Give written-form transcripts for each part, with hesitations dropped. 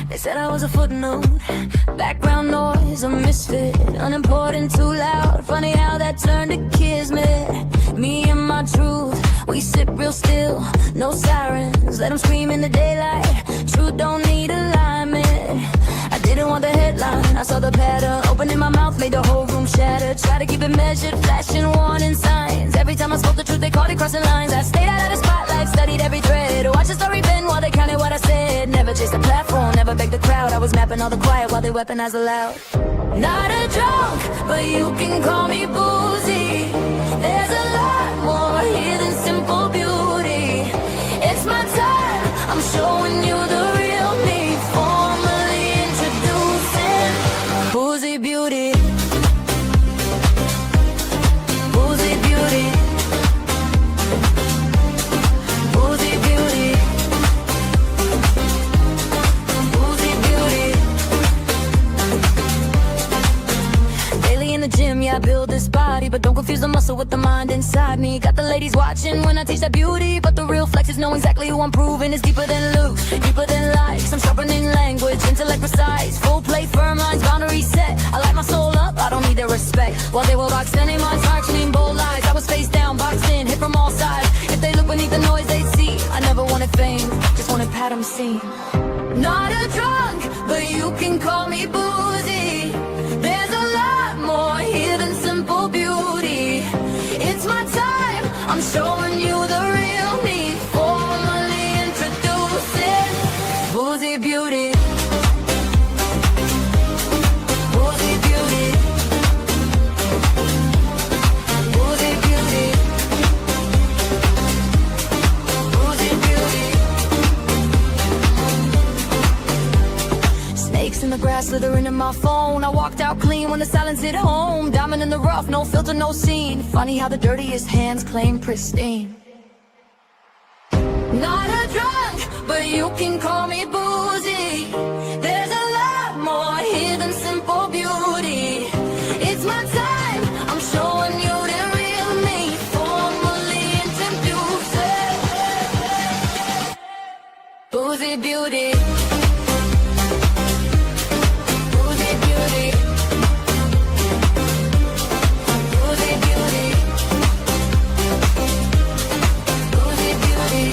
They said I was a footnote, background noise, a misfit, unimportant, too loud. Funny how that turned to kismet. Me and my truth, we sit real still, no sirens, let them scream in the daylight. Truth don't need alignment. I didn't want the headline, I saw the pattern. Opening my mouth made the whole room shatter. Try to keep it measured, flashing warning signs. Every time I spoke the truth, they called it crossing lines. I stayed out of the spotlight, studied every thread. Watched the story bend while they counted what I said. Never chased the platform, never begged the crowd. I was mapping all the quiet while they weaponized the loud. Not a drunk, but you can call me Boozey. There's a lot more here than simple beauty. It's my time, I'm showing you the real me. Formally introducing Boozey Beauty. Boozey Beauty. Boozey Beauty. Boozey Beauty. Daily in the gym, yeah, I build this body, but don't confuse the muscle with the mind inside me. Got the ladies watching when I teach that beauty, but the real flex is know exactly who I'm proving. Is deeper than looks, deeper than likes. I'm sharpening language, intellect precise. Full play, firm lines, boundaries set. I light my soul up, I don't need their respect. While they were boxed in, my heart clean, bold lies. I was face down, boxed in, hit from all sides. If they look beneath the noise, they'd see I never wanted fame, just wanted Pat seen. Not a drunk, but you can call me Boozey. There's a lot more here than simple beauty. It's my time, I'm showing you the real me. Formally introducing Boozey Beauty. Boozey Beauty. Boozey Beauty. Boozey Beauty. Snakes in the grass slithering in my phone. I walked out clean when the silence hit home. Diamond in the rough, no filter, no scene. Funny how the dirtiest hands claim pristine. Not a drunk, but you can call me Boozey. There's a lot more here than simple beauty. It's my time, I'm showing you the real me. Formally introducing Boozey Beauty. Boozey Beauty. Boozey Beauty. Boozey Beauty.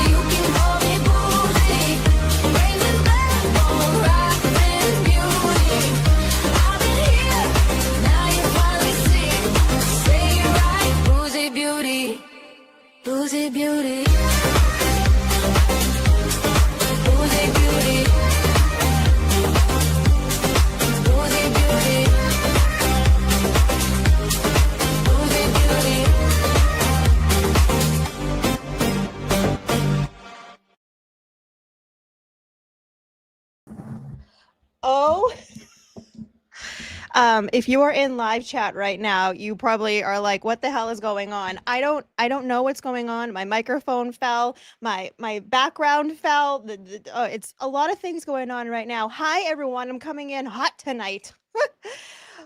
You can call me Boozey. Raising backbone, rising beauty. I've been here, now you finally see. Say it right, Boozey Beauty. Boozey Beauty. Boozey Beauty. Boozey Beauty. Boozey Beauty. Oh, if you are in live chat right now, you probably are like, what the hell is going on? I don't know what's going on. My microphone fell, my background fell. It's a lot of things going on right now. Hi, everyone. I'm coming in hot tonight.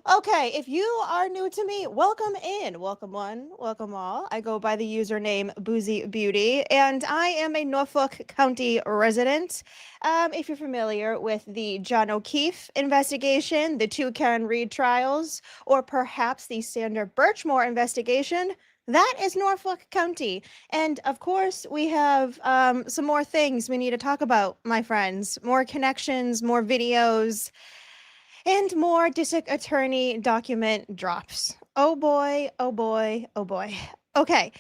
Okay, if you are new to me, welcome in. Welcome one, welcome all. I go by the username Boozey Beauty, and I am a Norfolk County resident. If you're familiar with the John O'Keefe investigation, the two Karen Reed trials, or perhaps the Sandra Birchmore investigation, that is Norfolk County. And of course, we have some more things we need to talk about, my friends. More connections, more videos, and more district attorney document drops. Oh boy, oh boy, oh boy. Okay,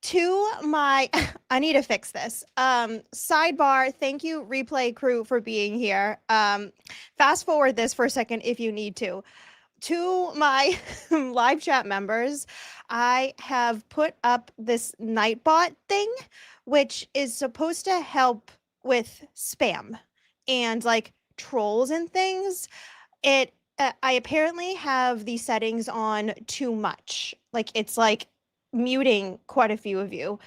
to my, I need to fix this. Sidebar, thank you replay crew for being here. Fast forward this for a second if you need to. To my live chat members, I have put up this Nightbot thing, which is supposed to help with spam and like trolls and things. I apparently have the settings on too much. Like it's like muting quite a few of you.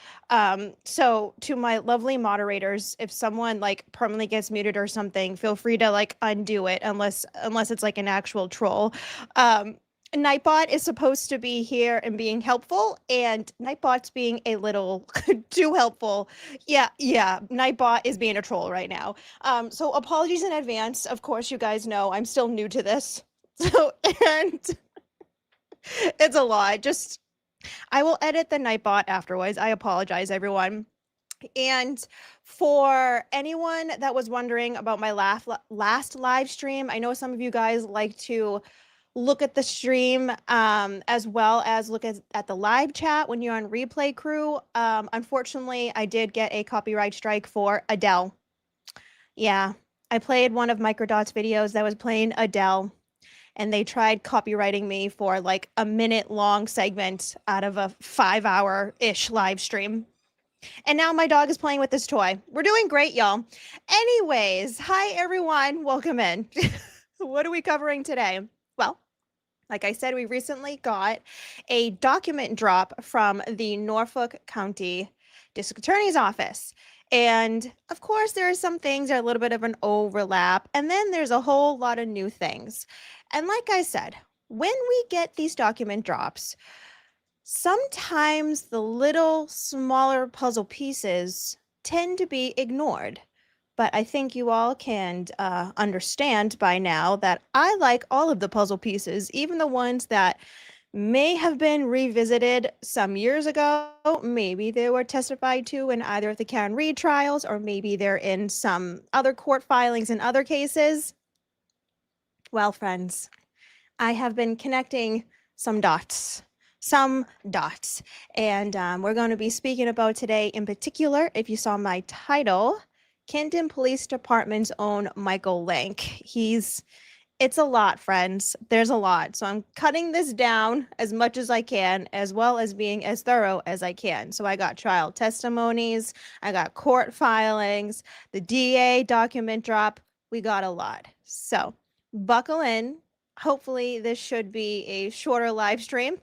So to my lovely moderators, if someone like permanently gets muted or something, feel free to like undo it unless it's like an actual troll. Nightbot is supposed to be here and being helpful, and Nightbot's being a little too helpful. Yeah, Nightbot is being a troll right now. So apologies in advance. Of course, you guys know I'm still new to this. So, and it's a lot. Just I will edit the Nightbot afterwards. I apologize, everyone. And for anyone that was wondering about my last live stream, I know some of you guys like to look at the stream as well as look at the live chat when you're on replay crew. Unfortunately, I did get a copyright strike for Adele. Yeah, I played one of Microdot's videos that was playing Adele, and they tried copywriting me for like a minute long segment out of a 5-hour-ish live stream. And now my dog is playing with this toy. We're doing great, y'all. Anyways, hi everyone, welcome in. What are we covering today? Well, like I said, we recently got a document drop from the Norfolk County District Attorney's Office. And of course, there are some things that are a little bit of an overlap, and then there's a whole lot of new things. And like I said, when we get these document drops, sometimes the little smaller puzzle pieces tend to be ignored. But I think you all can understand by now that I like all of the puzzle pieces, even the ones that may have been revisited some years ago. Maybe they were testified to in either of the Karen Reed trials, or maybe they're in some other court filings in other cases. Well, friends, I have been connecting some dots. And we're going to be speaking about today in particular, if you saw my title, Canton Police Department's own Michael Lank. It's a lot, friends. There's a lot. So I'm cutting this down as much as I can, as well as being as thorough as I can. So I got trial testimonies, I got court filings, the DA document drop. We got a lot. So buckle in. Hopefully this should be a shorter live stream.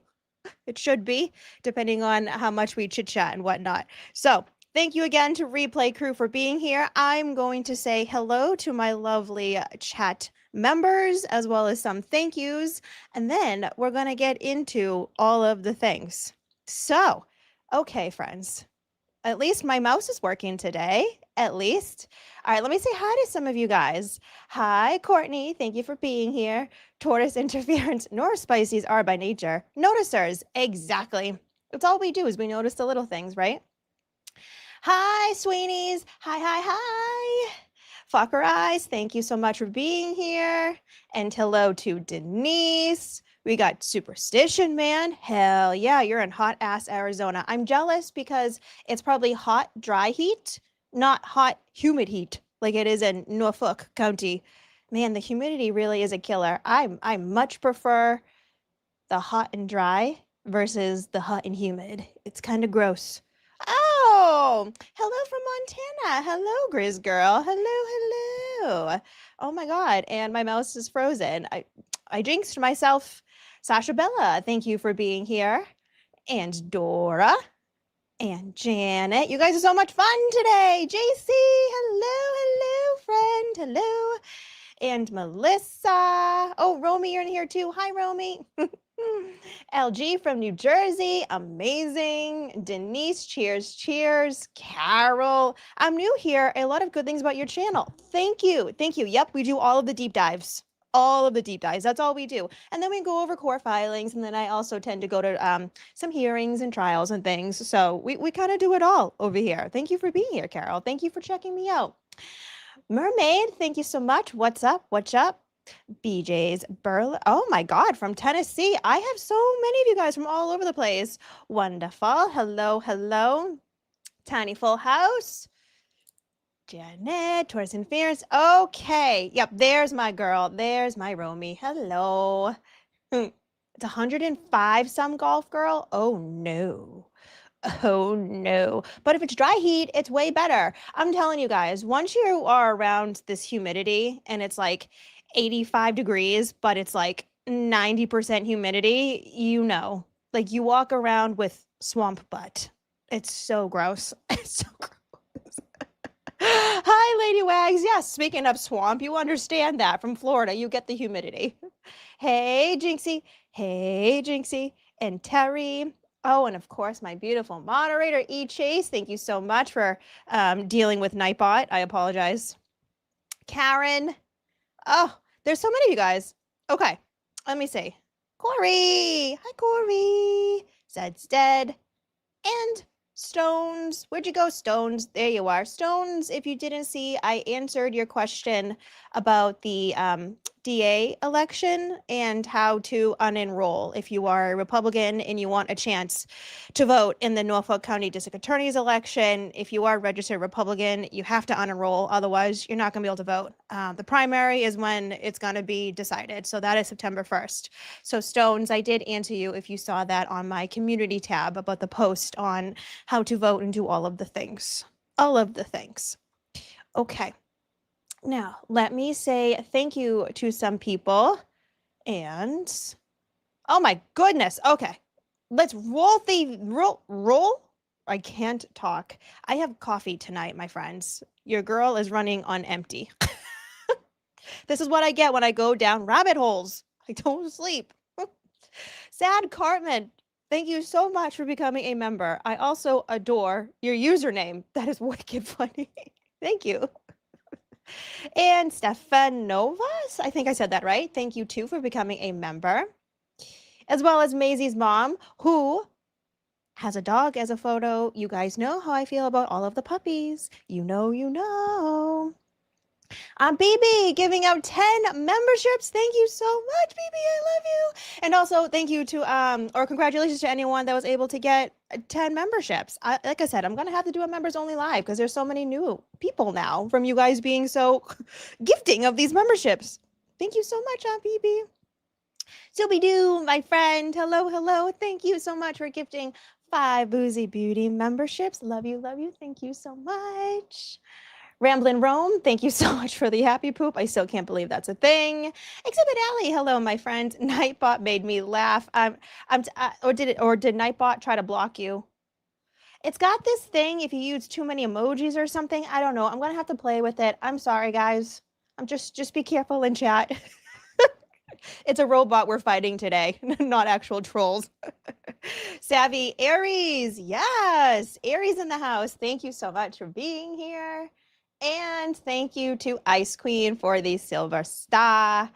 It should be, depending on how much we chit chat and whatnot. So thank you again to Replay Crew for being here. I'm going to say hello to my lovely chat members, as well as some thank yous, and then we're going to get into all of the things. So, okay, friends, at least my mouse is working today, at least. All right, let me say hi to some of you guys. Hi, Courtney. Thank you for being here. Tortoise interference, nor spices are by nature. Noticers, exactly. That's all we do is we notice the little things, right? Hi, Sweenies. Hi. Fokker Eyes, thank you so much for being here. And hello to Denise. We got Superstition Man. Hell yeah, you're in hot ass Arizona. I'm jealous because it's probably hot, dry heat, not hot, humid heat like it is in Norfolk County. Man, the humidity really is a killer. I much prefer the hot and dry versus the hot and humid. It's kind of gross. Oh, hello from Montana. Hello, Grizz Girl. Hello. Oh my God. And my mouse is frozen. I jinxed myself. Sasha Bella, thank you for being here. And Dora. And Janet. You guys are so much fun today. JC, hello, friend. Hello. And Melissa. Oh, Romy, you're in here too. Hi, Romy. LG from New Jersey, amazing. Denise, cheers. Carol, I'm new here. A lot of good things about your channel. Thank you. Yep, we do all of the deep dives. That's all we do. And then we go over court filings, and then I also tend to go to some hearings and trials and things. So we kind of do it all over here. Thank you for being here, Carol. Thank you for checking me out. Mermaid, thank you so much. What's up? BJ's Burl. Oh my God, from Tennessee. I have so many of you guys from all over the place. Wonderful. Hello. Tiny Full House. Janet, Taurus and Fierce. Okay. Yep, there's my girl. There's my Romy. Hello. It's 105 some golf girl. Oh no. But if it's dry heat, it's way better. I'm telling you guys, once you are around this humidity and it's like 85 degrees, but it's like 90% humidity, like you walk around with swamp butt. It's so gross. It's so gross. Hi, Lady Wags. Yes, speaking of swamp, you understand that from Florida. You get the humidity. Hey, Jinxie. Hey, Jinxie. And Terry. Oh, and of course, my beautiful moderator, E. Chase. Thank you so much for dealing with Nightbot. I apologize. Karen. Oh, there's so many of you guys. Okay, let me see. Corey. Hi, Corey. Zed's dead. And Stones. Where'd you go, Stones? There you are. Stones, if you didn't see, I answered your question about the DA election and how to unenroll if you are a Republican and you want a chance to vote in the Norfolk County District Attorney's election. If you are a registered Republican, you have to unenroll. Otherwise, you're not going to be able to vote. The primary is when it's going to be decided. So that is September 1st. So Stones, I did answer you if you saw that on my community tab about the post on how to vote and do all of the things. All of the things. Okay. Now, let me say thank you to some people. And oh my goodness. Okay. Let's roll. I can't talk. I have coffee tonight, my friends. Your girl is running on empty. This is what I get when I go down rabbit holes. I don't sleep. Sad Cartman, thank you so much for becoming a member. I also adore your username. That is wicked funny. Thank you. And Stefanovas, I think I said that right. Thank you too for becoming a member. As well as Maisie's mom, who has a dog as a photo. You guys know how I feel about all of the puppies. You know. BB giving out 10 memberships. Thank you so much, BB. I love you. And also thank you to, or congratulations to anyone that was able to get 10 memberships. Like I said, I'm going to have to do a members only live because there's so many new people now from you guys being so gifting of these memberships. Thank you so much, BB. Scooby-Doo, my friend. Hello. Thank you so much for gifting 5 Boozey Beauty memberships. Love you. Thank you so much. Ramblin' Rome, thank you so much for the happy poop. I still can't believe that's a thing. Exhibit Alley, hello, my friend. Nightbot made me laugh. Or did Nightbot try to block you? It's got this thing if you use too many emojis or something. I don't know. I'm gonna have to play with it. I'm sorry, guys. I'm just be careful in chat. It's a robot we're fighting today, not actual trolls. Savvy Aries, yes, Aries in the house. Thank you so much for being here. And thank you to Ice Queen for the silver star.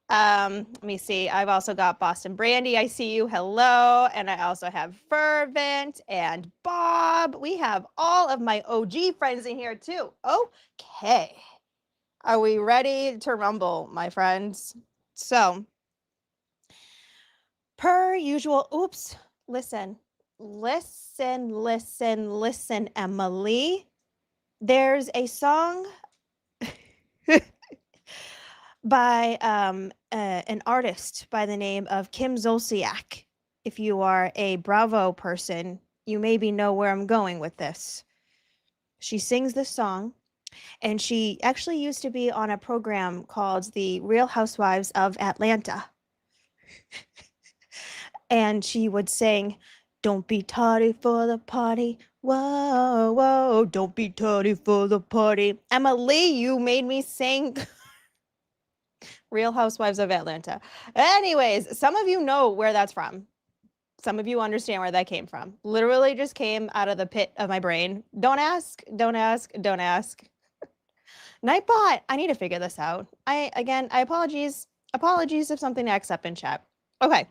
Let me see. I've also got Boston Brandy. I see you. Hello. And I also have Fervent and Bob. We have all of my OG friends in here too. Okay. Are we ready to rumble, my friends? So, per usual, oops, listen, Emily. There's a song by an artist by the name of Kim Zolciak. If you are a Bravo person, you maybe know where I'm going with this. She sings this song, and she actually used to be on a program called The Real Housewives of Atlanta. And she would sing, "Don't be tardy for the party. Whoa, don't be tardy for the party." Emily, you made me sing Real Housewives of Atlanta. Anyways, some of you know where that's from. Some of you understand where that came from. Literally just came out of the pit of my brain. Don't ask. Nightbot, I need to figure this out. I apologies if something acts up in chat. Okay.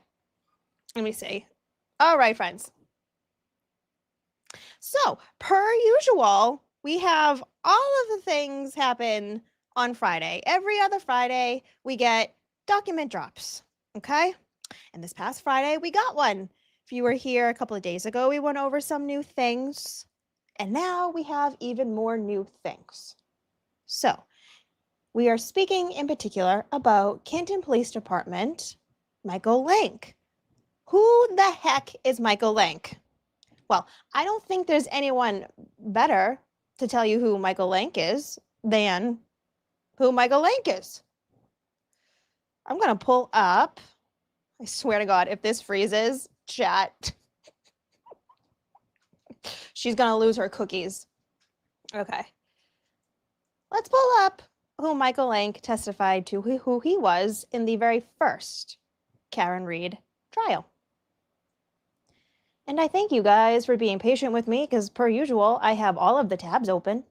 Let me see. All right, friends. So, per usual, we have all of the things happen on Friday. Every other Friday, we get document drops, okay? And this past Friday, we got one. If you were here a couple of days ago, we went over some new things. And now we have even more new things. So, we are speaking in particular about Canton Police Department, Michael Lank. Who the heck is Michael Lank? Well, I don't think there's anyone better to tell you who Michael Lank is than who Michael Lank is. I'm going to pull up. I swear to God, if this freezes, chat. She's gonna lose her cookies. Okay. Let's pull up who Michael Lank testified to, who he was in the very first Karen Reed trial. And I thank you guys for being patient with me, because per usual, I have all of the tabs open.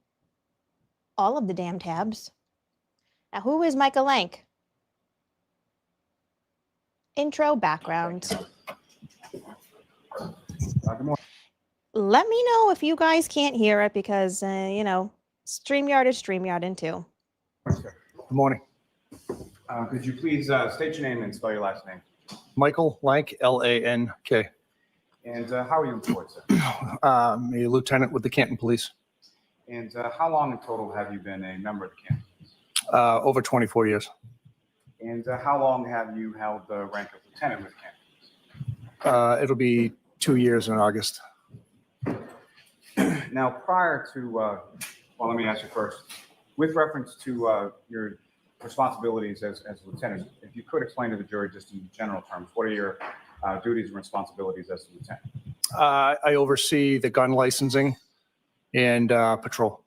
All of the damn tabs. Now, who is Michael Lank? Intro background. Good morning. Let me know if you guys can't hear it, because, you know, StreamYard is StreamYard too. Good morning. Could you please state your name and spell your last name? Michael Lank, Lank. And how are you employed, sir? I'm a lieutenant with the Canton Police. And how long in total have you been a member of the Canton Police? Over 24 years. And how long have you held the rank of lieutenant with Canton Police? It'll be 2 years in August. Now, prior to, well, let me ask you first, with reference to your responsibilities as lieutenant, if you could explain to the jury just in general terms, what are your duties and responsibilities as a lieutenant? I oversee the gun licensing and patrol.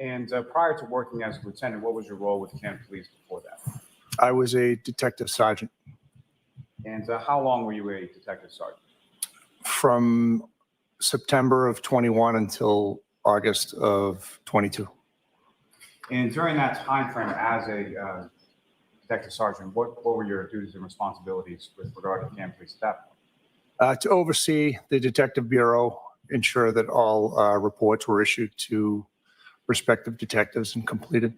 And prior to working as a lieutenant, what was your role with the Canton Police before that? I was a detective sergeant. And how long were you a detective sergeant? From September of 21 until August of 22. And during that time frame as a detective sergeant, what were your duties and responsibilities with regard to Canton Police at that point? To oversee the detective bureau, ensure that all reports were issued to respective detectives and completed.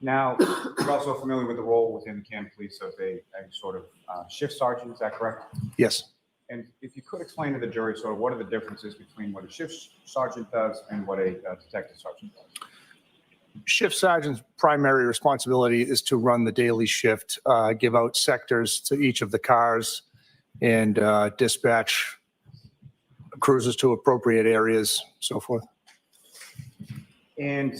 Now, you're also familiar with the role within the Canton Police of a sort of shift sergeant, is that correct? Yes. And if you could explain to the jury sort of what are the differences between what a shift sergeant does and what a detective sergeant does? Shift sergeant's primary responsibility is to run the daily shift, give out sectors to each of the cars, and dispatch cruisers to appropriate areas, so forth. And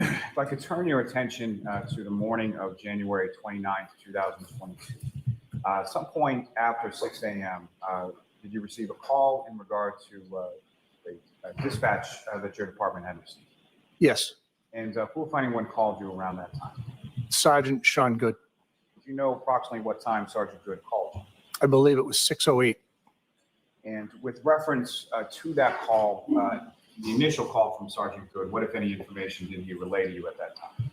if I could turn your attention to the morning of January 29th, 2022. At some point after 6 a.m., did you receive a call in regard to a dispatch that your department had received? Yes. And who, if anyone, called you around that time? Sergeant Sean Goode. Do you know approximately what time Sergeant Goode called you? I believe it was 6:08. And with reference to that call, the initial call from Sergeant Goode, what, if any, information did he relay to you at that time?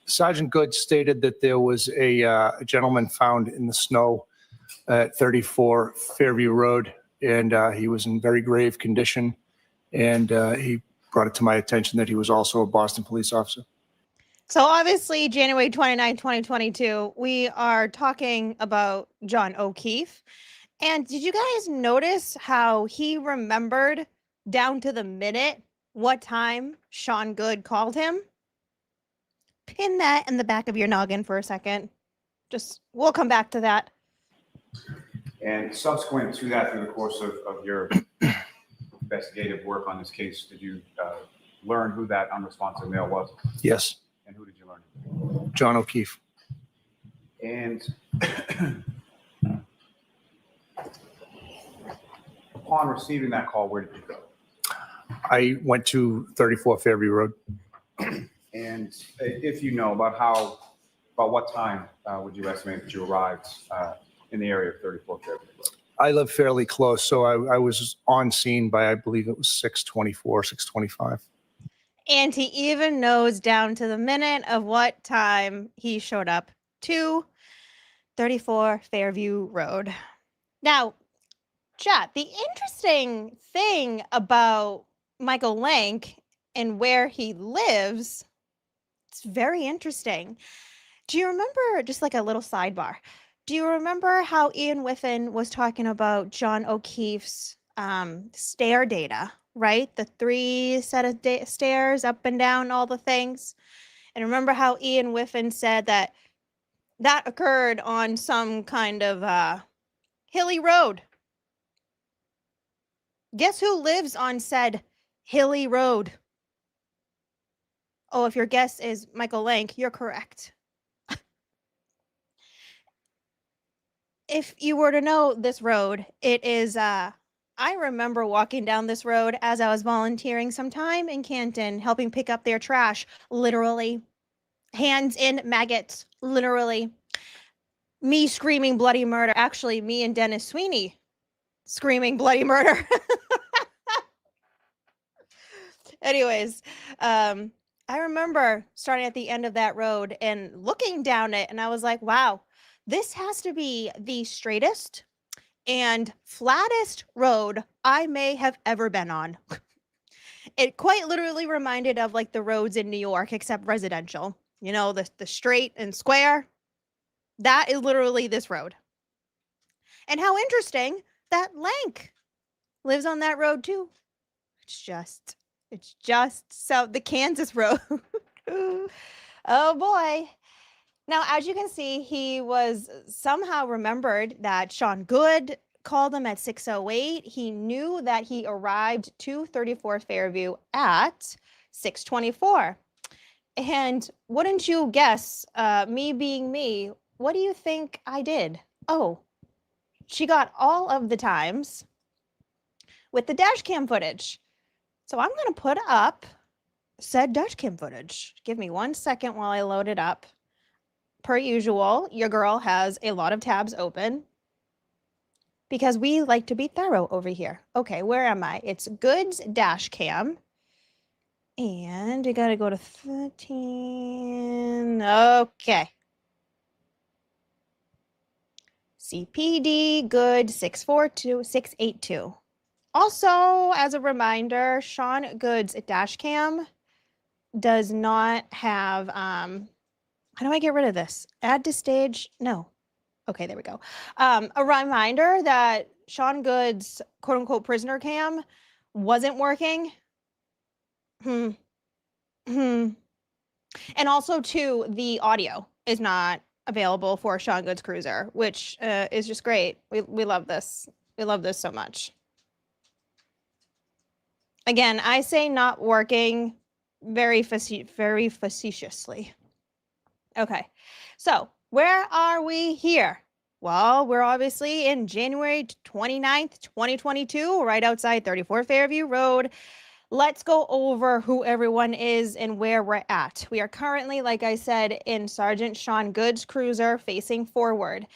Sergeant Goode stated that there was a gentleman found in the snow at 34 Fairview Road, and he was in very grave condition. And he brought it to my attention that he was also a Boston police officer. So obviously, January 29, 2022, we are talking about John O'Keefe. And did you guys notice how he remembered down to the minute what time Sean Goode called him? Pin that in the back of your noggin for a second. We'll come back to that. And subsequent to that, through the course of your investigative work on this case, did you learn who that unresponsive male was? Yes. And who did you learn? John O'Keefe. And upon receiving that call, where did you go? I went to 34 Fairview Road. And if you know about what time would you estimate that you arrived in the area of 34 Fairview Road? I live fairly close, so I was on scene by, I believe it was 6:24, 6:25. And he even knows down to the minute of what time he showed up to 34 Fairview Road. Now, chat, the interesting thing about Michael Lank and where he lives, it's very interesting. Do you remember, just like a little sidebar, do you remember how Ian Whiffen was talking about John O'Keefe's stair data, right? The 3 set of stairs up and down, all the things. And remember how Ian Whiffen said that occurred on some kind of hilly road. Guess who lives on said hilly road? Oh, if your guess is Michael Lank, you're correct. If you were to know this road, it is I remember walking down this road as I was volunteering some time in Canton, helping pick up their trash, literally. Hands in maggots, literally. Me screaming bloody murder. Actually, me and Dennis Sweeney screaming bloody murder. Anyways, I remember starting at the end of that road and looking down it, and I was like, wow, this has to be the straightest and flattest road I may have ever been on. It quite literally reminded of like the roads in New York, except residential. You know, the straight and square. That is literally this road. And how interesting that Lank lives on that road too. It's just so the Kansas road. Oh boy. Now, as you can see, he was somehow remembered that Sean Goode called him at 6:08. He knew that he arrived to 34 Fairview at 6:24. And wouldn't you guess, me being me, what do you think I did? Oh, she got all of the times with the dash cam footage. So I'm going to put up said dash cam footage. Give me 1 second while I load it up. Per usual, your girl has a lot of tabs open because we like to be thorough over here. Okay, where am I? It's Goode's dash cam. And we got to go to 13. Okay. CPD Goode 642682. Also, as a reminder, Sean Goode's dash cam does not have, how do I get rid of this? Add to stage? No. Okay, there we go. A reminder that Sean Goode's quote unquote prisoner cam wasn't working. And also, too, the audio is not available for Sean Goode's cruiser, which is just great. We love this. We love this so much. Again, I say not working very facetiously. Okay, so where are we here? Well, we're obviously in January 29th, 2022, right outside 34 Fairview Road. Let's go over who everyone is and where we're at. We are currently, like I said, in Sergeant Sean Goode's cruiser facing forward.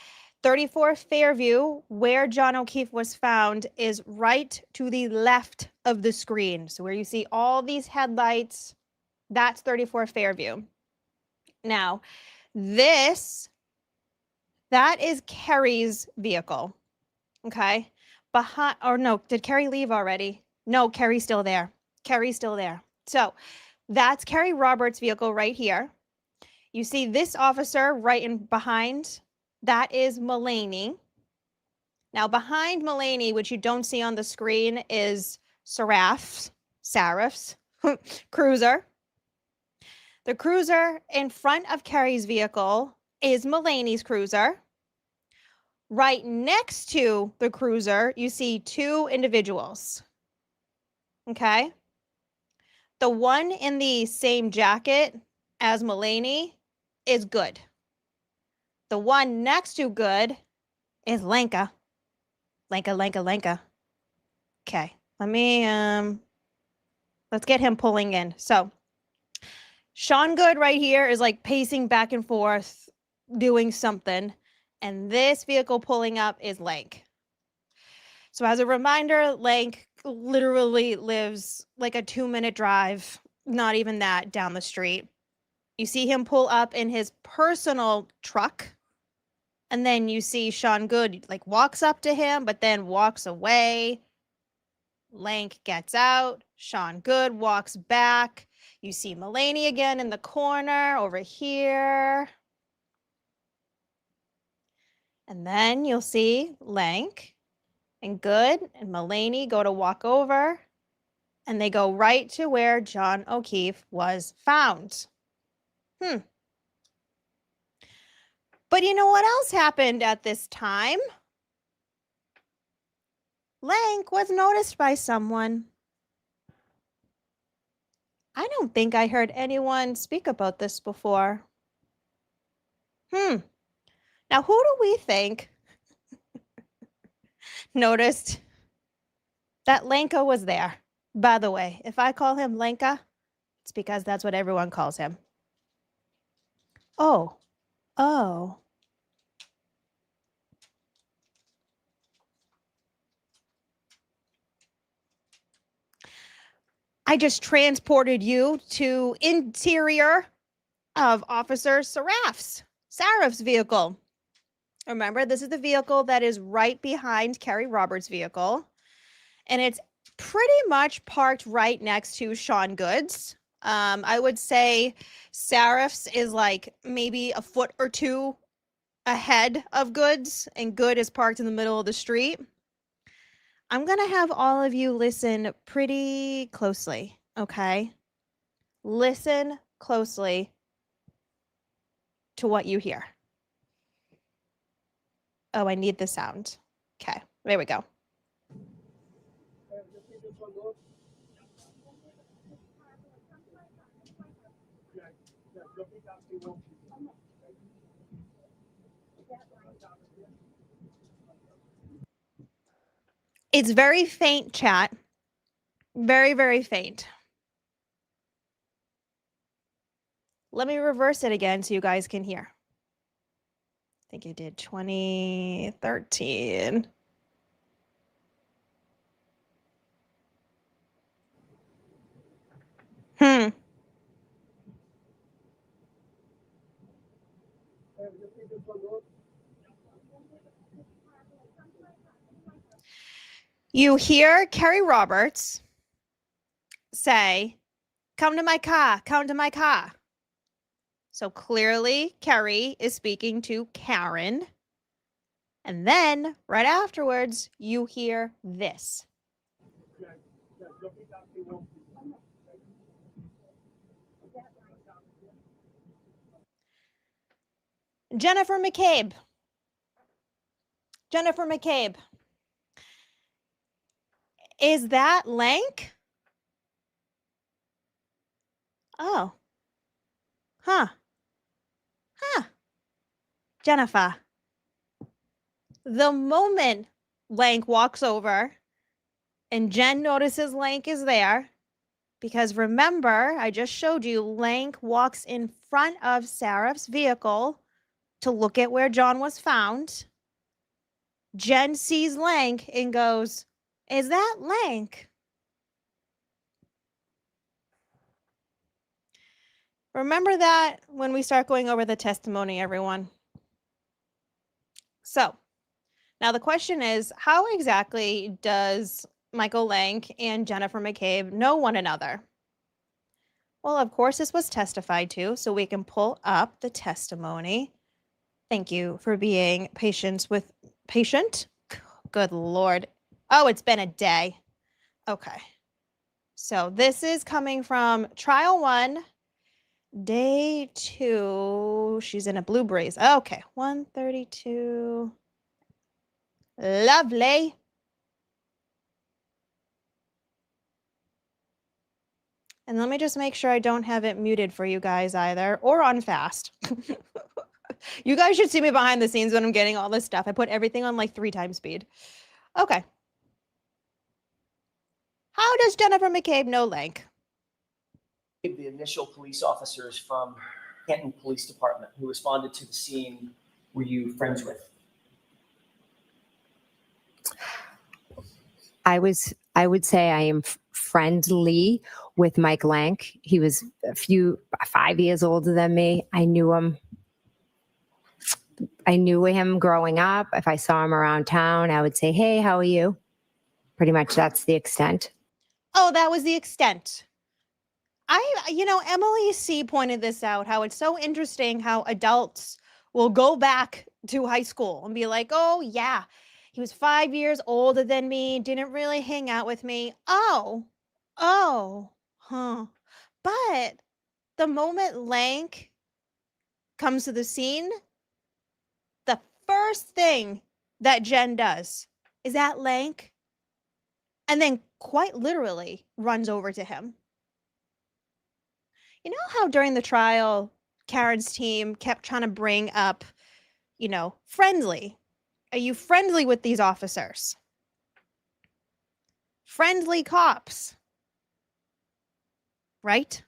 34 Fairview, where John O'Keefe was found, is right to the left of the screen. So where you see all these headlights, that's 34 Fairview. Now, that is Kerry's vehicle. Okay. Did Kerry leave already? No, Kerry's still there. Kerry's still there. So that's Kerry Roberts' vehicle right here. You see this officer right in behind. That is Mulaney. Now behind Mulaney, which you don't see on the screen, is Saraf's cruiser. The cruiser in front of Kerry's vehicle is Mulaney's cruiser. Right next to the cruiser, you see two individuals. Okay. The one in the same jacket as Mulaney is Goode. The one next to Goode is Lanka. Lanka. Okay, let's get him pulling in. So Sean Goode right here is like pacing back and forth, doing something. And this vehicle pulling up is Lank. So as a reminder, Lank literally lives like a 2-minute drive, not even that, down the street. You see him pull up in his personal truck. And then you see Sean Goode like walks up to him, but then walks away. Lank gets out. Sean Goode walks back. You see Mulaney again in the corner over here. And then you'll see Lank and Goode and Mulaney go to walk over. And they go right to where John O'Keefe was found. But you know what else happened at this time? Lank was noticed by someone. I don't think I heard anyone speak about this before. Now, who do we think noticed That Lanka was there. By the way, if I call him Lanka, it's because that's what everyone calls him. Oh. Oh. I just transported you to interior of Officer Saraf's vehicle. Remember, this is the vehicle that is right behind Kerry Roberts' vehicle. And it's pretty much parked right next to Sean Goode's. I would say Saraf's is like maybe a foot or two ahead of Goode's, and Goode is parked in the middle of the street. I'm going to have all of you listen pretty closely, okay? Listen closely to what you hear. Oh, I need the sound. Okay, there we go. It's very faint, chat. Very, very faint. Let me reverse it again so you guys can hear. I think it did 2013. You hear Kerry Roberts say, "Come to my car, come to my car." So clearly, Kerry is speaking to Karen. And then right afterwards, you hear this. Jennifer McCabe. Jennifer McCabe. Is that Lank? Oh. Huh. Jennifer. The moment Lank walks over and Jen notices Lank is there, because remember, I just showed you Lank walks in front of Saraf's vehicle to look at where John was found. Jen sees Lank and goes, "Is that Lank?" Remember that when we start going over the testimony, everyone. So now the question is, how exactly does Michael Lank and Jennifer McCabe know one another? Well, of course, this was testified to, so we can pull up the testimony. Thank you for being patient. Good Lord. Oh, it's been a day. Okay. So this is coming from trial 1, day 2. She's in a blue breeze. Okay. 132. Lovely. And let me just make sure I don't have it muted for you guys either, or on fast. You guys should see me behind the scenes when I'm getting all this stuff. I put everything on like 3 times speed. Okay. How does Jennifer McCabe know Lank? The initial police officers from Canton Police Department who responded to the scene were you friends with? I would say I am friendly with Mike Lank. He was 5 years older than me. I knew him growing up. If I saw him around town, I would say, "Hey, how are you?" Pretty much that's the extent. Oh, that was the extent. Emily C. pointed this out, how it's so interesting how adults will go back to high school and be like, "Oh, yeah, he was 5 years older than me, didn't really hang out with me." Oh, huh. But the moment Lank comes to the scene, the first thing that Jen does is that Lank, and then quite literally runs over to him. You know how during the trial, Karen's team kept trying to bring up, friendly. Are you friendly with these officers? friendly cops. Right?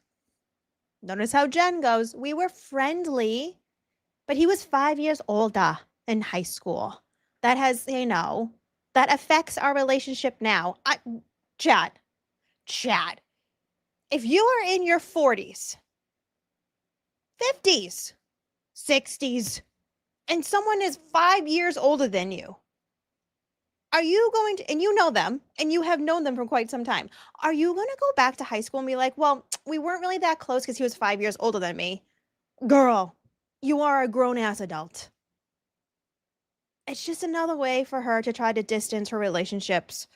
Notice how Jen goes, we were friendly, but he was 5 years older in high school. That has, that affects our relationship now. Chad, if you are in your 40s, 50s, 60s, and someone is 5 years older than you, are you going to, and you know them, and you have known them for quite some time, are you going to go back to high school and be like, well, we weren't really that close because he was 5 years older than me? Girl, you are a grown-ass adult. It's just another way for her to try to distance her relationships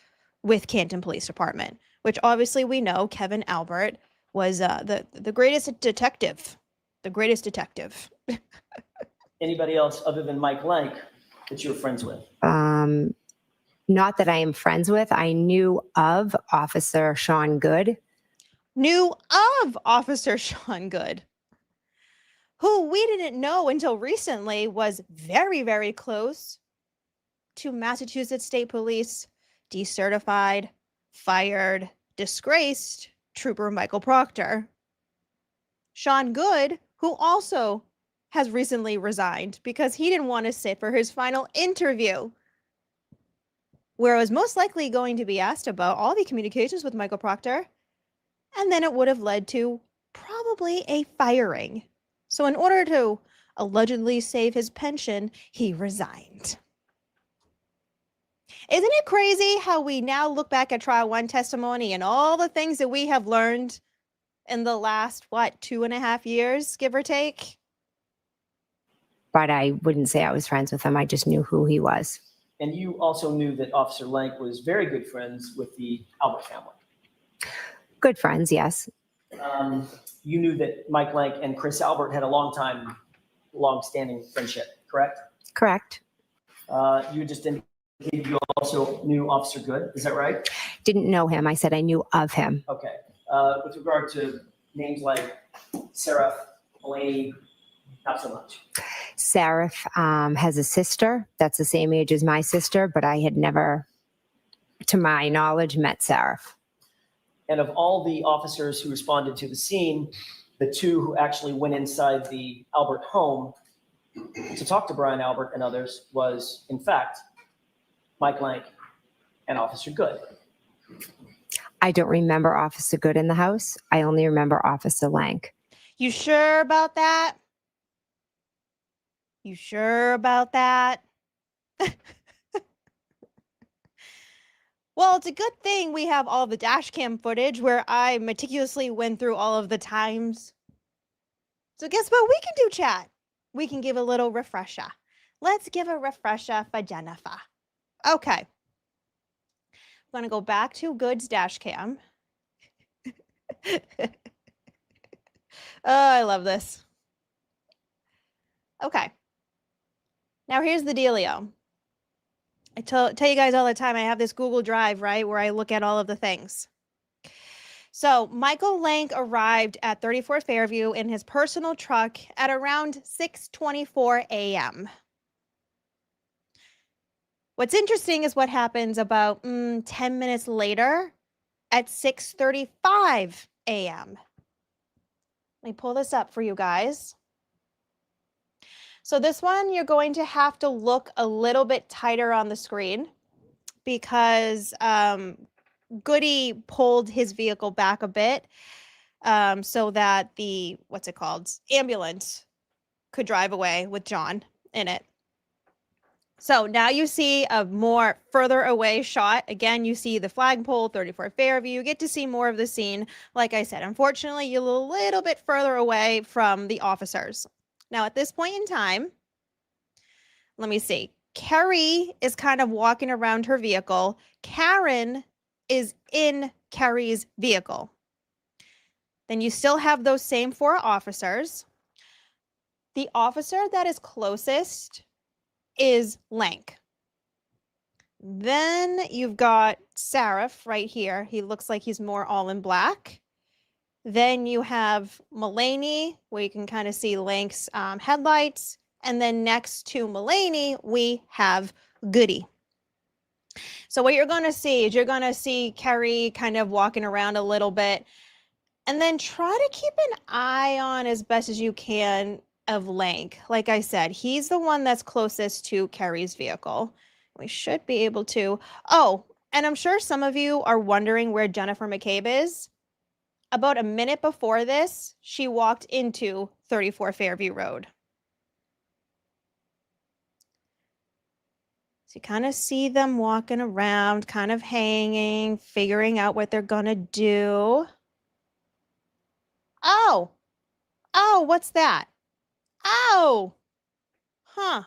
with Canton Police Department, which obviously we know Kevin Albert was the greatest detective. The greatest detective. Anybody else other than Mike Lank that you were friends with? Not that I am friends with. I knew of Officer Sean Goode. Knew of Officer Sean Goode, who we didn't know until recently was very, very close to Massachusetts State Police decertified, fired, disgraced Trooper Michael Proctor. Sean Goode, who also has recently resigned because he didn't want to sit for his final interview, where it was most likely going to be asked about all the communications with Michael Proctor, and then it would have led to probably a firing. So in order to allegedly save his pension, he resigned. Isn't it crazy how we now look back at trial one testimony and all the things that we have learned in the last, 2.5 years, give or take? But I wouldn't say I was friends with him. I just knew who he was. And you also knew that Officer Lank was very good friends with the Albert family. Good friends, yes. You knew that Mike Lank and Chris Albert had a long-standing friendship, correct? Correct. You just indicated you also knew Officer Goode, is that right? Didn't know him. I said I knew of him. Okay. With regard to names like Seraph, Elaine, not so much. Seraph has a sister that's the same age as my sister, but I had never, to my knowledge, met Seraph. And of all the officers who responded to the scene, the two who actually went inside the Albert home to talk to Brian Albert and others was, in fact, Mike Lank and Officer Goode. I don't remember Officer Goode in the house. I only remember Officer Lank. You sure about that? You sure about that? Well, it's a good thing we have all the dash cam footage where I meticulously went through all of the times. So guess what we can do, chat? We can give a little refresher. Let's give a refresher for Jennifer. Okay. I'm going to go back to Goode's dash cam. Oh, I love this. Okay. Now here's the dealio. I tell you guys all the time, I have this Google Drive, right, where I look at all of the things. So Michael Lank arrived at 34 Fairview in his personal truck at around 6:24 a.m. What's interesting is what happens about 10 minutes later at 6:35 a.m. Let me pull this up for you guys. So this one, you're going to have to look a little bit tighter on the screen because Goody pulled his vehicle back a bit so that the, ambulance could drive away with John in it. So now you see a more further away shot. Again, you see the flagpole, 34 Fairview. You get to see more of the scene. Like I said, unfortunately, you're a little bit further away from the officers. Now, at this point in time, let me see. Carrie is kind of walking around her vehicle. Karen is in Carrie's vehicle. Then you still have those same 4 officers. The officer that is closest is Lank. Then you've got Seraph right here. He looks like he's more all in black. Then you have Mulaney, where you can kind of see Lank's headlights. And then next to Mulaney, we have Goody. So what you're going to see is you're going to see Kerry kind of walking around a little bit, and then try to keep an eye on as best as you can of Lank. Like I said, he's the one that's closest to Kerry's vehicle. We should be able to. Oh, and I'm sure some of you are wondering where Jennifer McCabe is. About a minute before this, she walked into 34 Fairview Road. So you kind of see them walking around, kind of hanging, figuring out what they're going to do. Oh, what's that? Oh, huh.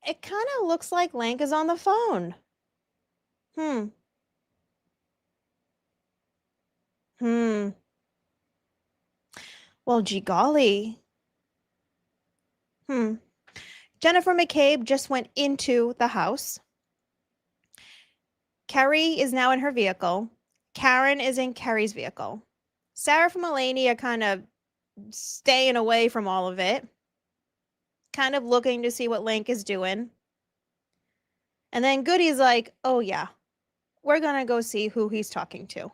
It kind of looks like Lank is on the phone. Well, gee golly. Jennifer McCabe just went into the house. Kerry is now in her vehicle. Karen is in Kerry's vehicle. Sarah and Mulaney are kind of staying away from all of it, kind of looking to see what Lank is doing. And then Goody's like, oh yeah, we're going to go see who he's talking to.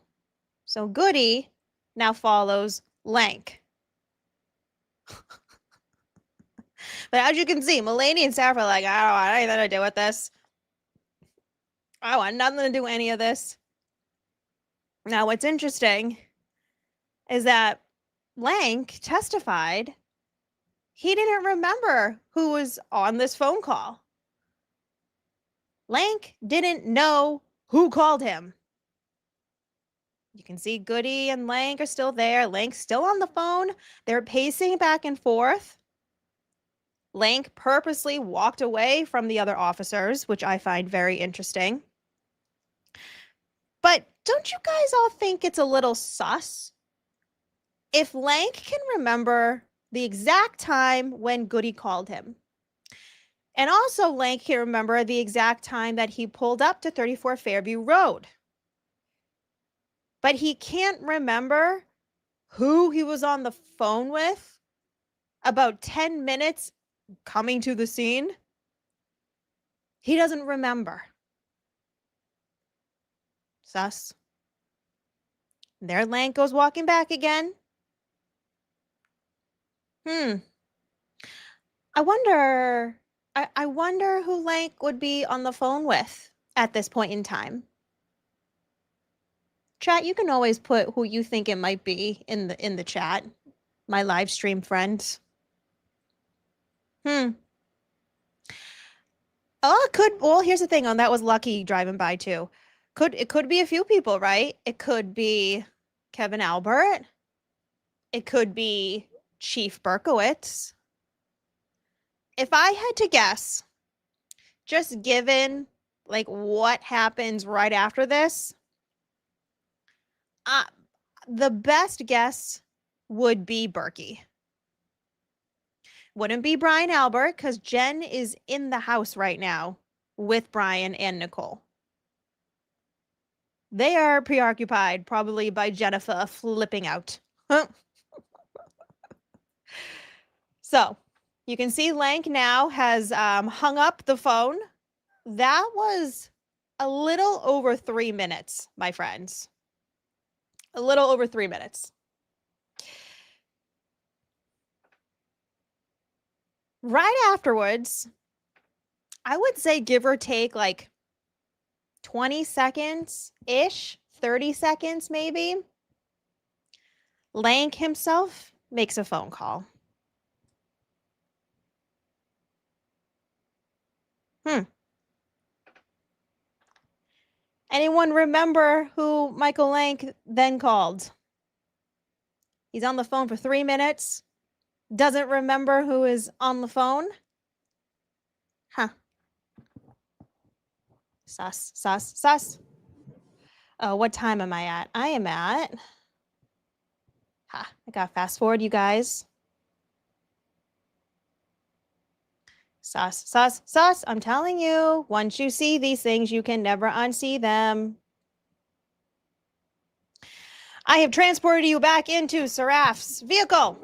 So Goody now follows Lank. But as you can see, Mulaney and Sarah are like, I don't want anything to do with this. I want nothing to do with any of this. Now, what's interesting is that Lank testified he didn't remember who was on this phone call. Lank didn't know who called him. You can see Goody and Lank are still there. Lank's still on the phone. They're pacing back and forth. Lank purposely walked away from the other officers, which I find very interesting. But don't you guys all think it's a little sus? If Lank can remember the exact time when Goody called him, and also Lank can remember the exact time that he pulled up to 34 Fairview Road, but he can't remember who he was on the phone with about 10 minutes coming to the scene, he doesn't remember. Sus. There Lank goes walking back again. I wonder who Lank would be on the phone with at this point in time. Chat, you can always put who you think it might be in the chat. My live stream friends. Oh, it could. Well, here's the thing. That was Lucky driving by too. It could be a few people, right? It could be Kevin Albert. It could be Chief Berkowitz. If I had to guess, just given like what happens right after this, the best guess would be Berkey. Wouldn't be Brian Albert, because Jen is in the house right now with Brian and Nicole. They are preoccupied, probably by Jennifer flipping out. So, you can see Lank now has hung up the phone. That was a little over 3 minutes, my friends. A little over 3 minutes. Right afterwards, I would say give or take like 20 seconds-ish, 30 seconds maybe, Lank himself makes a phone call. Anyone remember who Michael Lank then called? He's on the phone for 3 minutes. Doesn't remember who is on the phone? Sus. Oh, what time am I at? I am at... I gotta fast forward, you guys. Sus. I'm telling you, once you see these things, you can never unsee them. I have transported you back into Seraph's vehicle.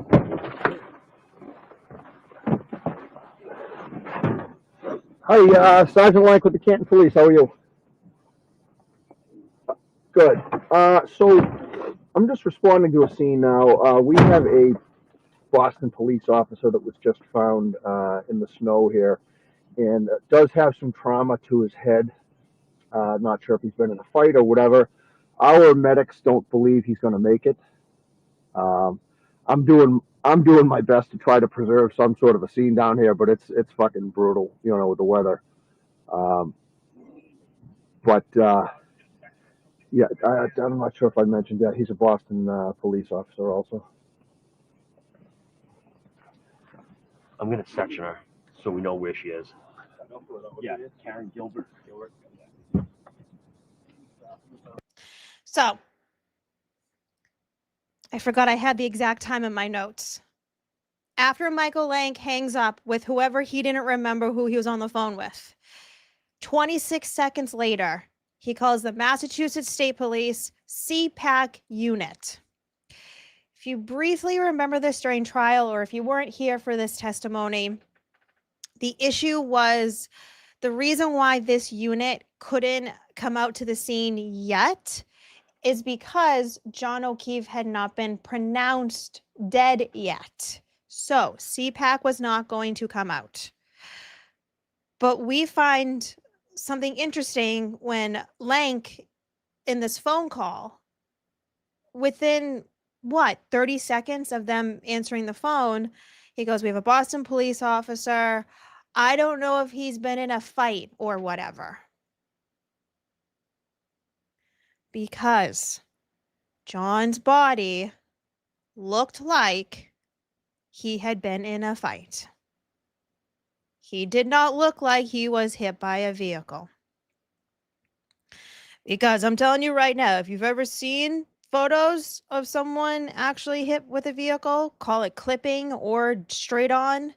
Hi, Sergeant Lank with the Canton Police. How are you? Good. So I'm just responding to a scene now. We have a Boston police officer that was just found in the snow here, and does have some trauma to his head. Not sure if he's been in a fight or whatever. Our medics don't believe he's going to make it. I'm doing my best to try to preserve some sort of a scene down here, but it's fucking brutal, with the weather. But yeah, I'm not sure if I mentioned that he's a Boston police officer also. I'm gonna section her so we know where she is. Yeah, Karen Gilbert. So I forgot I had the exact time in my notes. After Michael Lank hangs up with whoever he didn't remember who he was on the phone with, 26 seconds later, he calls the Massachusetts State Police CPAC unit. If you briefly remember this during trial, or if you weren't here for this testimony, the issue was the reason why this unit couldn't come out to the scene yet is because John O'Keefe had not been pronounced dead yet. So CPAC was not going to come out. But we find something interesting when Lank, in this phone call, within 30 seconds of them answering the phone, he goes, "We have a Boston police officer. I don't know if he's been in a fight or whatever." Because John's body looked like he had been in a fight. He did not look like he was hit by a vehicle. Because I'm telling you right now, if you've ever seen photos of someone actually hit with a vehicle, call it clipping or straight on,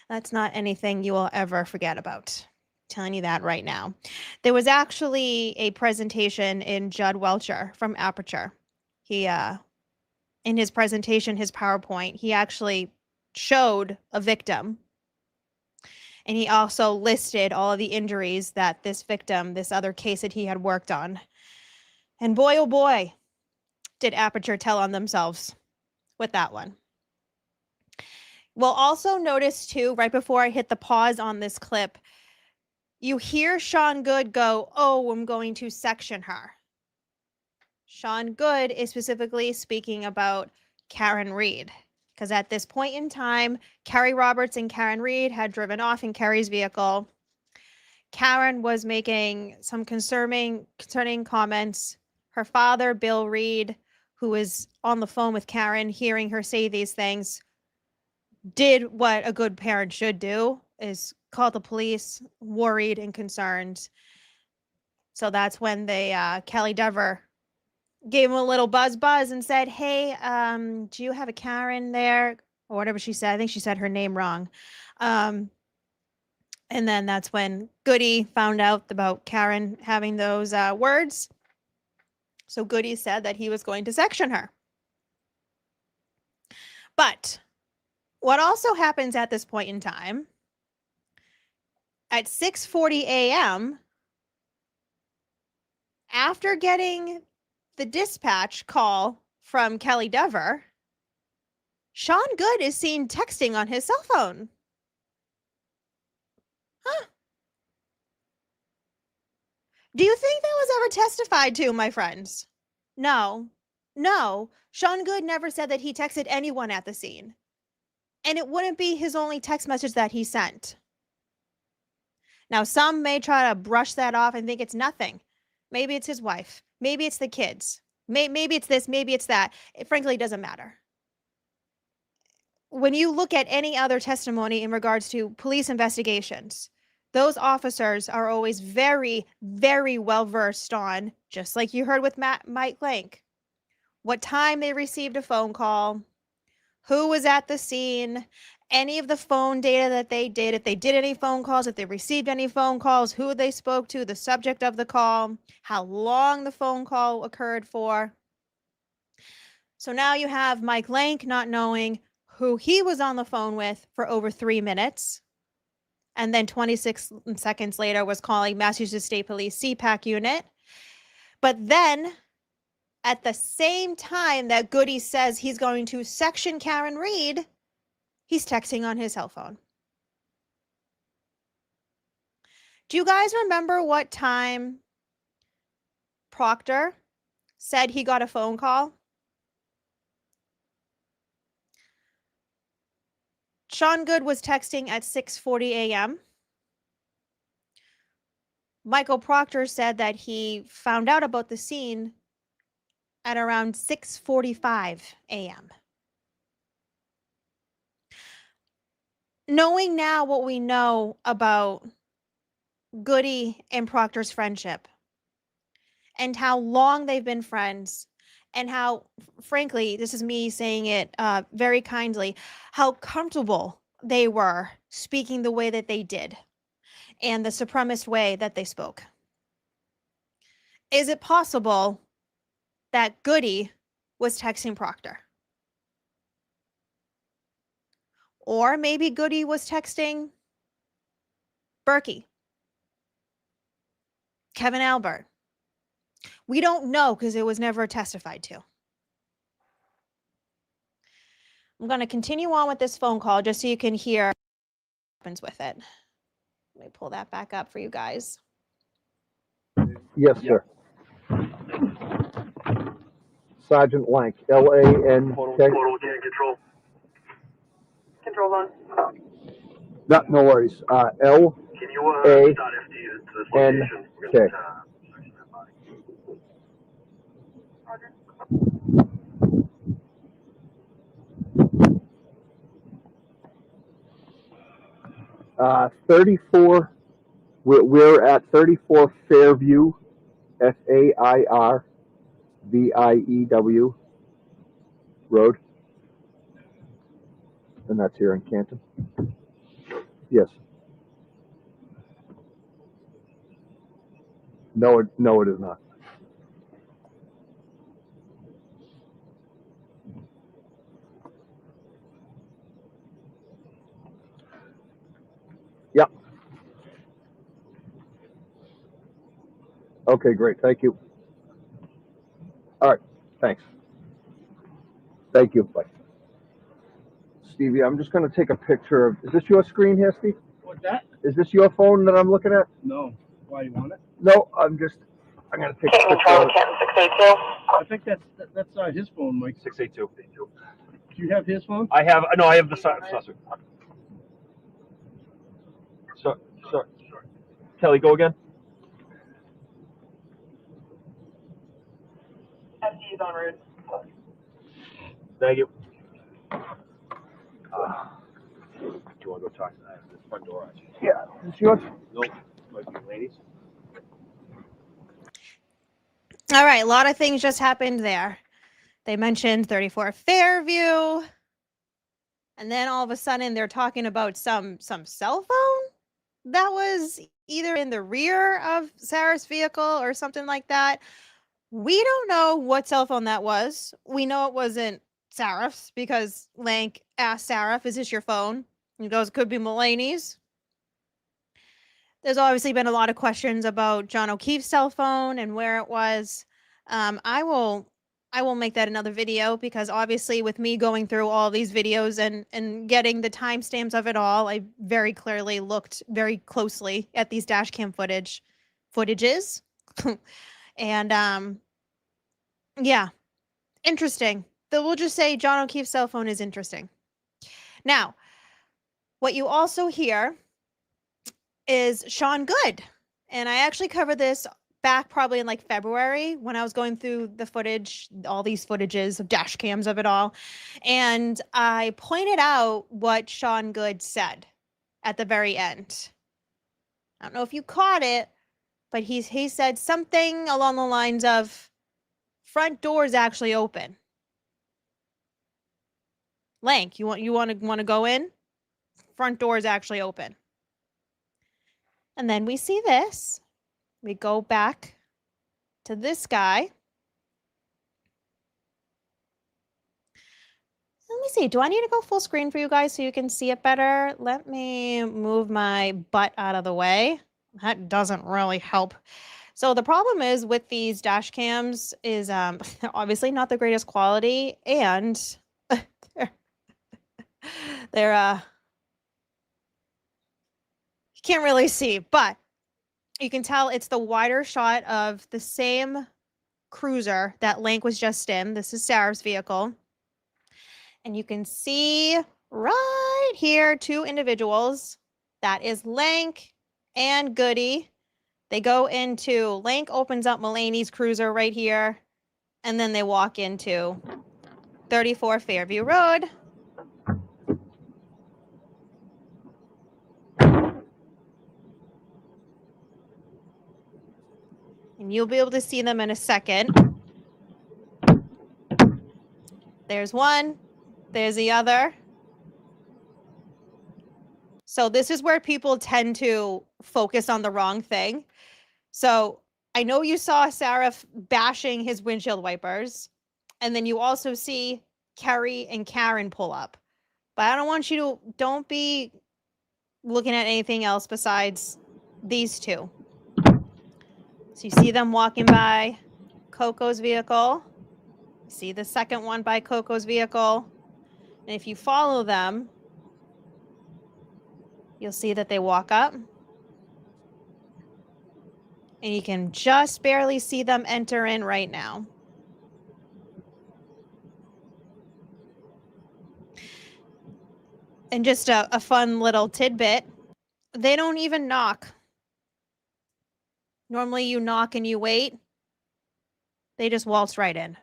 that's not anything you will ever forget about. Telling you that right now. There was actually a presentation in Judd Welcher from Aperture. He, in his presentation, his PowerPoint, he actually showed a victim. And he also listed all of the injuries that this victim, this other case that he had worked on. And boy, oh boy, did Aperture tell on themselves with that one. We'll also notice too, right before I hit the pause on this clip, you hear Sean Goode go, "Oh, I'm going to section her." Sean Goode is specifically speaking about Karen Reed, because at this point in time, Carrie Roberts and Karen Reed had driven off in Carrie's vehicle. Karen was making some concerning comments. Her father, Bill Reed, who was on the phone with Karen, hearing her say these things, did what a good parent should do, is call the police, worried and concerned. So that's when they, Kelly Dever gave him a little buzz and said, "Hey, do you have a Karen there?" Or whatever she said. I think she said her name wrong. And then that's when Goody found out about Karen having those words. So Goody said that he was going to section her. But what also happens at this point in time, at 6:40 a.m., after getting the dispatch call from Kelly Dever, Sean Goode is seen texting on his cell phone. Do you think that was ever testified to, my friends? No. Sean Goode never said that he texted anyone at the scene. And it wouldn't be his only text message that he sent. Now, some may try to brush that off and think it's nothing. Maybe it's his wife. Maybe it's the kids. Maybe it's this. Maybe it's that. It frankly doesn't matter. When you look at any other testimony in regards to police investigations, those officers are always very, very well versed on, just like you heard with Mike Lank, what time they received a phone call, who was at the scene, any of the phone data that they did, if they did any phone calls, if they received any phone calls, who they spoke to, the subject of the call, how long the phone call occurred for. So now you have Mike Lank not knowing who he was on the phone with for over 3 minutes. And then 26 seconds later was calling Massachusetts State Police CPAC unit. But then at the same time that Goode says he's going to section Karen Reed, he's texting on his cell phone. Do you guys remember what time Proctor said he got a phone call? Sean Goode was texting at 6:40 a.m. Michael Proctor said that he found out about the scene at around 6:45 a.m. Knowing now what we know about Goode and Proctor's friendship and how long they've been friends and how, frankly, this is me saying it very kindly, how comfortable they were speaking the way that they did and the supremacist way that they spoke. Is it possible that Goode was texting Proctor? Or maybe Goode was texting Berkey, Kevin Albert. We don't know because it was never testified to. I'm going to continue on with this phone call just so you can hear what happens with it. Let me pull that back up for you guys. Yes, sir. Sergeant Lank, L-A-N-K. Total can control. Control on. No worries. L. Can you A start FD to this N location? We're K. gonna section that body. 34. We're at 34 Fairview, Fairview Road, and that's here in Canton. Yes. No, it is not. Yep. Okay, great. Thank you. All right. Thanks. Thank you. Bye. Stevie, I'm just going to take a picture of. Is this your screen here, Steve? What's that? Is this your phone that I'm looking at? No. Why, you want it? No, I'm going to take a picture of it. I think that's his phone, Mike. 682. Do you have his phone? I have the saucer. So, Kelly, go again. FD is en route. Thank you. Do you want to go talk to that? The front door, actually. Yeah, it's yours. Nope. Might be ladies. All right, a lot of things just happened there. They mentioned 34 Fairview, and then all of a sudden they're talking about some cell phone that was either in the rear of Sarah's vehicle or something like that. We don't know what cell phone that was. We know it wasn't Sarah's because Lank asked Sarah, "Is this your phone?" He goes, "Could be Mulaney's." There's obviously been a lot of questions about John O'Keefe's cell phone and where it was. I will make that another video because obviously with me going through all these videos and getting the timestamps of it all, I very clearly looked very closely at these dash cam footages. And yeah, interesting. We'll just say John O'Keefe's cell phone is interesting. Now, what you also hear is Sean Goode. And I actually covered this back probably in like February when I was going through the footage, all these footages of dash cams of it all. And I pointed out what Sean Goode said at the very end. I don't know if you caught it, but he said something along the lines of, front door is actually open. Lank, you want to go in? Front door is actually open. And then we see this. We go back to this guy. Let me see. Do I need to go full screen for you guys so you can see it better? Let me move my butt out of the way. That doesn't really help So the problem is with these dash cams is they're obviously not the greatest quality, and they're you can't really see, but you can tell it's the wider shot of the same cruiser that Lank was just in. This is Sarah's vehicle. And you can see right here 2 individuals. That is Lank and Goody. They go into, Lank opens up Mulaney's cruiser right here, and then they walk into 34 Fairview Road. And you'll be able to see them in a second. There's one, there's the other. So this is where people tend to focus on the wrong thing. So I know you saw Sarah bashing his windshield wipers, and then you also see Kerry and Karen pull up. But I don't want you to, don't be looking at anything else besides these 2. So you see them walking by Coco's vehicle. You see the second one by Coco's vehicle. And if you follow them, you'll see that they walk up. And you can just barely see them enter in right now. And just a fun little tidbit, they don't even knock. Normally you knock and you wait. They just waltz right in.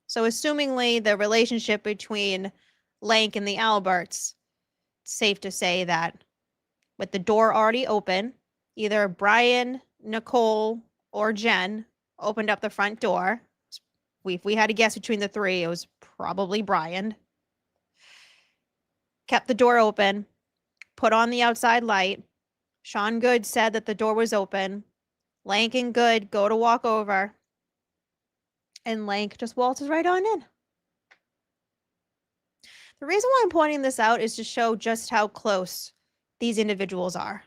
So assumingly the relationship between Lank and the Alberts, it's safe to say that with the door already open, either Brian, Nicole, or Jen opened up the front door. If we had to guess between the 3, it was probably Brian. Kept the door open, put on the outside light. Sean Goode said that the door was open. Lank and Goode go to walk over, and Lank just waltzes right on in. The reason why I'm pointing this out is to show just how close these individuals are.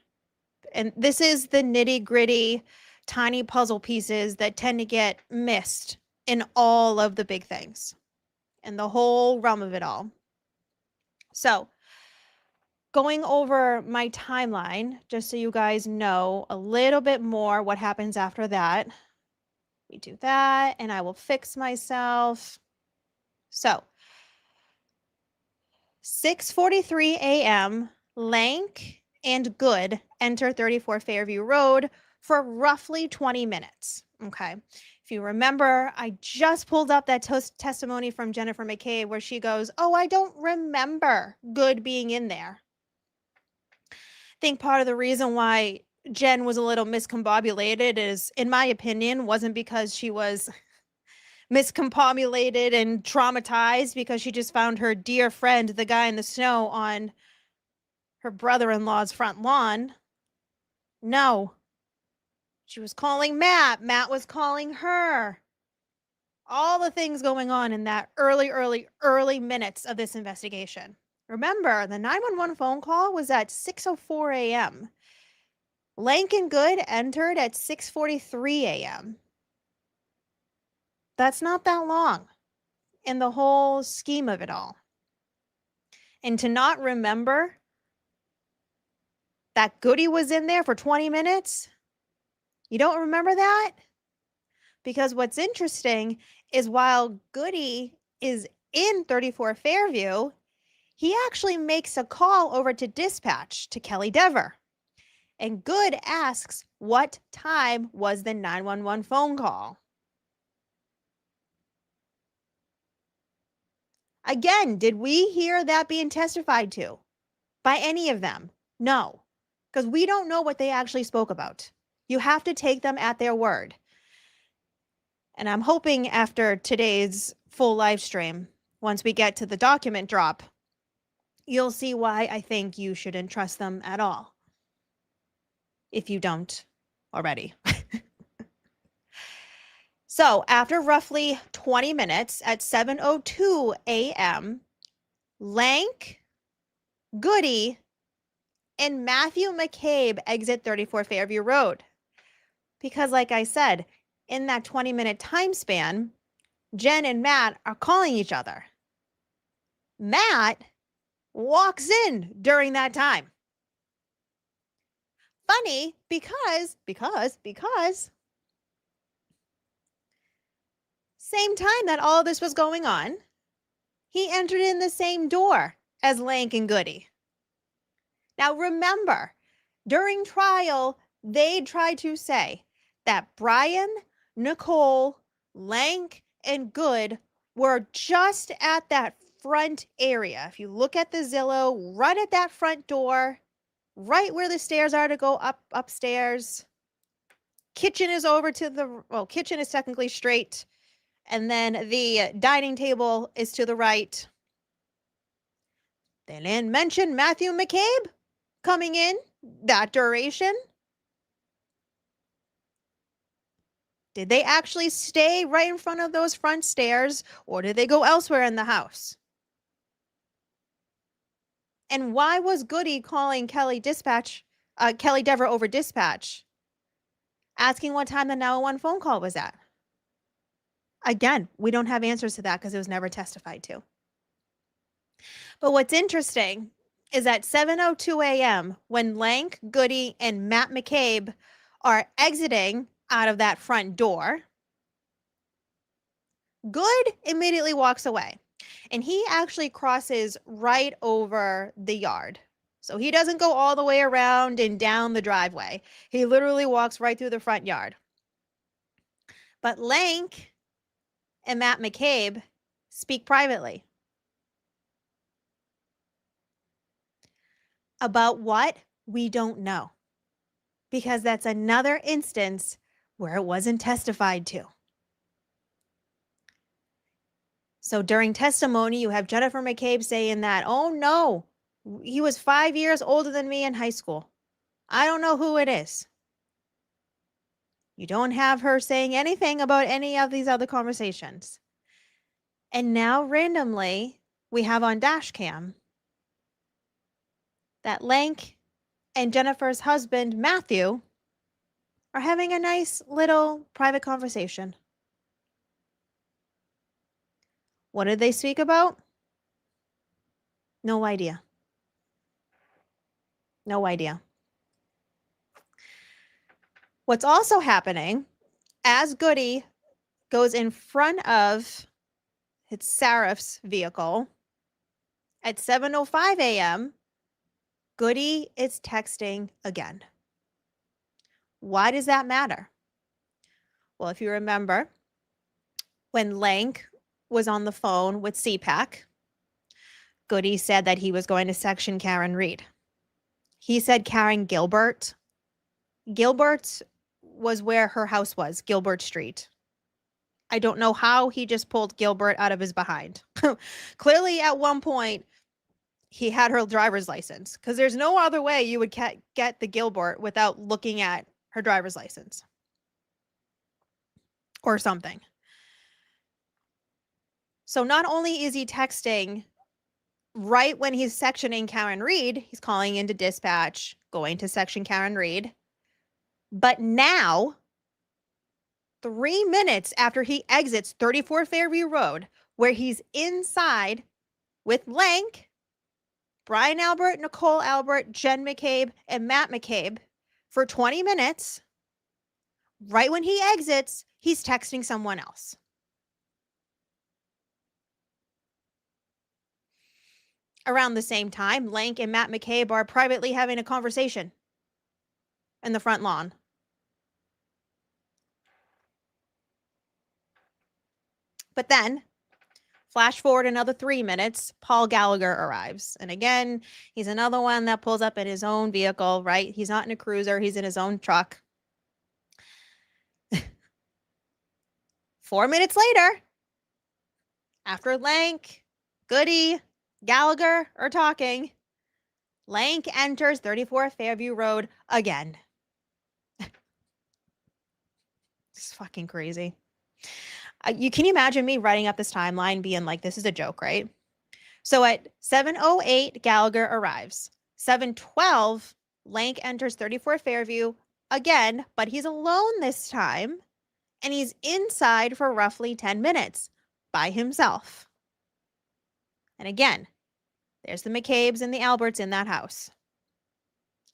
And this is the nitty-gritty, tiny puzzle pieces that tend to get missed in all of the big things and the whole realm of it all. So, going over my timeline, just so you guys know a little bit more what happens after that. We do that, and I will fix myself. So, 6:43 a.m., Lank and Goode enter 34 Fairview Road for roughly 20 minutes. Okay. If you remember, I just pulled up that testimony from Jennifer McCabe where she goes, "Oh, I don't remember Goode being in there." I think part of the reason why Jen was a little miscombobulated is, in my opinion, wasn't because she was miscombobulated and traumatized because she just found her dear friend, the guy in the snow, on her brother-in-law's front lawn. No. She was calling Matt. Matt was calling her. All the things going on in that early minutes of this investigation. Remember, the 911 phone call was at 6:04 a.m. Lank and Goode entered at 6:43 a.m. That's not that long in the whole scheme of it all. And to not remember that Goody was in there for 20 minutes, you don't remember that? Because what's interesting is while Goody is in 34 Fairview, he actually makes a call over to dispatch to Kelly Dever. And Goode asks, what time was the 911 phone call? Again, did we hear that being testified to by any of them? No, because we don't know what they actually spoke about. You have to take them at their word. And I'm hoping after today's full live stream, once we get to the document drop, you'll see why I think you shouldn't trust them at all, if you don't already. So after roughly 20 minutes at 7:02 a.m., Lank, Goody, and Matthew McCabe exit 34 Fairview Road. Because like I said, in that 20-minute time span, Jen and Matt are calling each other. Matt walks in during that time. Funny because same time that all this was going on, he entered in the same door as Lank and Goode. Now remember, during trial, they tried to say that Brian, Nicole, Lank, and Goode were just at that front area. If you look at the Zillow, right at that front door, right where the stairs are to go upstairs. Kitchen is over to the, well, kitchen is technically straight. And then the dining table is to the right. They didn't mention Matthew McCabe coming in that duration. Did they actually stay right in front of those front stairs, or did they go elsewhere in the house? And why was Goode calling Kelly Dever over dispatch, asking what time the 911 phone call was at? Again, we don't have answers to that because it was never testified to. But what's interesting is at 7:02 a.m., when Lank, Goode, and Matt McCabe are exiting out of that front door, Goode immediately walks away. And he actually crosses right over the yard. So he doesn't go all the way around and down the driveway. He literally walks right through the front yard. But Lank and Matt McCabe speak privately. About what? We don't know. Because that's another instance where it wasn't testified to. So during testimony, you have Jennifer McCabe saying that, oh no, he was 5 years older than me in high school. I don't know who it is. You don't have her saying anything about any of these other conversations. And now randomly, we have on dash cam that Lank and Jennifer's husband, Matthew, are having a nice little private conversation. What did they speak about? No idea. No idea. What's also happening, as Goode goes in front of it's Sarif's vehicle at 7:05 a.m., Goode is texting again. Why does that matter? Well, if you remember, when Lank was on the phone with CPAC, Goode said that he was going to section Karen Reed. He said Karen Gilbert. Gilbert was where her house was, Gilbert Street. I don't know how he just pulled Gilbert out of his behind. Clearly, at one point, he had her driver's license, because there's no other way you would get the Gilbert without looking at her driver's license or something. So not only is he texting right when he's sectioning Karen Reed, he's calling into dispatch, going to section Karen Reed. But now, 3 minutes after he exits 34 Fairview Road, where he's inside with Lank, Brian Albert, Nicole Albert, Jen McCabe, and Matt McCabe for 20 minutes, right when he exits, he's texting someone else. Around the same time, Lank and Matt McCabe are privately having a conversation in the front lawn. But then, flash forward another 3 minutes, Paul Gallagher arrives. And again, he's another one that pulls up in his own vehicle, right? He's not in a cruiser, he's in his own truck. 4 minutes later, after Lank, Goode, Gallagher are talking, Lank enters 34 Fairview Road again. It's fucking crazy. Can you imagine me writing up this timeline being like, this is a joke, right? So at 7:08, Gallagher arrives. 7:12, Lank enters 34 Fairview again, but he's alone this time, and he's inside for roughly 10 minutes by himself. And again, there's the McCabes and the Alberts in that house.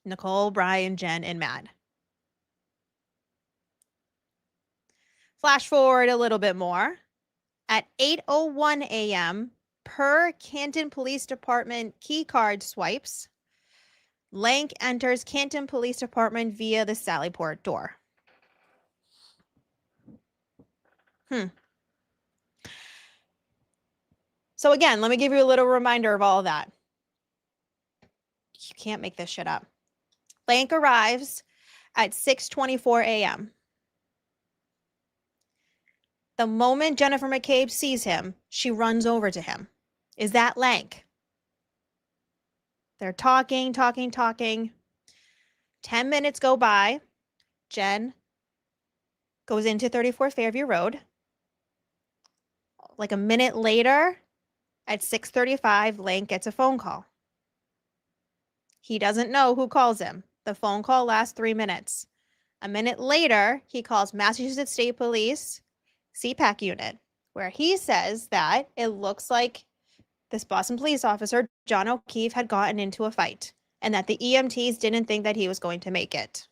Nicole, Brian, Jen, and Matt. Flash forward a little bit more. At 8:01 a.m., per Canton Police Department key card swipes, Lank enters Canton Police Department via the Sallyport door. So again, let me give you a little reminder of all of that. You can't make this shit up. Lank arrives at 6:24 a.m. The moment Jennifer McCabe sees him, she runs over to him. Is that Lank? They're talking. 10 minutes go by. Jen goes into 34 Fairview Road. Like a minute later, at 6:35, Lank gets a phone call. He doesn't know who calls him. The phone call lasts 3 minutes. A minute later, he calls Massachusetts State Police CPAC unit, where he says that it looks like this Boston police officer, John O'Keefe, had gotten into a fight and that the EMTs didn't think that he was going to make it.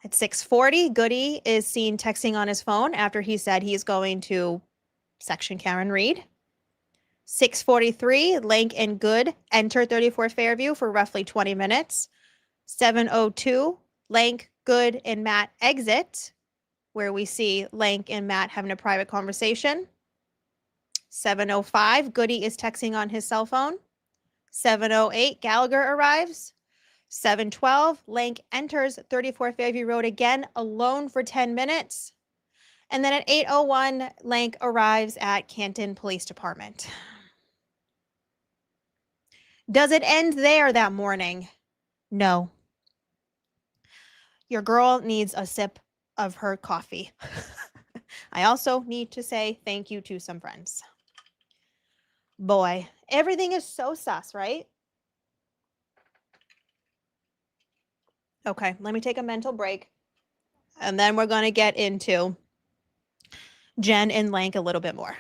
At 6:40, Goode is seen texting on his phone after he said he's going to section Karen Reed. 6:43, Lank and Goode enter 34 Fairview for roughly 20 minutes. 7:02, Lank, Goode, and Matt exit, where we see Lank and Matt having a private conversation. 7:05, Goode is texting on his cell phone. 7:08, Gallagher arrives. 7:12, Lank enters 34 Fairview Road again, alone for 10 minutes. And then at 8:01, Lank arrives at Canton Police Department. Does it end there that morning? No. Your girl needs a sip of her coffee. I also need to say thank you to some friends. Boy, everything is so sus, right? Okay, let me take a mental break. And then we're going to get into Jen and Lank a little bit more.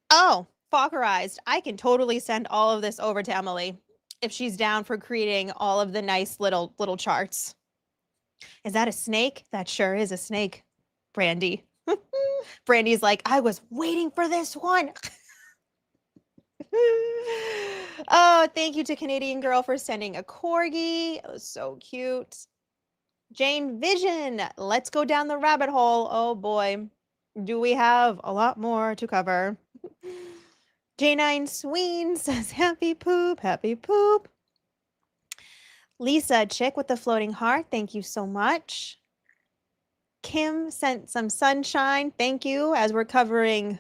Oh, Falkerized. I can totally send all of this over to Emily if she's down for creating all of the nice little charts. Is that a snake? That sure is a snake, Brandy. Brandy's like, I was waiting for this one. Oh, thank you to Canadian Girl for sending a corgi. It was so cute. Jane Vision, let's go down the rabbit hole. Oh boy, do we have a lot more to cover. J9 Sween says, happy poop, happy poop. Lisa Chick with the floating heart, thank you so much. Kim sent some sunshine, thank you, as we're covering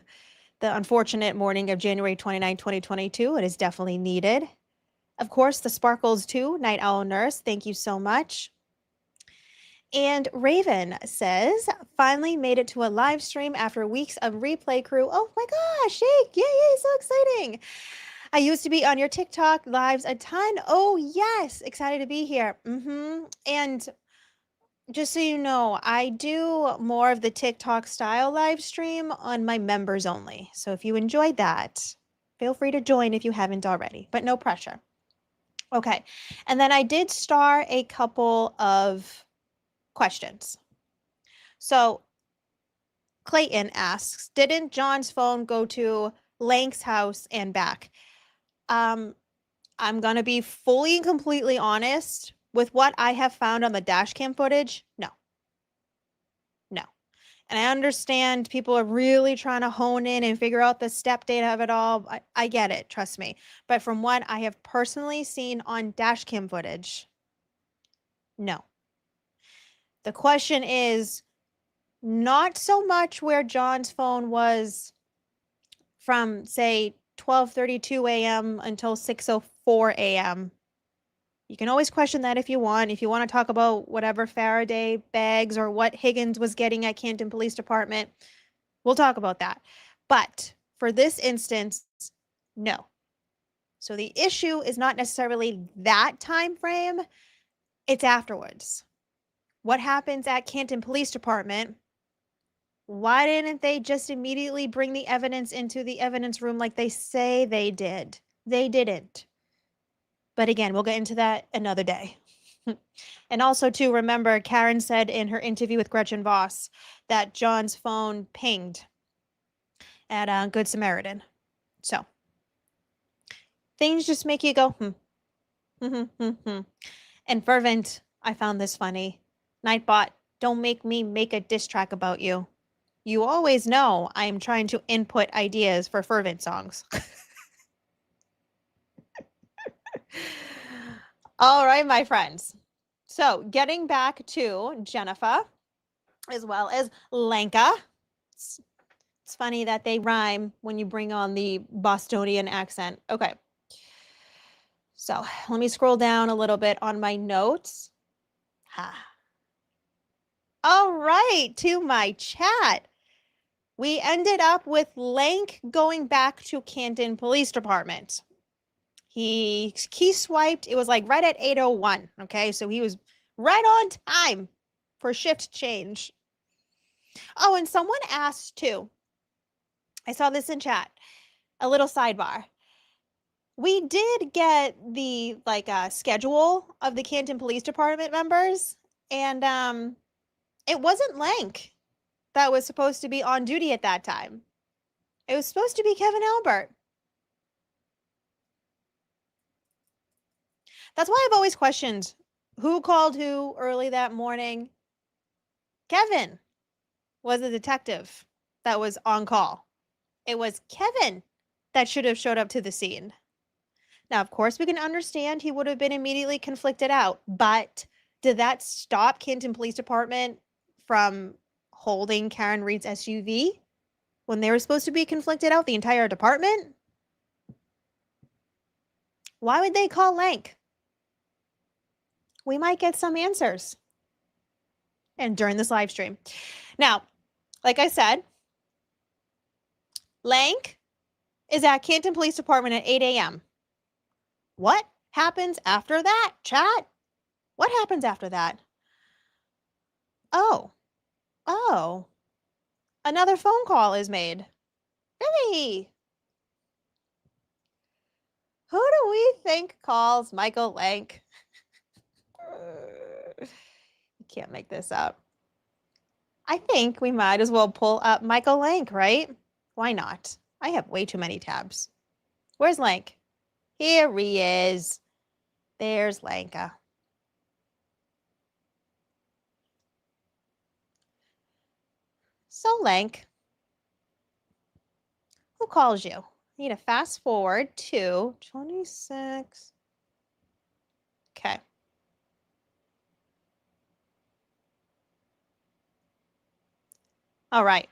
the unfortunate morning of January 29, 2022. It is definitely needed. Of course, the Sparkles too, Night Owl Nurse, thank you so much. And Raven says, finally made it to a live stream after weeks of replay crew. Oh my gosh, yay, so exciting. I used to be on your TikTok lives a ton. Oh yes, excited to be here. And just so you know, I do more of the TikTok style live stream on my members only. So if you enjoyed that, feel free to join if you haven't already, but no pressure. Okay, and then I did star a couple of questions. So Clayton asks, didn't John's phone go to Lank's house and back? I'm going to be fully and completely honest with what I have found on the dash cam footage. No. And I understand people are really trying to hone in and figure out the step data of it all. I get it, trust me. But from what I have personally seen on dash cam footage, no. The question is not so much where John's phone was from, say, 12:32 a.m. until 6:04 a.m. You can always question that if you want. If you want to talk about whatever Faraday bags or what Higgins was getting at Canton Police Department, we'll talk about that. But for this instance, no. So the issue is not necessarily that time frame, it's afterwards. What happens at Canton Police Department? Why didn't they just immediately bring the evidence into the evidence room like they say they did? They didn't. But again, we'll get into that another day. And also, too, remember, Karen said in her interview with Gretchen Voss that John's phone pinged at Good Samaritan. So things just make you go, And Fervent, I found this funny. Nightbot, don't make me make a diss track about you. You always know I am trying to input ideas for Fervent songs. All right, my friends. So getting back to Jennifer, as well as Lanka. It's funny that they rhyme when you bring on the Bostonian accent. Okay. So let me scroll down a little bit on my notes. All right, to my chat. We ended up with Lank going back to Canton Police Department. He key swiped. It was like right at 8:01. Okay, so he was right on time for shift change. Oh, and someone asked too. I saw this in chat. A little sidebar. We did get the schedule of the Canton Police Department members, and it wasn't Lank that was supposed to be on duty at that time. It was supposed to be Kevin Albert. That's why I've always questioned who called who early that morning. Kevin was the detective that was on call. It was Kevin that should have showed up to the scene. Now, of course, we can understand he would have been immediately conflicted out, but did that stop Canton Police Department from holding Karen Reed's SUV when they were supposed to be conflicted out, the entire department? Why would they call Lank? We might get some answers. And during this live stream. Now, like I said, Lank is at Canton Police Department at 8 a.m. What happens after that, chat? What happens after that? Oh, another phone call is made. Really? Who do we think calls Michael Lank? You can't make this up. I think we might as well pull up Michael Lank, right? Why not? I have way too many tabs. Where's Lank? Here he is. There's Lanka. So Lank, who calls you? I need to fast forward to 26. Okay. All right.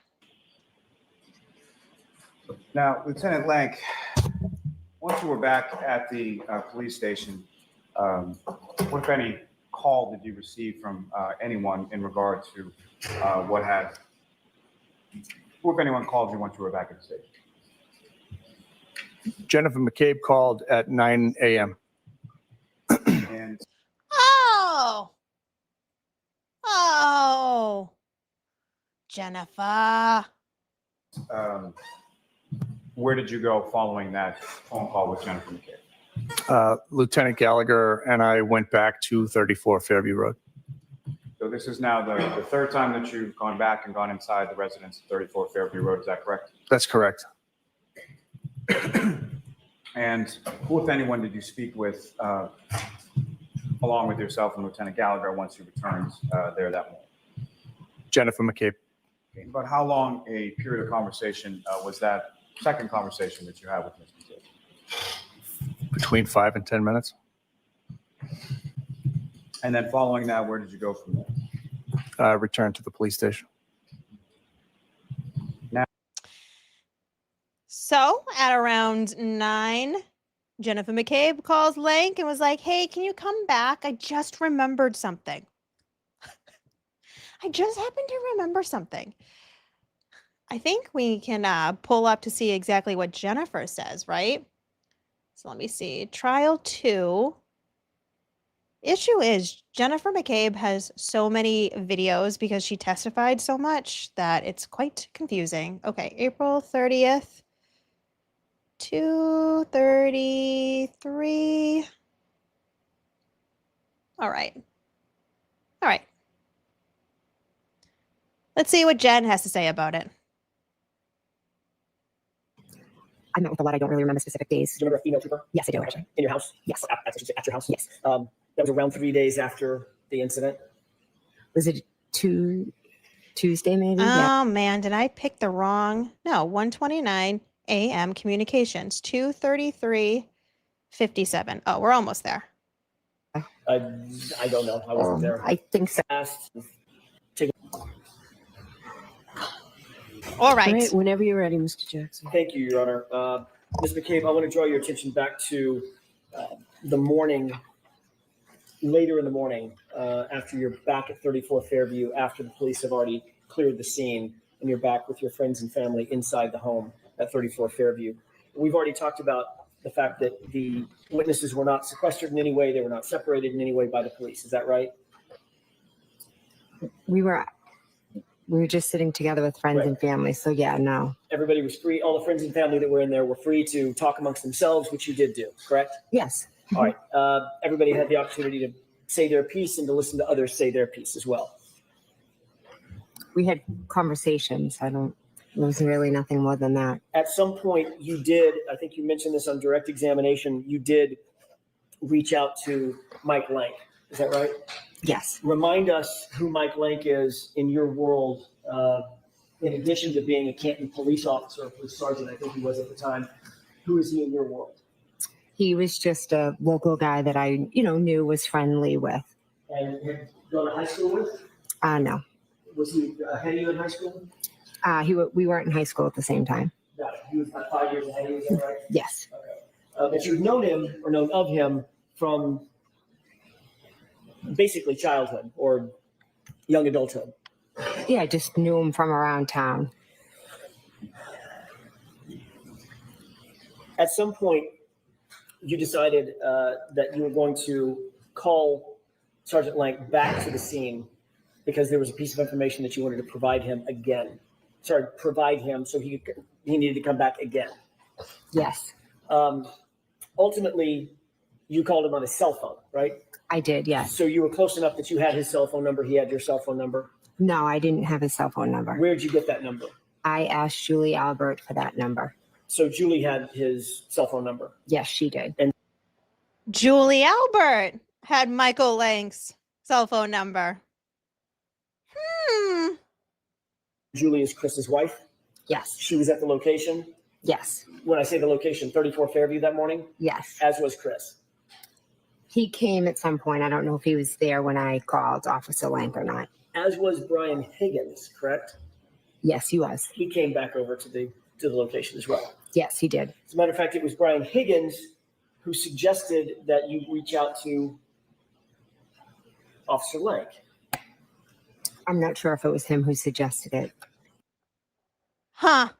Now, Lieutenant Lank, once you were back at the police station, what, if any, call did you receive from anyone in regard to what had, or if anyone called you once you were back at the station? Jennifer McCabe called at 9 a.m. And Oh, Jennifer. where did you go following that phone call with Jennifer McCabe? Lieutenant Gallagher and I went back to 34 Fairview Road. So this is now the third time that you've gone back and gone inside the residence at 34 Fairview Road, is that correct? That's correct. And who, if anyone, did you speak with, along with yourself and Lieutenant Gallagher, once you returned there that morning? Jennifer McCabe. Okay, but how long a period of conversation was that second conversation that you had with Ms. McCabe? Between 5 and 10 minutes. And then following that, where did you go from there? Returned to the police station. So at around 9, Jennifer McCabe calls Lank and was like, hey, can you come back? I just remembered something. I just happened to remember something. I think we can pull up to see exactly what Jennifer says, right? So let me see. Trial 2. Issue is Jennifer McCabe has so many videos because she testified so much that it's quite confusing. Okay, April 30th, 2:33. All right. All right. Let's see what Jen has to say about it. I met with a lot. I don't really remember specific days. Do you remember a female trooper? Yes, I do actually. In your house? Yes. At your house? Yes. That was around 3 days after the incident. Was it Tuesday maybe? Yeah. Oh man, did I pick the wrong? No, 1:29 a.m. communications, 2:33:57. Oh, we're almost there. I don't know. I wasn't there. I think so. All right. Whenever you're ready, Mr. Jackson. Thank you, Your Honor. Ms. McCabe, I want to draw your attention back to the morning, later in the morning, after you're back at 34 Fairview, after the police have already cleared the scene, and you're back with your friends and family inside the home at 34 Fairview. We've already talked about the fact that the witnesses were not sequestered in any way. They were not separated in any way by the police. Is that right? We were just sitting together with friends and family. So yeah, no. Everybody was free. All the friends and family that were in there were free to talk amongst themselves, which you did do, correct? Yes. All right. Everybody had the opportunity to say their piece and to listen to others say their piece as well. We had conversations. There was really nothing more than that. At some point you did, I think you mentioned this on direct examination, you did reach out to Mike Lank. Is that right? Yes. Remind us who Mike Lank is in your world, in addition to being a Canton police officer, or police sergeant, I think he was at the time. Who is he in your world? He was just a local guy that I, knew, was friendly with. And had gone to high school with? No. Was he ahead of you in high school? We weren't in high school at the same time. Got it. He was about 5 years ahead of you, is that right? Yes. Okay. But you've known him or known of him from basically childhood or young adulthood. Yeah, I just knew him from around town. At some point, you decided that you were going to call Sergeant Lank back to the scene because there was a piece of information that you wanted to provide him again. Provide him so he needed to come back again. Yes. Ultimately, you called him on his cell phone, right? I did, yes. So you were close enough that you had his cell phone number. He had your cell phone number. No, I didn't have his cell phone number. Where'd you get that number? I asked Julie Albert for that number. So Julie had his cell phone number. Yes, she did. And Julie Albert had Michael Lank's cell phone number. Julie is Chris's wife. Yes. She was at the location. Yes. When I say the location, 34 Fairview that morning, Yes. as was Chris. He came at some point. I don't know if he was there when I called Officer Lank or not. As was Brian Higgins, correct? Yes, he was. He came back over to the location as well. Yes, he did. As a matter of fact, it was Brian Higgins who suggested that you reach out to Officer Lank. I'm not sure if it was him who suggested it. Huh.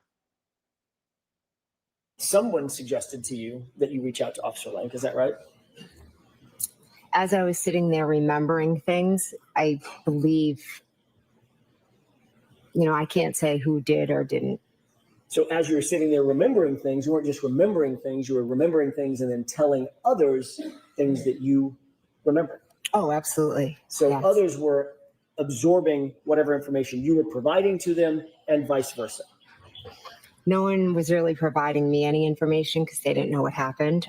Someone suggested to you that you reach out to Officer Lank. Is that right? As I was sitting there remembering things, I believe, I can't say who did or didn't. So as you were sitting there remembering things, you weren't just remembering things, you were remembering things and then telling others things that you remembered. Oh, absolutely. So Yes. others were absorbing whatever information you were providing to them and vice versa. No one was really providing me any information because they didn't know what happened.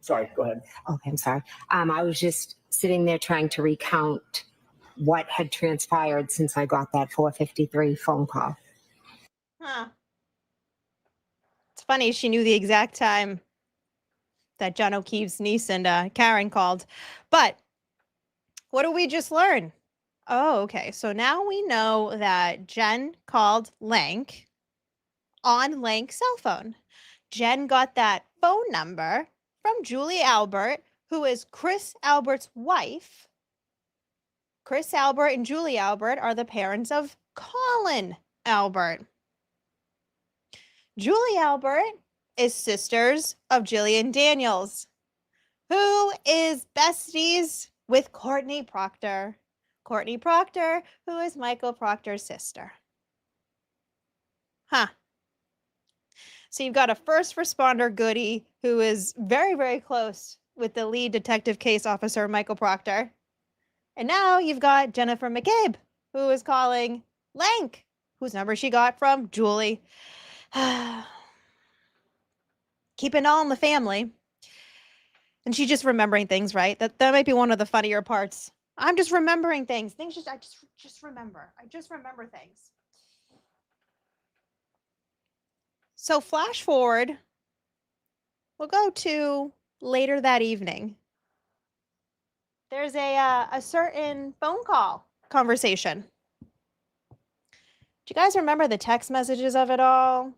Sorry, go ahead. Okay, I'm sorry. I was just sitting there trying to recount what had transpired since I got that 4:53 phone call. Huh. It's funny, she knew the exact time that John O'Keefe's niece and Karen called. But what did we just learn? Oh, okay. So now we know that Jen called Lank on Lank's cell phone. Jen got that phone number from Julie Albert, who is Chris Albert's wife. Chris Albert and Julie Albert are the parents of Colin Albert. Julie Albert is sisters of Jillian Daniels, who is besties with Courtney Proctor. Courtney Proctor, who is Michael Proctor's sister. Huh. So you've got a first responder Goody who is very, very close with the lead detective case officer, Michael Proctor. And now you've got Jennifer McCabe, who is calling Lank, whose number she got from Julie. Keeping all in the family. And she's just remembering things, right? That might be one of the funnier parts. I'm just remembering things. I just remember. I just remember things. So flash forward, we'll go to later that evening. There's a certain phone call conversation. Do you guys remember the text messages of it all?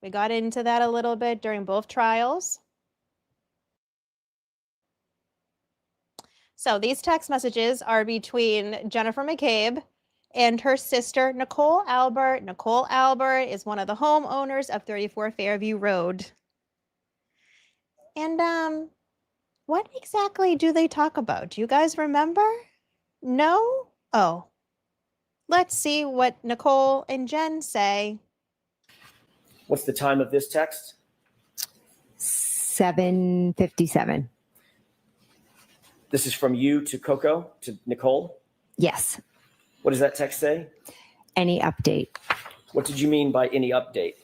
We got into that a little bit during both trials. So these text messages are between Jennifer McCabe and her sister, Nicole Albert. Nicole Albert is one of the homeowners of 34 Fairview Road. And what exactly do they talk about? Do you guys remember? No? Oh. Let's see what Nicole and Jen say. What's the time of this text? 7:57. This is from you to Coco, to Nicole. Yes. What does that text say? Any update? What did you mean by any update?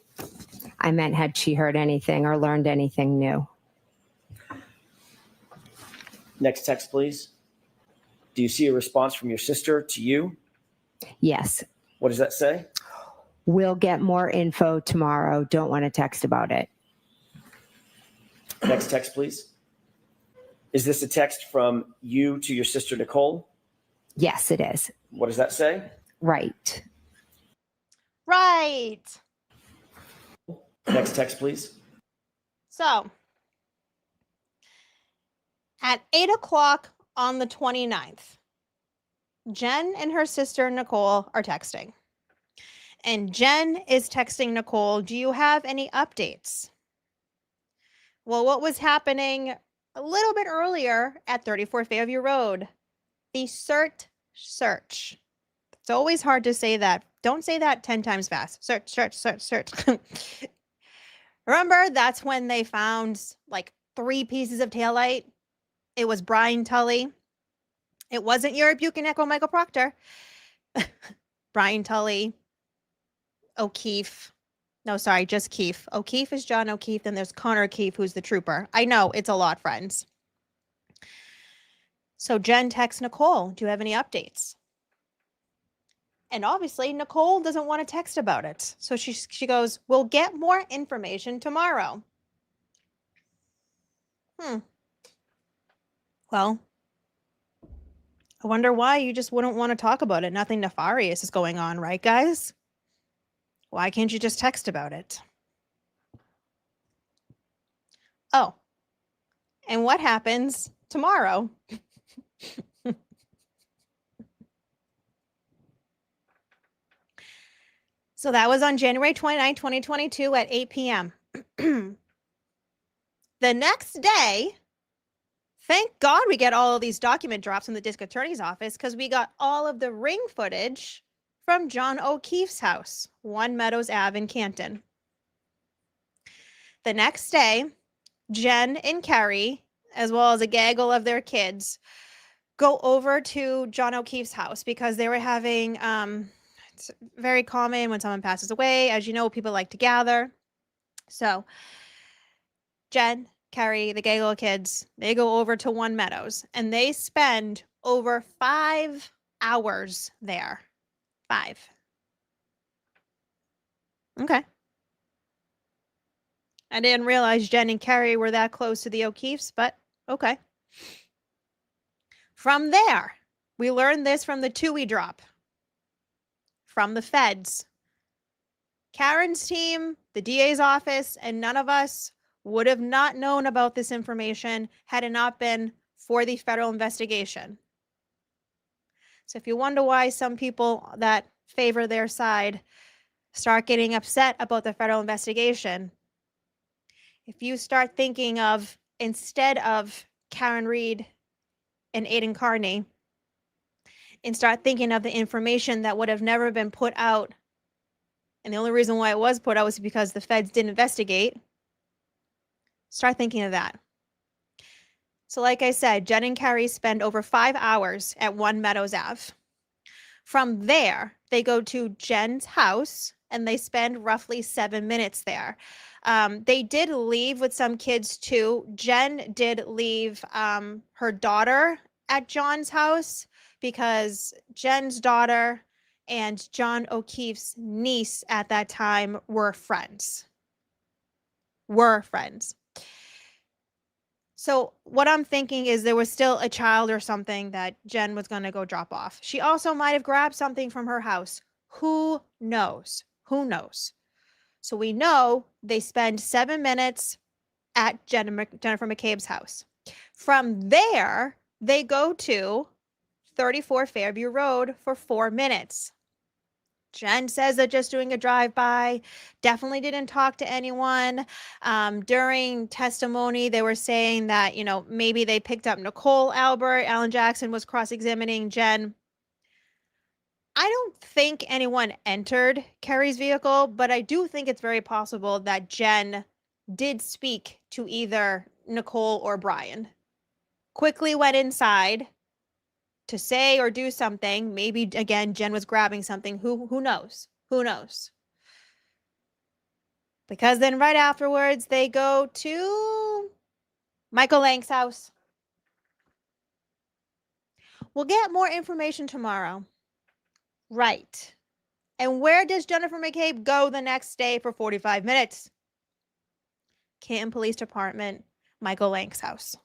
I meant, had she heard anything or learned anything new? Next text, please. Do you see a response from your sister to you? Yes. What does that say? We'll get more info tomorrow. Don't want to text about it. Next text, please. Is this a text from you to your sister, Nicole? Yes, it is. What does that say? Right. Right. Next text, please. So at 8 o'clock on the 29th, Jen and her sister Nicole are texting. And Jen is texting Nicole, do you have any updates? Well, what was happening a little bit earlier at 34 Fairview Road? The CERT search. It's always hard to say that. Don't say that 10 times fast. Search, search, search, search. Remember, that's when they found like 3 pieces of taillight. It was Brian Tully. It wasn't your Buchanan Michael Proctor. Brian Tully, O'Keefe. No, sorry, just Keefe. O'Keefe is John O'Keefe. Then there's Connor O'Keefe, who's the trooper. I know, it's a lot, friends. So Jen texts Nicole, do you have any updates? And obviously, Nicole doesn't want to text about it. So she goes, we'll get more information tomorrow. Well, I wonder why you just wouldn't want to talk about it. Nothing nefarious is going on, right, guys? Why can't you just text about it? Oh, and what happens tomorrow? So that was on January 29, 2022 at 8 p.m. The next day, thank God we get all of these document drops from the district attorney's office because we got all of the ring footage from John O'Keefe's house, 1 Meadows Ave in Canton. The next day, Jen and Carrie, as well as a gaggle of their kids, go over to John O'Keefe's house because they were having, it's very common when someone passes away. As you know, people like to gather. So Jen, Carrie, the gaggle of kids, they go over to 1 Meadows and they spend over 5 hours there. 5. Okay. I didn't realize Jen and Carrie were that close to the O'Keefes, but okay. From there, we learned this from the TUI drop from the feds. Karen's team, the DA's office, and none of us would have not known about this information had it not been for the federal investigation. So if you wonder why some people that favor their side start getting upset about the federal investigation, if you start thinking of, instead of Karen Reed and Aiden Carney, and start thinking of the information that would have never been put out, and the only reason why it was put out was because the feds didn't investigate, start thinking of that. So like I said, Jen and Carrie spend over 5 hours at 1 Meadows Ave. From there, they go to Jen's house and they spend roughly 7 minutes there. They did leave with some kids too. Jen did leave her daughter at John's house because Jen's daughter and John O'Keefe's niece at that time were friends. So what I'm thinking is there was still a child or something that Jen was going to go drop off. She also might have grabbed something from her house. Who knows? So we know they spend 7 minutes at Jennifer McCabe's house. From there, they go to 34 Fairview Road for 4 minutes. Jen says they're just doing a drive-by, definitely didn't talk to anyone. During testimony, they were saying that, maybe they picked up Nicole Albert. Alan Jackson was cross-examining Jen. I don't think anyone entered Carrie's vehicle, but I do think it's very possible that Jen did speak to either Nicole or Brian. Quickly went inside to say or do something. Maybe again, Jen was grabbing something. Who knows? Because then right afterwards, they go to Michael Lank's house. We'll get more information tomorrow. Right. And where does Jennifer McCabe go the next day for 45 minutes? Canton Police Department, Michael Lank's house.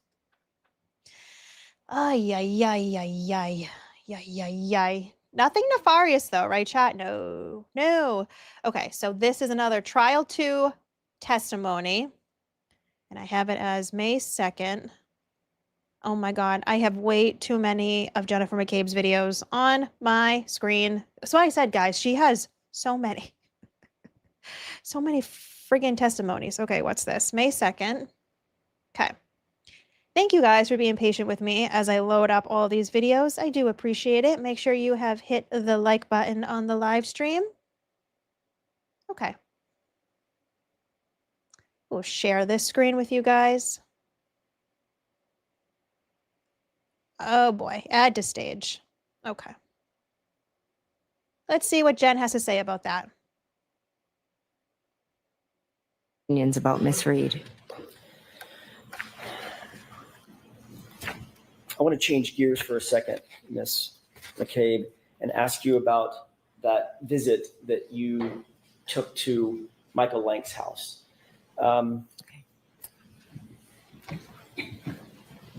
Ay. Nothing nefarious though, right, chat? No. Okay, so this is another trial 2 testimony. And I have it as May 2nd. Oh my God, I have way too many of Jennifer McCabe's videos on my screen. So I said, guys, she has so many. So many friggin' testimonies. Okay, what's this? May 2nd. Okay. Thank you guys for being patient with me as I load up all these videos. I do appreciate it. Make sure you have hit the like button on the live stream. Okay. We'll share this screen with you guys. Oh boy, add to stage. Okay. Let's see what Jen has to say about that. Opinions about Miss Reed. I want to change gears for a second, Ms. McCabe, and ask you about that visit that you took to Michael Lank's house.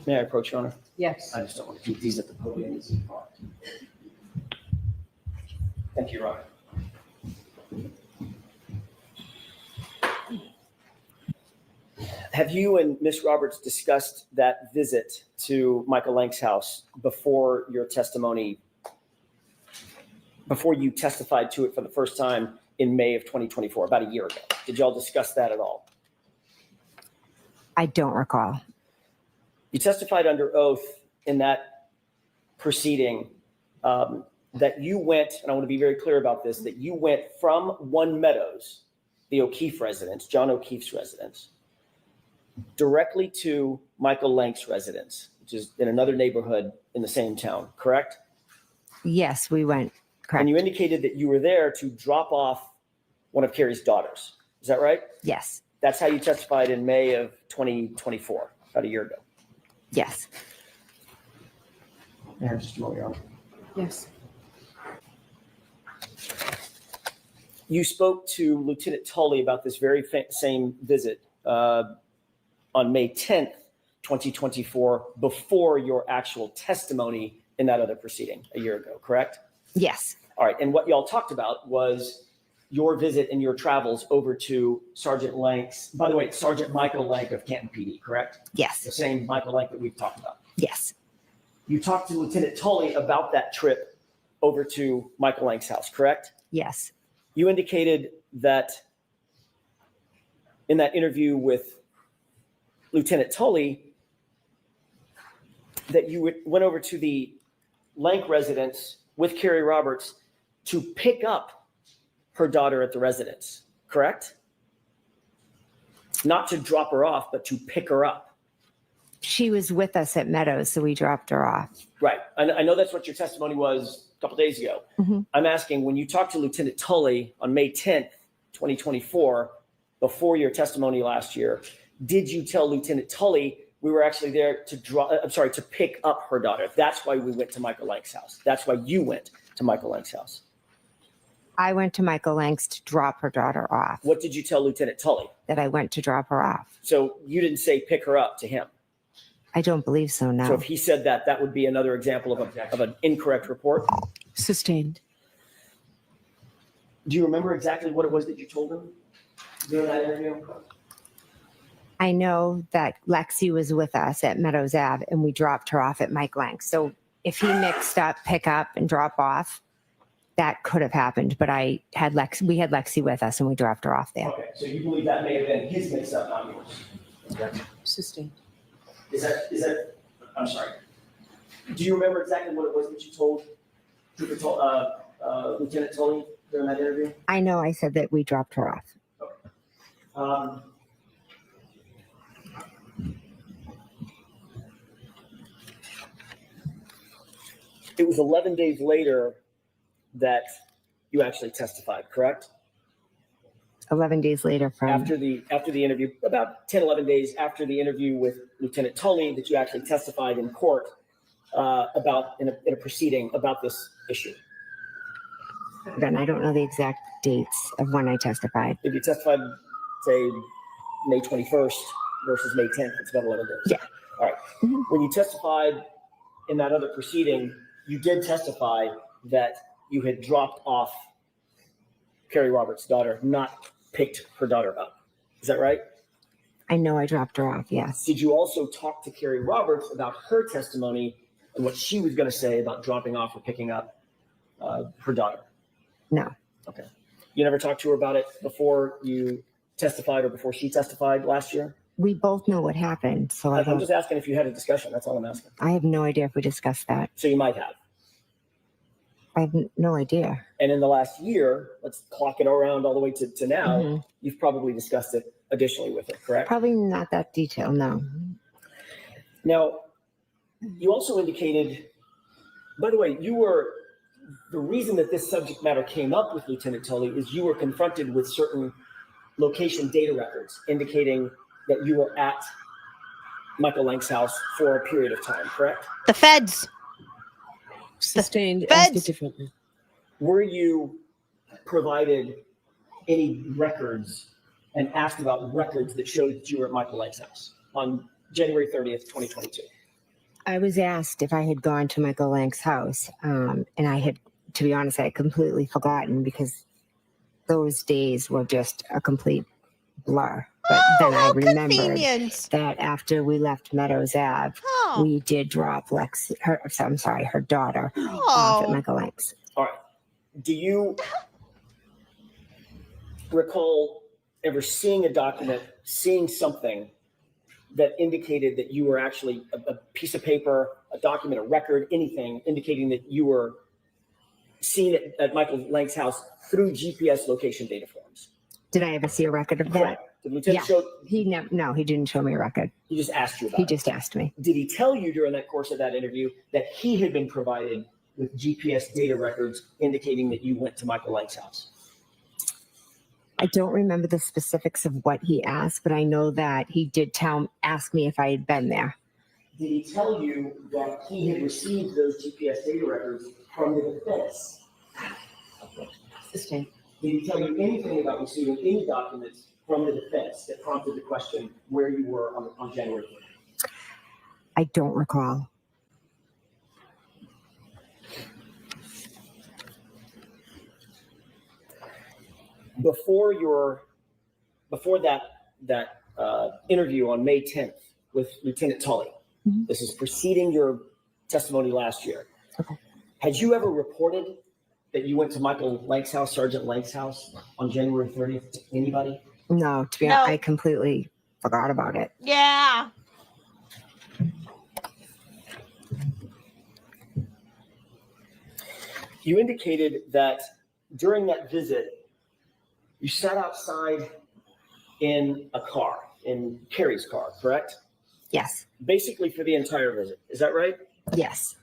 May I approach, Your Honor? Yes. I just don't want to keep these at the podium. Thank you, Your Honor. Have you and Ms. Roberts discussed that visit to Michael Lank's house before your testimony, before you testified to it for the first time in May of 2024, about a year ago? Did y'all discuss that at all? I don't recall. You testified under oath in that proceeding that you went, and I want to be very clear about this, that you went from One Meadows, the O'Keefe residence, John O'Keefe's residence, directly to Michael Lank's residence, which is in another neighborhood in the same town, correct? Yes, we went. Correct. And you indicated that you were there to drop off one of Carrie's daughters. Is that right? Yes. That's how you testified in May of 2024, about a year ago. Yes. Just a moment, Your Honor. Yes. You spoke to Lieutenant Tully about this very same visit on May 10th, 2024, before your actual testimony in that other proceeding a year ago, correct? Yes. All right. And what y'all talked about was your visit and your travels over to Sergeant Lank's, by the way, Sergeant Michael Lank of Canton PD, correct? Yes. The same Michael Lank that we've talked about. Yes. You talked to Lieutenant Tully about that trip over to Michael Lank's house, correct? Yes. You indicated that in that interview with Lieutenant Tully that you went over to the Lank residence with Carrie Roberts to pick up her daughter at the residence, correct? Not to drop her off, but to pick her up. She was with us at Meadows, so we dropped her off. Right. I know that's what your testimony was a couple days ago. Mhm. I'm asking, when you talked to Lieutenant Tully on May 10th, 2024, before your testimony last year, did you tell Lieutenant Tully we were actually there to pick up her daughter? That's why we went to Michael Lank's house. That's why you went to Michael Lank's house. I went to Michael Lank's to drop her daughter off. What did you tell Lieutenant Tully? That I went to drop her off. So you didn't say pick her up to him. I don't believe so, no. So if he said that, that would be another example of an incorrect report. Sustained. Do you remember exactly what it was that you told him during that interview? I know that Lexi was with us at Meadows Ave and we dropped her off at Mike Lank. So if he mixed up pick up and drop off, that could have happened. But we had Lexi with us and we dropped her off there. Okay, so you believe that may have been his mix-up, not yours? Okay. Sustained. Is that, I'm sorry. Do you remember exactly what it was that you told Lieutenant Tully during that interview? I know I said that we dropped her off. It was 11 days later that you actually testified, correct? 11 days later from After the interview, about 10, 11 days after the interview with Lieutenant Tully, that you actually testified in court about in a proceeding about this issue. then. I don't know the exact dates of when I testified. If you testified, say, May 21st versus May 10th, it's about 11 days. Yeah. All right. Mhm. When you testified in that other proceeding, you did testify that you had dropped off Carrie Roberts' daughter, not picked her daughter up. Is that right? I know I dropped her off, yes. Did you also talk to Carrie Roberts about her testimony and what she was going to say about dropping off or picking up her daughter? No. Okay. You never talked to her about it before you testified or before she testified last year? We both know what happened, so I'm just asking if you had a discussion. That's all I'm asking. I have no idea if we discussed that. So you might have. I have no idea. And in the last year, let's clock it around all the way to now, Mhm. you've probably discussed it additionally with her, correct? Probably not that detailed, no. Now, you also indicated, by the way, the reason that this subject matter came up with Lieutenant Tully is you were confronted with certain location data records indicating that you were at Michael Lank's house for a period of time, correct? The feds. Sustained. Feds. Ask it differently. Were you provided any records and asked about records that showed that you were at Michael Lank's house on January 30th, 2022? I was asked if I had gone to Michael Lank's house, and I had, to be honest, I had completely forgotten because those days were just a complete blur. But then I how remembered convenient. that after we left Meadows Ave, Oh. we did drop her daughter off at Oh. Michael Lank's. All right. Do you recall ever seeing a document, seeing something that indicated that you were actually a piece of paper, a document, a record, anything indicating that you were seen at Michael Lank's house through GPS location data forms? Did I ever see a record of that? Correct. Did Lieutenant show? No, he didn't show me a record. He just asked you about He it. just asked me. Did he tell you during that course of that interview that he had been provided with GPS data records indicating that you went to Michael Lank's house? I don't remember the specifics of what he asked, but I know that he did ask me if I had been there. Did he tell you that he had received those GPS data records from the defense? Sustained. Did he tell you anything about receiving any documents from the defense that prompted the question where you were on January 3rd? I don't recall. Before that interview on May 10th with Lieutenant Tully, Mhm. this is preceding your testimony last year. Okay. Had you ever reported that you went to Michael Lank's house, Sergeant Lank's house on January 30th to anybody? No, to be No. honest, I completely forgot about it. Yeah. You indicated that during that visit, you sat outside in a car, in Carrie's car, correct? Yes. Basically for the entire visit. Is that right? Yes.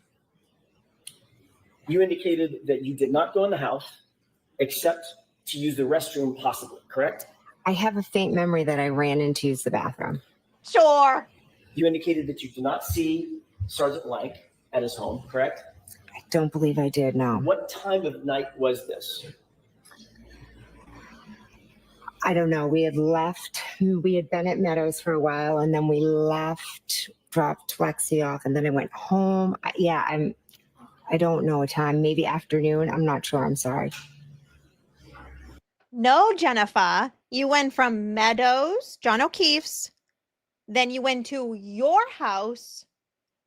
You indicated that you did not go in the house except to use the restroom possibly, correct? I have a faint memory that I ran in to use the bathroom. Sure. You indicated that you did not see Sergeant Lank at his home, correct? I don't believe I did, no. What time of night was this? I don't know. We had left. We had been at Meadows for a while, and then we left, dropped Lexi off, and then I went home. I don't know a time. Maybe afternoon. I'm not sure. I'm sorry. No, Jennifer. You went from Meadows, John O'Keefe's, then you went to your house,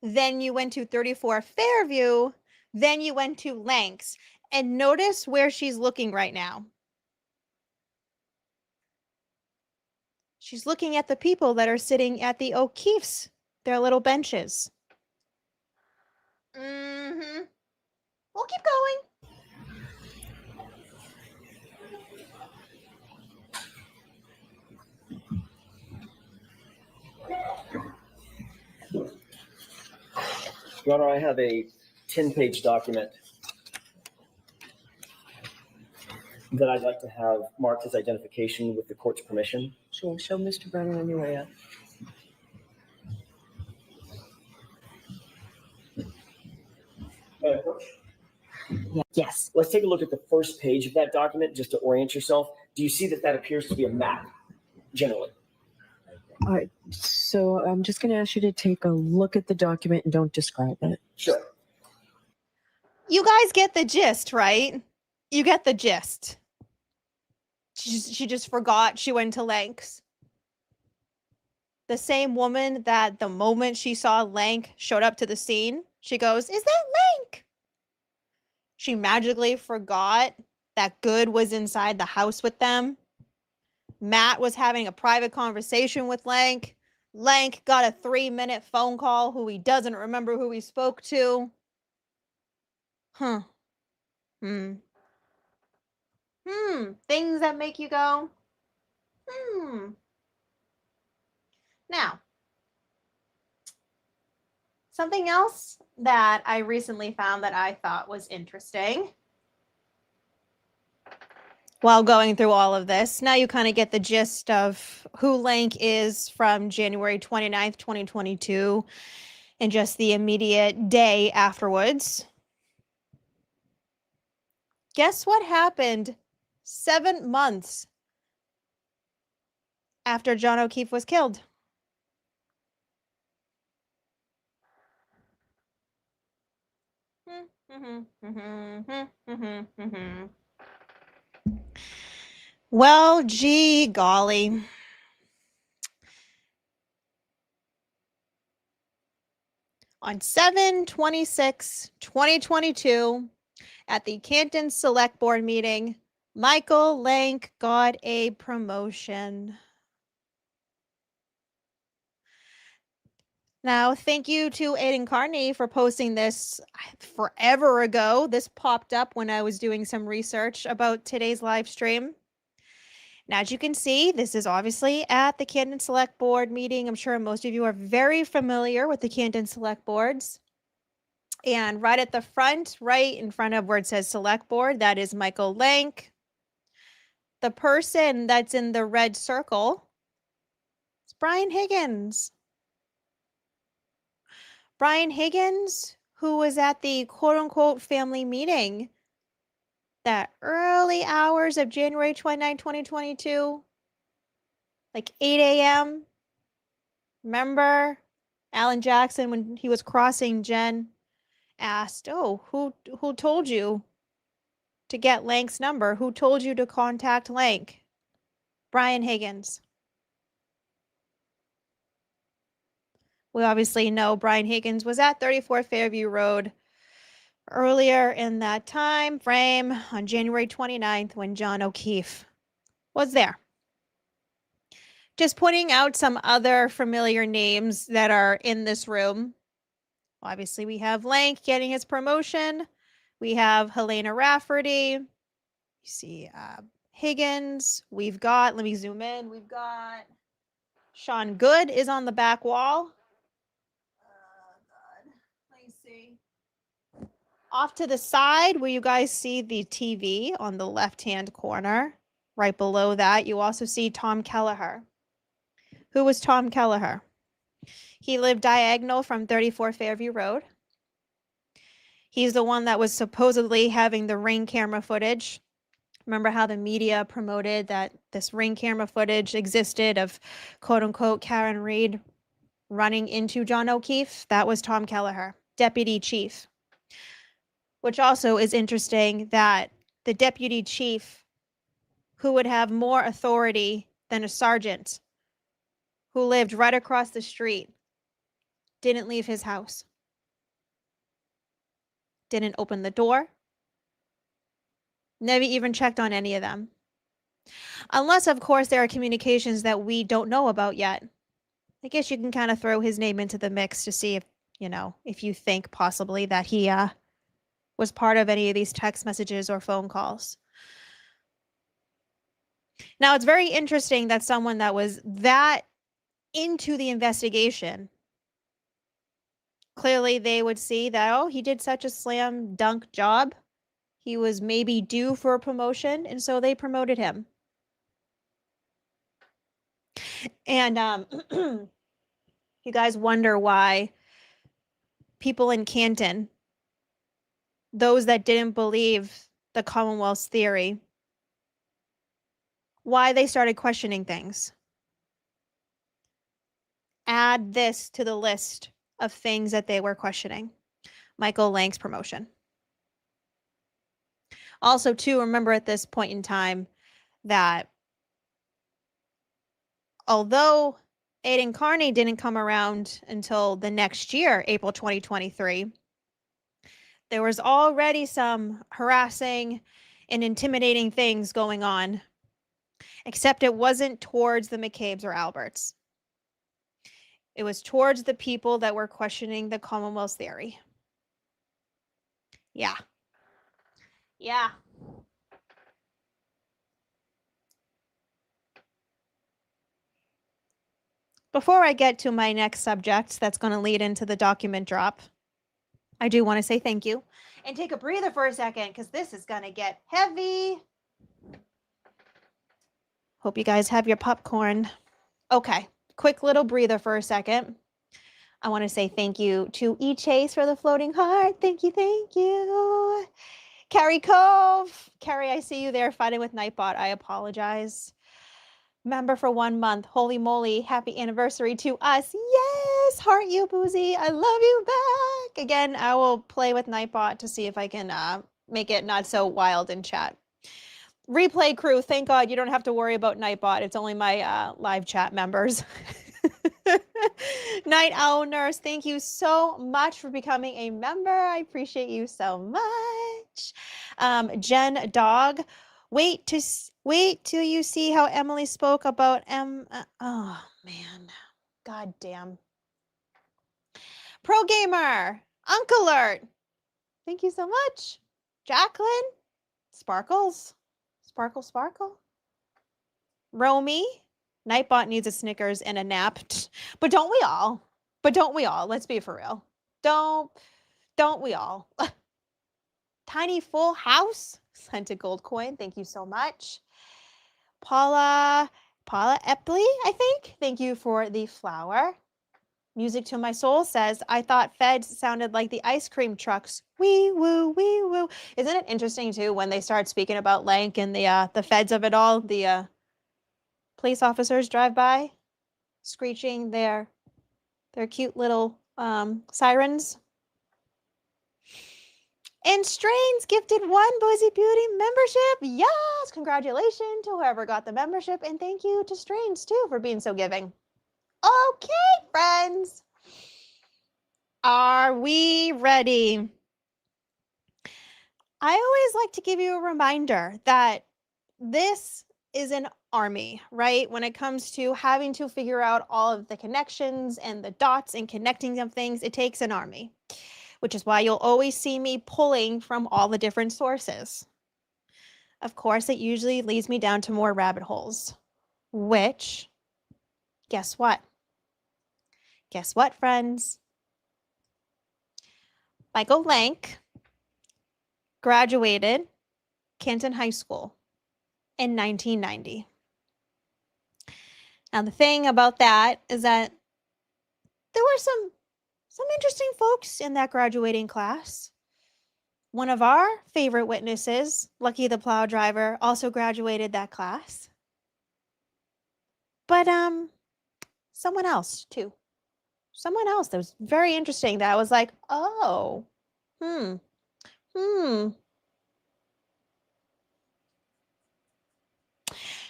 then you went to 34 Fairview, then you went to Lank's. And notice where she's looking right now. She's looking at the people that are sitting at the O'Keefe's, their little benches. Mm-hmm. We'll keep going. Your Honor, I have a 10-page document that I'd like to have marked as identification with the court's permission. Sure. Show Mr. Brennan on your way up. Yes. Let's take a look at the first page of that document just to orient yourself. Do you see that that appears to be a map, generally? All right. So I'm just going to ask you to take a look at the document and don't describe it. Sure. You guys get the gist, right? You get the gist. She just forgot she went to Lank's. The same woman that the moment she saw Lank showed up to the scene, she goes, "Is that Lank?" She magically forgot that Goode was inside the house with them. Matt was having a private conversation with Lank. Lank got a 3-minute phone call who he doesn't remember who he spoke to. Things that make you go, Now, something else that I recently found that I thought was interesting while going through all of this. Now you kind of get the gist of who Lank is from January 29th, 2022, and just the immediate day afterwards. Guess what happened 7 months after John O'Keefe was killed? Well, gee golly. On 7/26/2022, at the Canton Select Board meeting, Michael Lank got a promotion. Now, thank you to Aiden Carney for posting this forever ago. This popped up when I was doing some research about today's live stream. Now, as you can see, this is obviously at the Canton Select Board meeting. I'm sure most of you are very familiar with the Canton Select Boards. And right at the front, right in front of where it says Select Board, that is Michael Lank. The person that's in the red circle is Brian Higgins. Brian Higgins, who was at the quote-unquote family meeting that early hours of January 29, 2022, like 8 a.m. Remember Alan Jackson, when he was crossing, Jen asked, "Oh, who told you to get Lank's number? Who told you to contact Lank?" Brian Higgins. We obviously know Brian Higgins was at 34 Fairview Road earlier in that time frame on January 29th when John O'Keefe was there. Just pointing out some other familiar names that are in this room. Obviously, we have Lank getting his promotion. We have Helena Rafferty. You see Higgins. We've got, let me zoom in. We've got Sean Goode is on the back wall. God. Let me see. Off to the side where you guys see the TV on the left-hand corner, right below that, you also see Tom Kelleher. Who was Tom Kelleher? He lived diagonal from 34 Fairview Road. He's the one that was supposedly having the ring camera footage. Remember how the media promoted that this ring camera footage existed of quote unquote Karen Reed running into John O'Keefe? That was Tom Kelleher, deputy chief. Which also is interesting that the deputy chief, who would have more authority than a sergeant, who lived right across the street, didn't leave his house, didn't open the door, never even checked on any of them. Unless, of course, there are communications that we don't know about yet. I guess you can kind of throw his name into the mix to see if, you know, if you think possibly that he was part of any of these text messages or phone calls. Now, it's very interesting that someone that was that into the investigation, clearly they would see that, oh, he did such a slam dunk job. He was maybe due for a promotion, and so they promoted him. And you guys wonder why people in Canton, those that didn't believe the Commonwealth's theory, why they started questioning things. Add this to the list of things that they were questioning. Michael Lank's promotion. Also, too, remember at this point in time that although Aiden Carney didn't come around until the next year, April 2023, there was already some harassing and intimidating things going on, except it wasn't towards the McCabes or Alberts. It was towards the people that were questioning the Commonwealth's theory. Yeah. Yeah. Before I get to my next subject that's going to lead into the document drop, I do want to say thank you and take a breather for a second because this is going to get heavy. Hope you guys have your popcorn. Okay, quick little breather for a second. I want to say thank you to E-Chase for the floating heart. Thank you, thank you. Carrie Cove. Carrie, I see you there fighting with Nightbot. I apologize. Member for 1 month. Holy moly. Happy anniversary to us. Yes. Heart you, Boozey. I love you back. Again, I will play with Nightbot to see if I can make it not so wild in chat. Replay crew. Thank God you don't have to worry about Nightbot. It's only my live chat members. Night Owl Nurse, thank you so much for becoming a member. I appreciate you so much. Jen Dog, wait till you see how Emily spoke about oh man, god damn. Pro Gamer, Uncle Alert, thank you so much. Jacqueline, Sparkles, Sparkle. Romy, Nightbot needs a Snickers and a nap. But don't we all? Let's be for real. Don't we all? Tiny Full House sent a gold coin. Thank you so much. Paula Epley, I think. Thank you for the flower. Music to My Soul says, I thought feds sounded like the ice cream trucks. Wee woo, wee woo. Isn't it interesting too when they start speaking about Lank and the feds of it all? The police officers drive by, screeching their cute little sirens. And Strains gifted 1 Boozey Beauty membership. Yes, congratulations to whoever got the membership, and thank you to Strains too for being so giving. Okay, friends, are we ready? I always like to give you a reminder that this is an army, right? When it comes to having to figure out all of the connections and the dots and connecting of things, it takes an army, which is why you'll always see me pulling from all the different sources. Of course, it usually leads me down to more rabbit holes, which, guess what? Guess what, friends? Michael Lank graduated Canton High School in 1990. Now, the thing about that is that there were some interesting folks in that graduating class. One of our favorite witnesses, Lucky the plow driver, also graduated that class. But someone else too. Someone else that was very interesting that I was like, oh,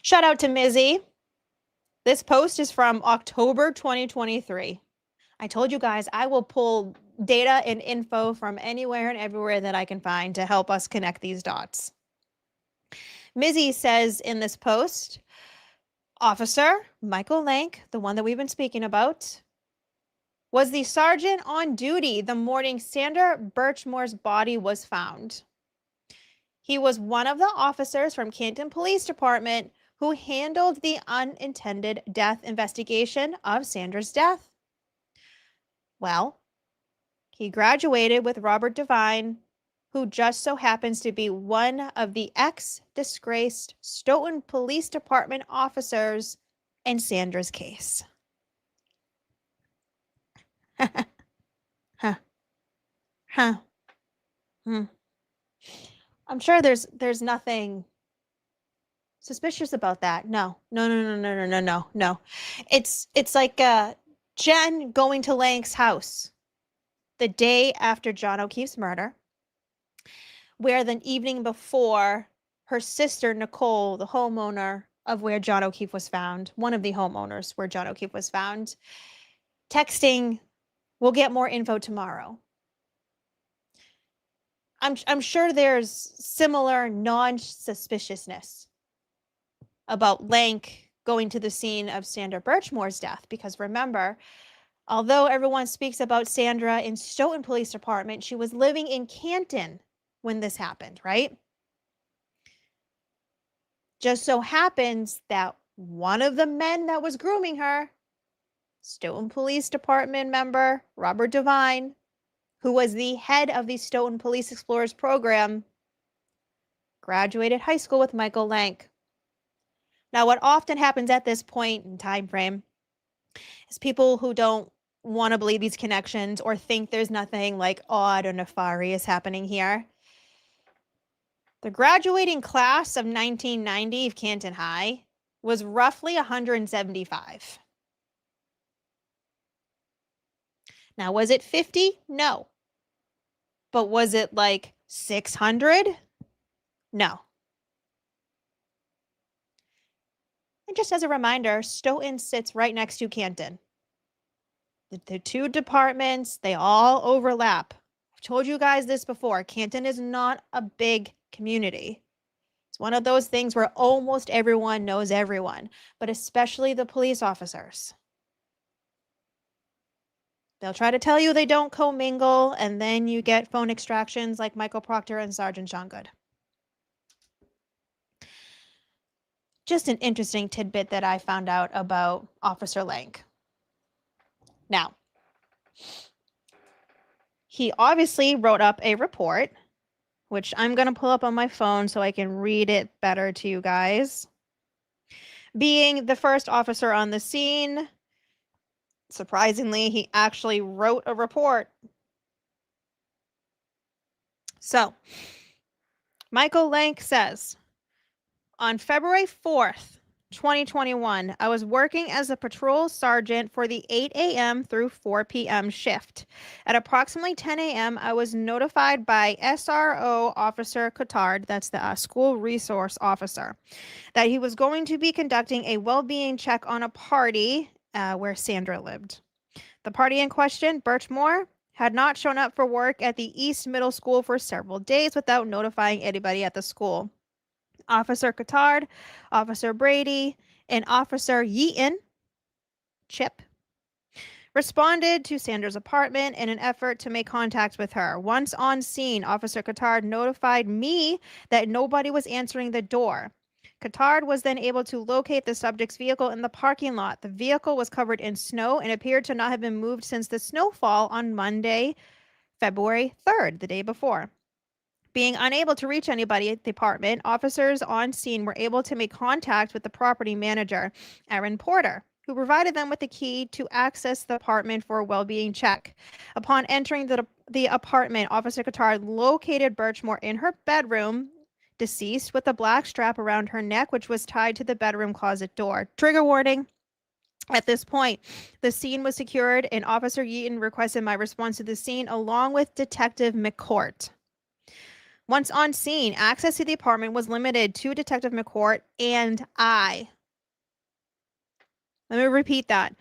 Shout out to Mizzy. This post is from October 2023. I told you guys I will pull data and info from anywhere and everywhere that I can find to help us connect these dots. Mizzy says in this post, Officer Michael Lank, the one that we've been speaking about, was the sergeant on duty the morning Sandra Birchmore's body was found. He was one of the officers from Canton Police Department who handled the unintended death investigation of Sandra's death. Well, he graduated with Robert Devine, who just so happens to be one of the ex-disgraced Stoughton Police Department officers in Sandra's case. I'm sure there's nothing suspicious about that. No. It's like Jen going to Lank's house the day after John O'Keefe's murder, where the evening before her sister Nicole, the homeowner of where John O'Keefe was found, one of the homeowners where John O'Keefe was found, texting, "We'll get more info tomorrow." I'm sure there's similar non-suspiciousness about Lank going to the scene of Sandra Birchmore's death, because remember, although everyone speaks about Sandra in Stoughton Police Department, she was living in Canton when this happened, right? Just so happens that one of the men that was grooming her, Stoughton Police Department member Robert Devine, who was the head of the Stoughton Police Explorers program, graduated high school with Michael Lank. Now, what often happens at this point in time frame is people who don't want to believe these connections or think there's nothing like odd or nefarious happening here. The graduating class of 1990 of Canton High was roughly 175. Now, was it 50? No. But was it like 600? No. And just as a reminder, Stoughton sits right next to Canton. The two departments, they all overlap. I've told you guys this before. Canton is not a big community. It's one of those things where almost everyone knows everyone, but especially the police officers. They'll try to tell you they don't commingle, and then you get phone extractions like Michael Proctor and Sergeant John Goode. Just an interesting tidbit that I found out about Officer Lank. Now, he obviously wrote up a report, which I'm going to pull up on my phone so I can read it better to you guys. Being the first officer on the scene, surprisingly, he actually wrote a report. So, Michael Lank says, on February 4th, 2021, I was working as a patrol sergeant for the 8 a.m. through 4 p.m. shift. At approximately 10 a.m., I was notified by SRO Officer Cotard, that's the school resource officer, that he was going to be conducting a well-being check on a party where Sandra lived. The party in question, Birchmore, had not shown up for work at the East Middle School for several days without notifying anybody at the school. Officer Cotard, Officer Brady, and Officer Yeaton, Chip, responded to Sandra's apartment in an effort to make contact with her. Once on scene, Officer Cotard notified me that nobody was answering the door. Cotard was then able to locate the subject's vehicle in the parking lot. The vehicle was covered in snow and appeared to not have been moved since the snowfall on Monday, February 3rd, the day before. Being unable to reach anybody at the apartment, officers on scene were able to make contact with the property manager, Aaron Porter, who provided them with the key to access the apartment for a well-being check. Upon entering the apartment, Officer Cotard located Birchmore in her bedroom, deceased, with a black strap around her neck, which was tied to the bedroom closet door. Trigger warning. At this point, the scene was secured, and Officer Yeaton requested my response to the scene along with Detective McCourt. Once on scene, access to the apartment was limited to Detective McCourt and I. Let me repeat that.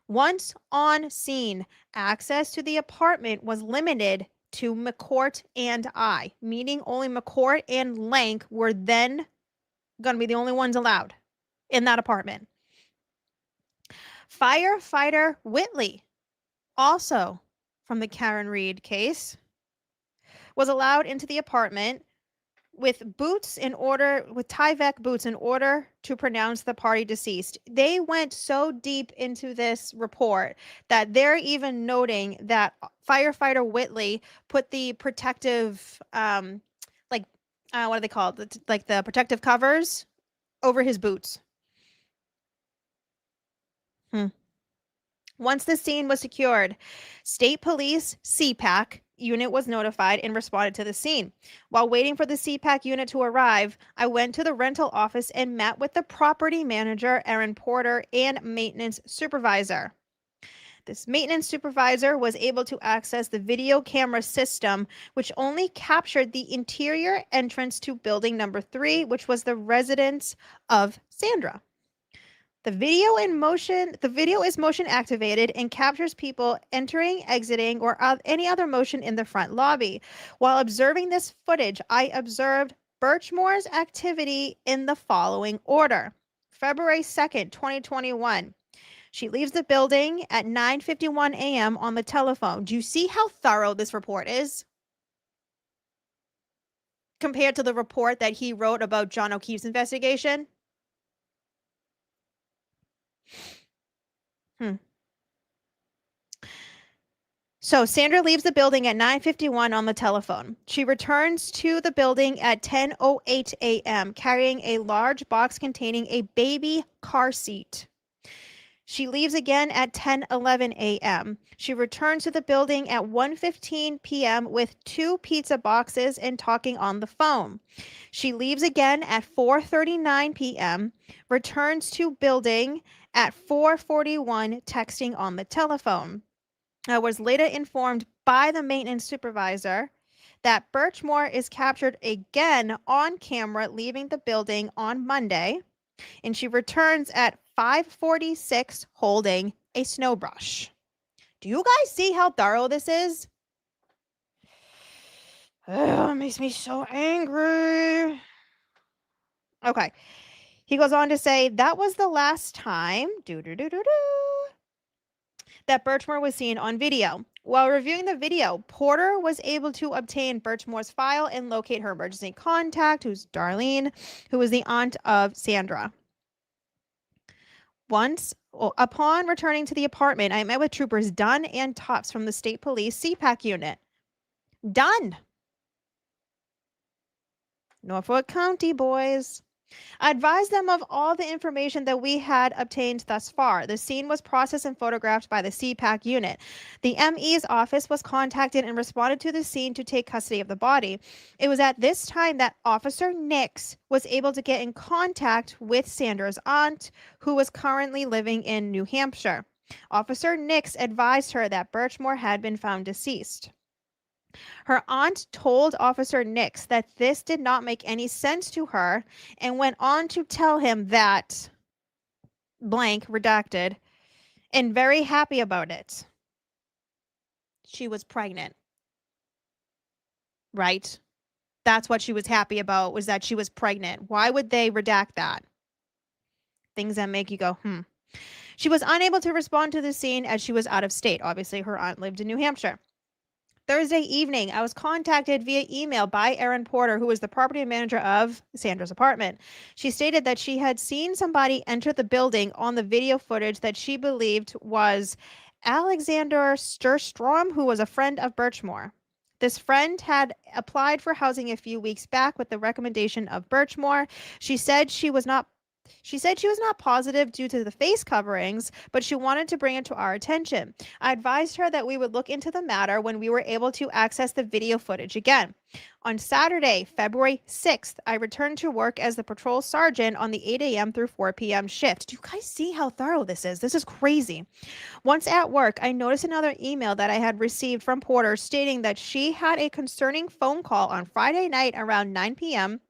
Once on scene, access to the apartment was limited to McCourt and I, meaning only McCourt and Lank were then going to be the only ones allowed in that apartment. Firefighter Whitley, also from the Karen Reed case, was allowed into the apartment with Tyvek boots in order to pronounce the party deceased. They went so deep into this report that they're even noting that firefighter Whitley put the protective, what are they called? Like the protective covers over his boots. Once the scene was secured, State Police CPAC unit was notified and responded to the scene. While waiting for the CPAC unit to arrive, I went to the rental office and met with the property manager, Aaron Porter, and maintenance supervisor. This maintenance supervisor was able to access the video camera system, which only captured the interior entrance to building number 3, which was the residence of Sandra. The video is motion activated and captures people entering, exiting, or any other motion in the front lobby. While observing this footage, I observed Birchmore's activity in the following order. February 2nd, 2021. She leaves the building at 9:51 a.m. on the telephone. Do you see how thorough this report is? Compared to the report that he wrote about John O'Keefe's investigation? So Sandra leaves the building at 9:51 on the telephone. She returns to the building at 10:08 a.m. carrying a large box containing a baby car seat. She leaves again at 10:11 a.m. She returns to the building at 1:15 p.m. with 2 pizza boxes and talking on the phone. She leaves again at 4:39 p.m., returns to building at 4:41, texting on the telephone. I was later informed by the maintenance supervisor that Birchmore is captured again on camera leaving the building on Monday, and she returns at 5:46 holding a snow brush. Do you guys see how thorough this is? Oh, it makes me so angry. Okay. He goes on to say that was the last time that Birchmore was seen on video. While reviewing the video, Porter was able to obtain Birchmore's file and locate her emergency contact, who's Darlene, who was the aunt of Sandra. Upon returning to the apartment, I met with troopers Dunn and Tufts from the State Police CPAC unit. Dunn! Norfolk County, boys. I advised them of all the information that we had obtained thus far. The scene was processed and photographed by the CPAC unit. The ME's office was contacted and responded to the scene to take custody of the body. It was at this time that Officer Nix was able to get in contact with Sandra's aunt, who was currently living in New Hampshire. Officer Nix advised her that Birchmore had been found deceased. Her aunt told Officer Nix that this did not make any sense to her and went on to tell him that blank redacted and very happy about it. She was pregnant. Right? That's what she was happy about, was that she was pregnant. Why would they redact that? Things that make you go, She was unable to respond to the scene as she was out of state. Obviously, her aunt lived in New Hampshire. Thursday evening, I was contacted via email by Erin Porter, who was the property manager of Sandra's apartment. She stated that she had seen somebody enter the building on the video footage that she believed was Alexander Sturstrom, who was a friend of Birchmore. This friend had applied for housing a few weeks back with the recommendation of Birchmore. She said she was not positive due to the face coverings, but she wanted to bring it to our attention. I advised her that we would look into the matter when we were able to access the video footage again. On Saturday, February 6th, I returned to work as the patrol sergeant on the 8 a.m. through 4 p.m. shift. Do you guys see how thorough this is? This is crazy. Once at work, I noticed another email that I had received from Porter stating that she had a concerning phone call on Friday night around 9 p.m.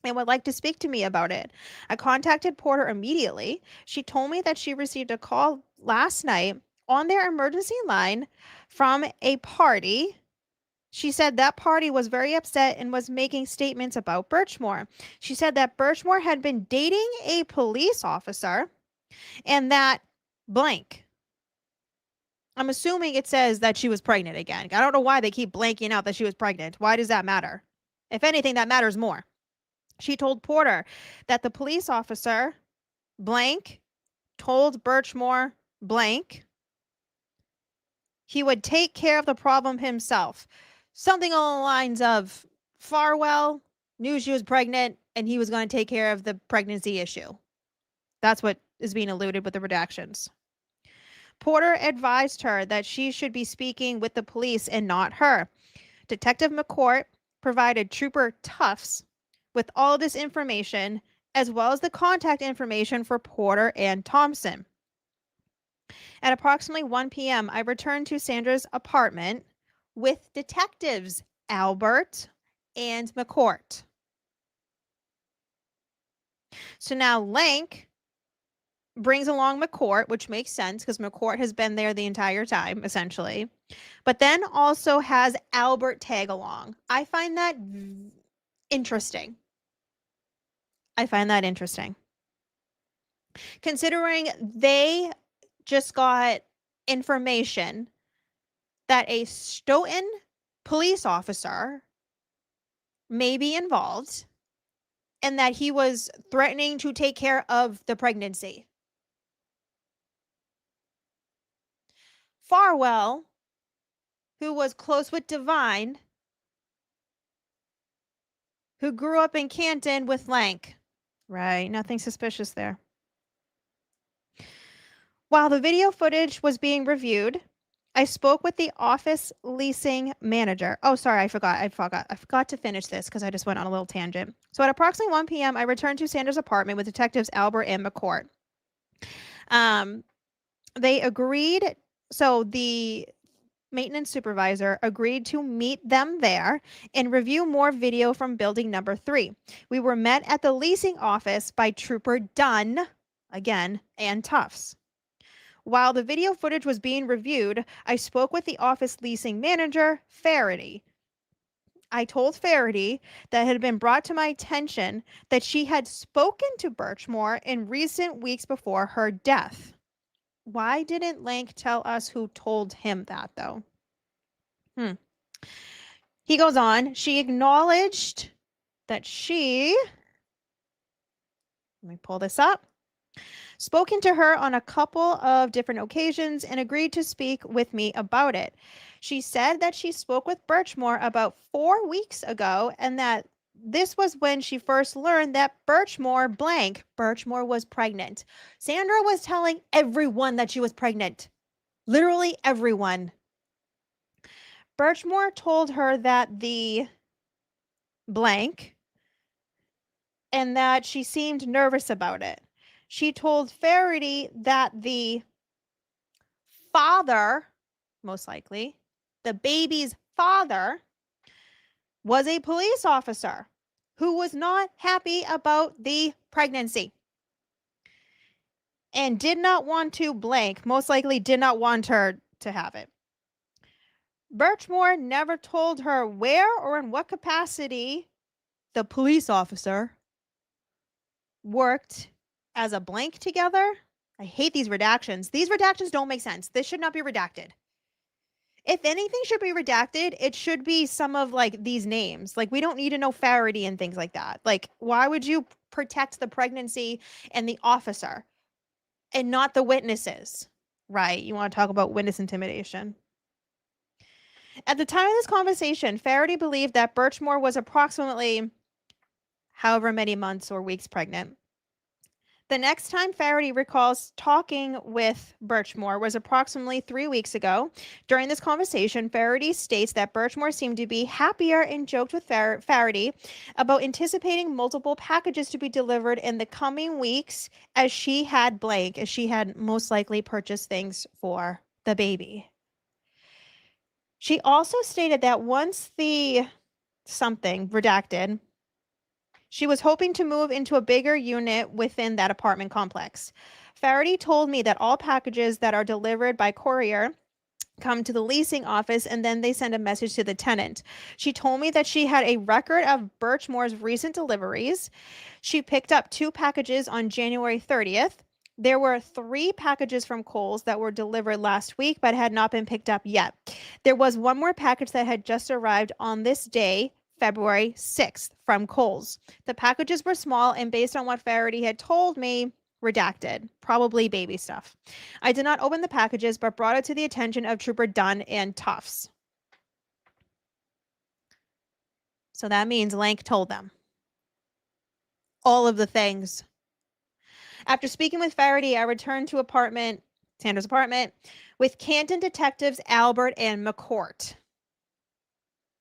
and would like to speak to me about it. I contacted Porter immediately. She told me that she received a call last night on their emergency line from a party. She said that party was very upset and was making statements about Birchmore. She said that Birchmore had been dating a police officer and that blank. I'm assuming it says that she was pregnant again. I don't know why they keep blanking out that she was pregnant. Why does that matter? If anything, that matters more. She told Porter that the police officer, blank, told Birchmore, blank, he would take care of the problem himself. Something along the lines of Farwell knew she was pregnant and he was going to take care of the pregnancy issue. That's what is being alluded with the redactions. Porter advised her that she should be speaking with the police and not her. Detective McCourt provided Trooper Tufts with all this information, as well as the contact information for Porter and Thompson. At approximately 1 p.m., I returned to Sandra's apartment with detectives Albert and McCourt. So now Lank brings along McCourt, which makes sense because McCourt has been there the entire time, essentially, but then also has Albert tag along. I find that interesting. Considering they just got information that a Stoughton police officer may be involved and that he was threatening to take care of the pregnancy. Farwell, who was close with Devine, who grew up in Canton with Lank. Right, nothing suspicious there. While the video footage was being reviewed, I spoke with the office leasing manager. Oh, sorry, I forgot to finish this because I just went on a little tangent. So at approximately 1 p.m., I returned to Sandra's apartment with detectives Albert and McCourt. They agreed. So the maintenance supervisor agreed to meet them there and review more video from building number 3. We were met at the leasing office by Trooper Dunn, again, and Tufts. While the video footage was being reviewed, I spoke with the office leasing manager, Faraday. I told Faraday that it had been brought to my attention that she had spoken to Birchmore in recent weeks before her death. Why didn't Lank tell us who told him that, though? He goes on. She acknowledged that she, let me pull this up, spoken to her on a couple of different occasions and agreed to speak with me about it. She said that she spoke with Birchmore about 4 weeks ago and that this was when she first learned that Birchmore was pregnant. Sandra was telling everyone that she was pregnant. Literally everyone. Birchmore told her that the blank and that she seemed nervous about it. She told Faraday that the father, most likely, the baby's father, was a police officer who was not happy about the pregnancy and did not want to blank, most likely did not want her to have it. Birchmore never told her where or in what capacity the police officer worked as a blank together. I hate these redactions. These redactions don't make sense. This should not be redacted. If anything should be redacted, it should be some of like these names. Like we don't need to know Faraday and things like that. Like why would you protect the pregnancy and the officer and not the witnesses? Right. You want to talk about witness intimidation. At the time of this conversation, Faraday believed that Birchmore was approximately however many months or weeks pregnant. The next time Faraday recalls talking with Birchmore was approximately 3 weeks ago. During this conversation, Faraday states that Birchmore seemed to be happier and joked with Faraday about anticipating multiple packages to be delivered in the coming weeks as she had most likely purchased things for the baby. She also stated that once the something redacted, she was hoping to move into a bigger unit within that apartment complex. Faraday told me that all packages that are delivered by courier come to the leasing office and then they send a message to the tenant. She told me that she had a record of Birchmore's recent deliveries. She picked up 2 packages on January 30th. There were 3 packages from Kohl's that were delivered last week but had not been picked up yet. There was one more package that had just arrived on this day, February 6th, from Kohl's. The packages were small and based on what Faraday had told me, redacted, probably baby stuff. I did not open the packages but brought it to the attention of Trooper Dunn and Tufts. So that means Lank told them all of the things. After speaking with Faraday, I returned to Sandra's apartment, with Canton detectives Albert and McCourt.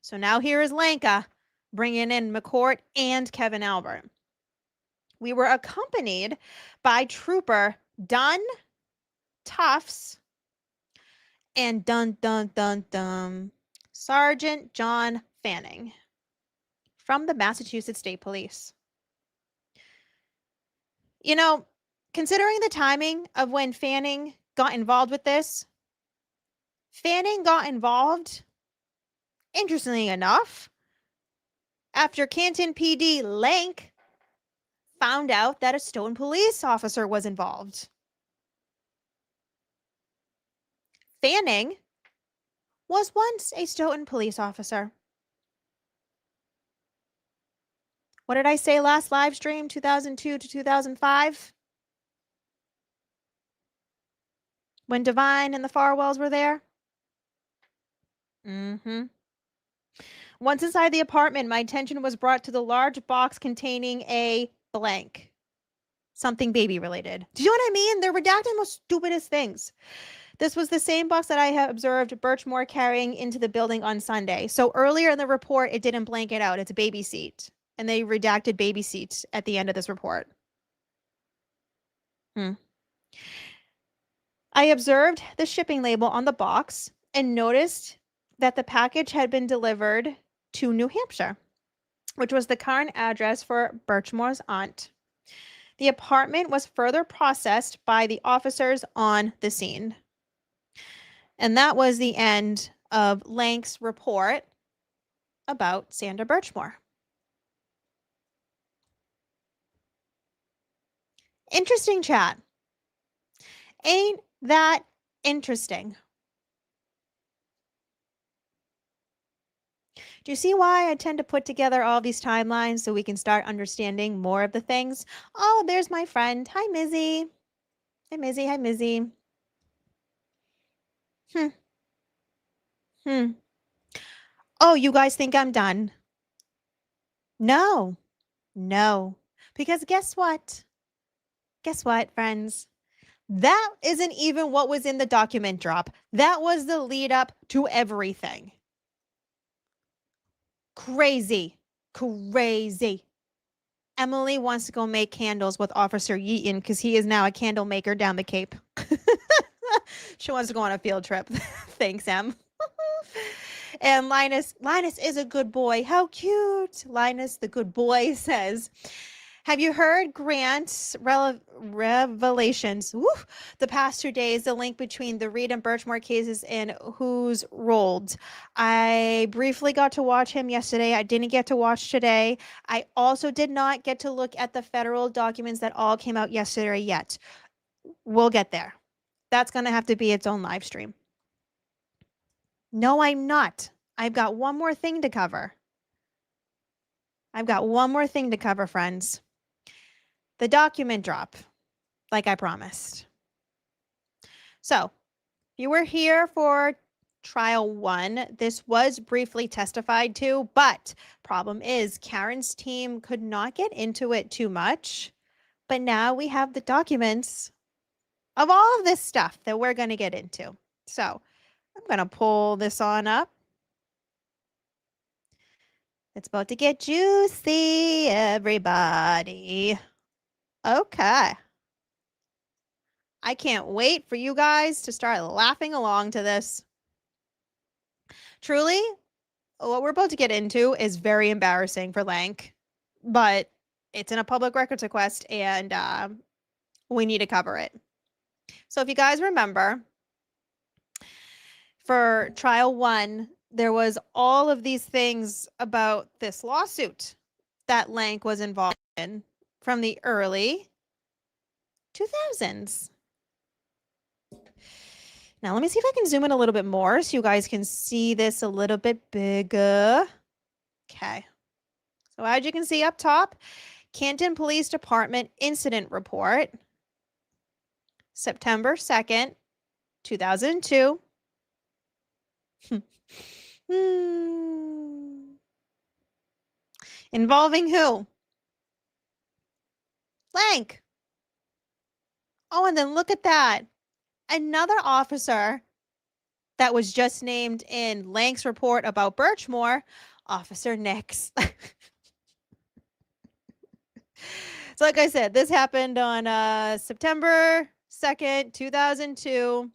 So now here is Lanka bringing in McCourt and Kevin Albert. We were accompanied by Trooper Dunn, Tufts, and Sergeant John Fanning from the Massachusetts State Police. You know, considering the timing of when Fanning got involved with this, Fanning got involved, interestingly enough, after Canton PD Lank found out that a Stoughton police officer was involved. Fanning was once a Stoughton police officer. What did I say last live stream, 2002 to 2005? When Devine and the Farwells were there? Once inside the apartment, my attention was brought to the large box containing a blank. Something baby related. Do you know what I mean? They're redacting the most stupidest things. This was the same box that I had observed Birchmore carrying into the building on Sunday. So earlier in the report, it didn't blank it out. It's a baby seat. And they redacted baby seats at the end of this report. I observed the shipping label on the box and noticed that the package had been delivered to New Hampshire, which was the current address for Birchmore's aunt. The apartment was further processed by the officers on the scene. And that was the end of Lank's report about Sandra Birchmore. Interesting chat. Ain't that interesting? Do you see why I tend to put together all these timelines so we can start understanding more of the things? Oh, there's my friend. Hi, Mizzy. Hi, Mizzy. Hi, Mizzy. Oh, you guys think I'm done? No. Because guess what? Guess what, friends? That isn't even what was in the document drop. That was the lead up to everything. Crazy. Emily wants to go make candles with Officer Yeaton because he is now a candle maker down the Cape. She wants to go on a field trip. Thanks, Em. And Linus is a good boy. How cute. Linus, the good boy, says, Have you heard Grant's revelations? Woo, the past 2 days, the link between the Reed and Birchmore cases and who's rolled. I briefly got to watch him yesterday. I didn't get to watch today. I also did not get to look at the federal documents that all came out yesterday yet. We'll get there. That's going to have to be its own live stream. No, I'm not. I've got one more thing to cover. Friends. The document drop, like I promised. So, you were here for trial 1. This was briefly testified to, but problem is Karen's team could not get into it too much. But now we have the documents of all of this stuff that we're going to get into. So, I'm going to pull this on up. It's about to get juicy, everybody. Okay. I can't wait for you guys to start laughing along to this. Truly, what we're about to get into is very embarrassing for Lank, but it's in a public records request and we need to cover it. So if you guys remember, for trial 1, there was all of these things about this lawsuit that Lank was involved in from the early 2000s. Now, let me see if I can zoom in a little bit more so you guys can see this a little bit bigger. Okay. So as you can see up top, Canton Police Department Incident Report, September 2nd, 2002. Involving who? Lank. Oh, and then look at that. Another officer that was just named in Lank's report about Birchmore, Officer Nix. So like I said, this happened on September 2nd, 2002.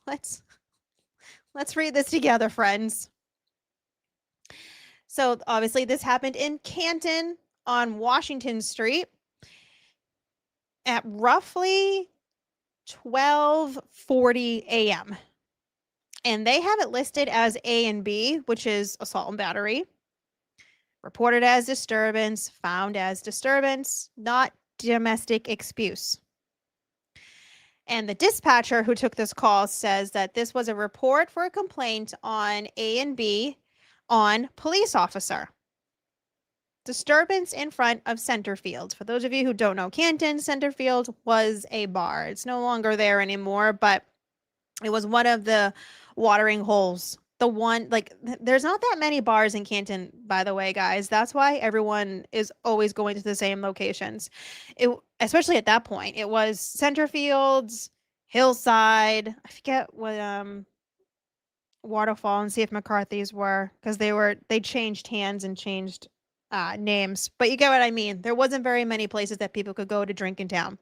Let's read this together, friends. So obviously this happened in Canton on Washington Street at roughly 12:40 a.m. And they have it listed as A and B, which is assault and battery. Reported as disturbance, found as disturbance, not domestic excuse. And the dispatcher who took this call says that this was a report for a complaint on A and B on police officer. Disturbance in front of Centerfield. For those of you who don't know Canton, Centerfield was a bar. It's no longer there anymore, but it was one of the watering holes. The one, like, there's not that many bars in Canton, by the way, guys. That's why everyone is always going to the same locations. Especially at that point, it was Centerfields, Hillside. I forget what Waterfall and CF McCarthy's were, because they changed hands and changed names, but you get what I mean. There wasn't very many places that people could go to drink in town.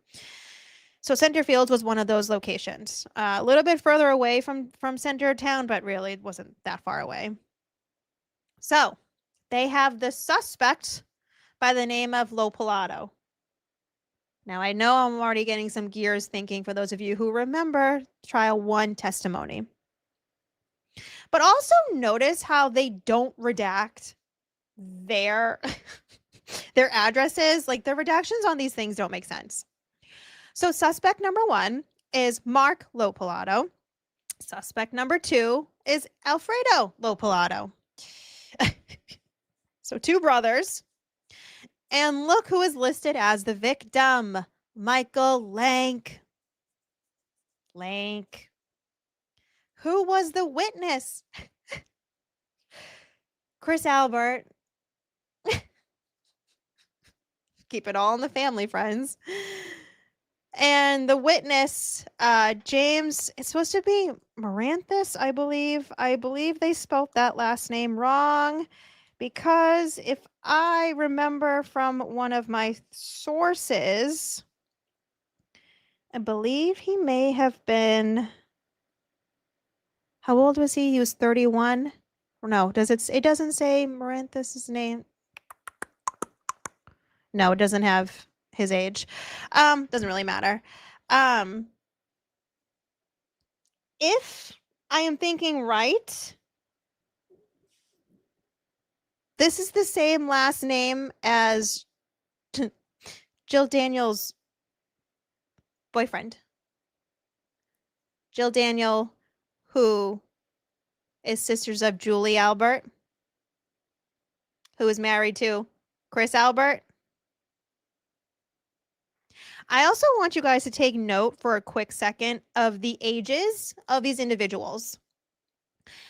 So Centerfields was one of those locations, a little bit further away from center of town, but really it wasn't that far away. So they have the suspect by the name of LoPilato. Now I know I'm already getting some gears thinking for those of you who remember trial 1 testimony, but also notice how they don't redact their addresses. Like, the redactions on these things don't make sense. So suspect number 1 is Mark LoPilato. Suspect number 2 is Alfredo LoPilato. So 2 brothers. And look who is listed as the victim, Michael Lank. Lank. Who was the witness? Chris Albert. Keep it all in the family, friends. And the witness, James, it's supposed to be Maranthus, I believe. I believe they spelt that last name wrong, because if I remember from one of my sources, I believe he may have been, how old was he? He was 31. Or no, it doesn't say Maranthus's name. No, it doesn't have his age. Doesn't really matter. If I am thinking right, this is the same last name as Jill Daniels' boyfriend. Jill Daniel, who is sisters of Julie Albert, who is married to Chris Albert. I also want you guys to take note for a quick second of the ages of these individuals.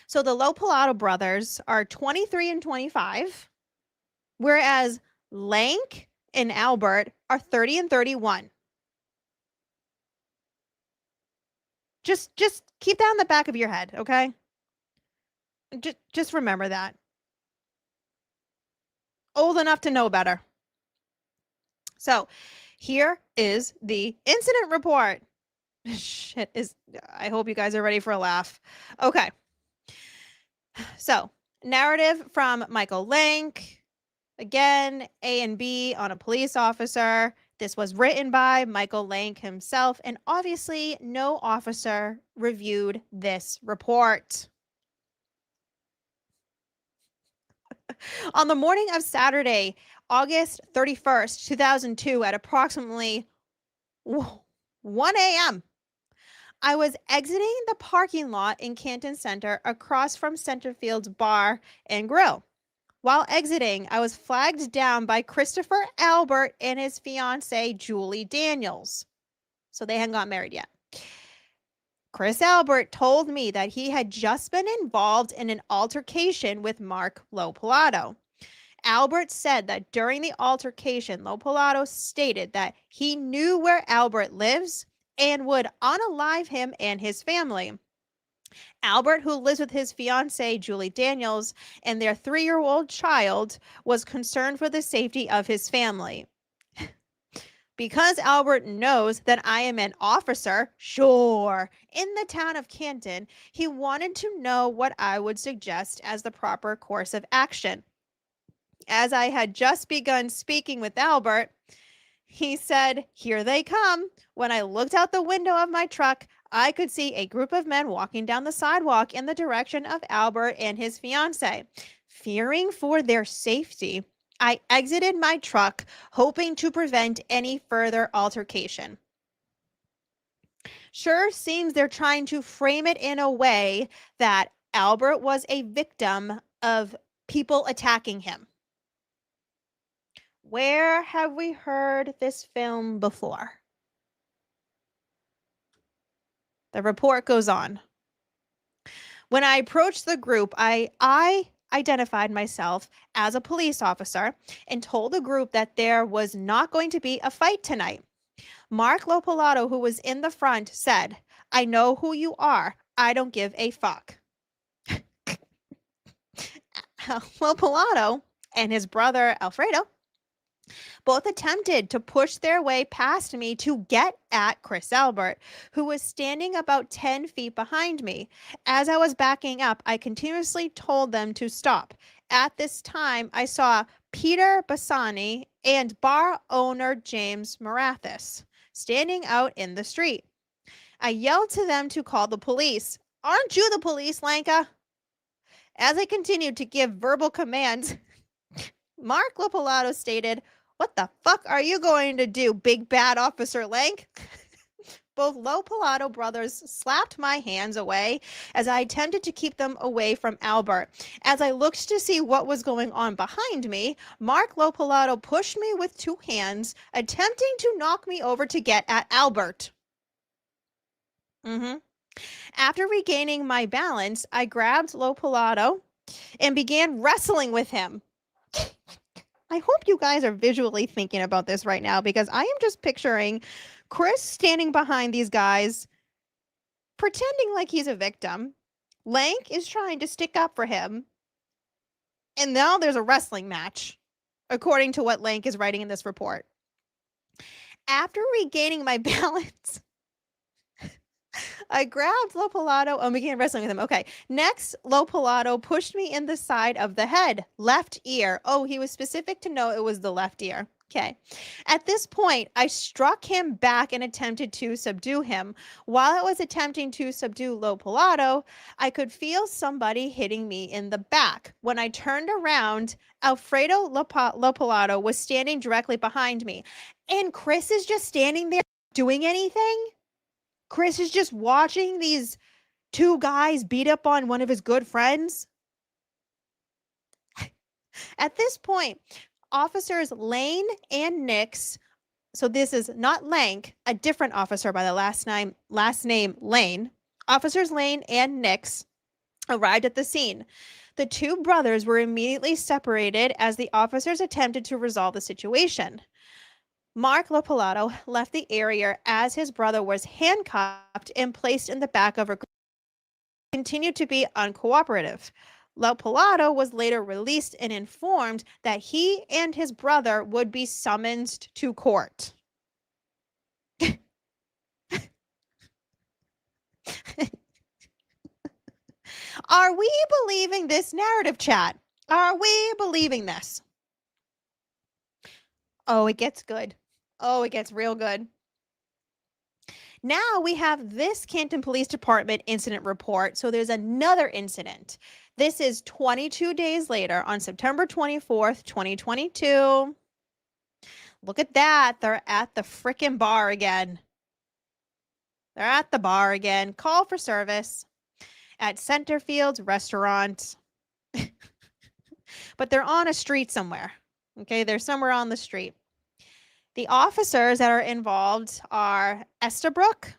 So the LoPilato brothers are 23 and 25, whereas Lank and Albert are 30 and 31. Just keep that in the back of your head, okay? Just remember that. Old enough to know better. So here is the incident report. I hope you guys are ready for a laugh. Okay. So, narrative from Michael Lank. Again, A and B on a police officer. This was written by Michael Lank himself, and obviously no officer reviewed this report. On the morning of Saturday, August 31st, 2002, at approximately 1 a.m., I was exiting the parking lot in Canton Center across from Centerfield's Bar and Grill. While exiting, I was flagged down by Christopher Albert and his fiancee, Julie Daniels. So they hadn't got married yet. Chris Albert told me that he had just been involved in an altercation with Mark LoPilato. Albert said that during the altercation, LoPilato stated that he knew where Albert lives and would unalive him and his family. Albert, who lives with his fiancee, Julie Daniels, and their 3-year-old child, was concerned for the safety of his family. Because Albert knows that I am an officer, in the town of Canton, he wanted to know what I would suggest as the proper course of action. As I had just begun speaking with Albert, he said, "Here they come." When I looked out the window of my truck, I could see a group of men walking down the sidewalk in the direction of Albert and his fiancée. Fearing for their safety, I exited my truck, hoping to prevent any further altercation. Sure seems they're trying to frame it in a way that Albert was a victim of people attacking him. Where have we heard this film before? The report goes on. When I approached the group, I identified myself as a police officer and told the group that there was not going to be a fight tonight. Mark LoPilato, who was in the front, said, "I know who you are. I don't give a fuck." LoPilato and his brother Alfredo both attempted to push their way past me to get at Chris Albert, who was standing about 10 feet behind me. As I was backing up, I continuously told them to stop. At this time, I saw Peter Bassani and bar owner James Marathis standing out in the street. I yelled to them to call the police. "Aren't you the police, Lanka?" As I continued to give verbal commands, Mark LoPilato stated, "What the fuck are you going to do, big bad Officer Lank?" Both LoPilato brothers slapped my hands away as I attempted to keep them away from Albert. As I looked to see what was going on behind me, Mark LoPilato pushed me with 2 hands, attempting to knock me over to get at Albert. After regaining my balance, I grabbed LoPilato and began wrestling with him. I hope you guys are visually thinking about this right now, because I am just picturing Chris standing behind these guys, pretending like he's a victim. Lank is trying to stick up for him. And now there's a wrestling match, according to what Lank is writing in this report. After regaining my balance, I grabbed LoPilato and began wrestling with him. Okay. Next, LoPilato pushed me in the side of the head, left ear. Oh, he was specific to know it was the left ear. Okay. At this point, I struck him back and attempted to subdue him. While I was attempting to subdue LoPilato, I could feel somebody hitting me in the back. When I turned around, Alfredo LoPilato was standing directly behind me. And Chris is just standing there doing anything. Chris is just watching these two guys beat up on one of his good friends. At this point, officers Lane and Nix, so this is not Lank, a different officer by the last name Lane. Officers Lane and Nix arrived at the scene. The two brothers were immediately separated as the officers attempted to resolve the situation. Mark LoPilato left the area as his brother was handcuffed and placed in the back of a group. He continued to be uncooperative. LoPilato was later released and informed that he and his brother would be summoned to court. Are we believing this narrative, chat? Are we believing this? Oh, it gets good. Oh, it gets real good. Now we have this Canton Police Department incident report. So there's another incident. This is 22 days later on September 24th, 2022. Look at that. They're at the frickin' bar again. They're at the bar again. Call for service at Centerfield's restaurant. But they're on a street somewhere. Okay, they're somewhere on the street. The officers that are involved are Estabrook,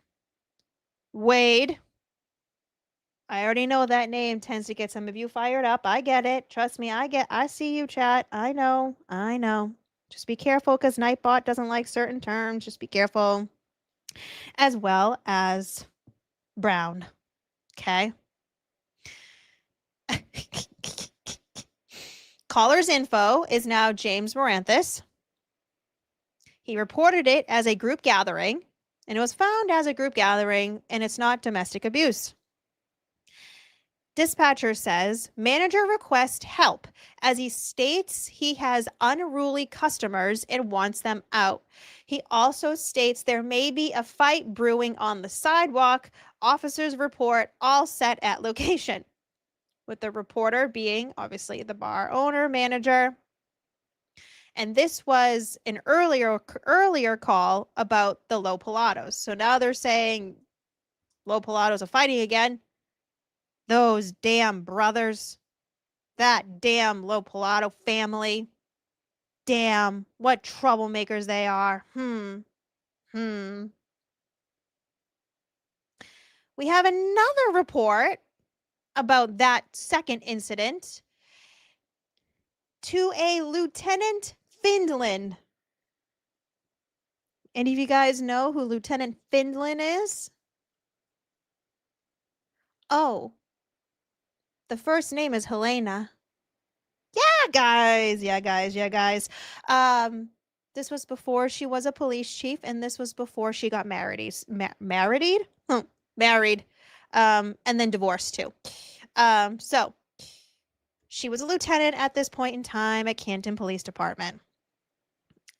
Wade. I already know that name tends to get some of you fired up. I get it. Trust me, I see you, chat. I know. Just be careful because Nightbot doesn't like certain terms. Just be careful. As well as Brown. Okay. Caller's info is now James Moranthus. He reported it as a group gathering, and it was found as a group gathering, and it's not domestic abuse. Dispatcher says, manager requests help as he states he has unruly customers and wants them out. He also states there may be a fight brewing on the sidewalk. Officers report all set at location. With the reporter being obviously the bar owner, manager. And this was an earlier call about the LoPilatos. So now they're saying LoPilatos are fighting again. Those damn brothers. That damn LoPilato family. Damn, what troublemakers they are. We have another report about that second incident to a Lieutenant Findlin. Any of you guys know who Lieutenant Findlin is? Oh, the first name is Helena. Yeah, guys. This was before she was a police chief, and this was before she got married. Married? Married. And then divorced too. So she was a lieutenant at this point in time at Canton Police Department.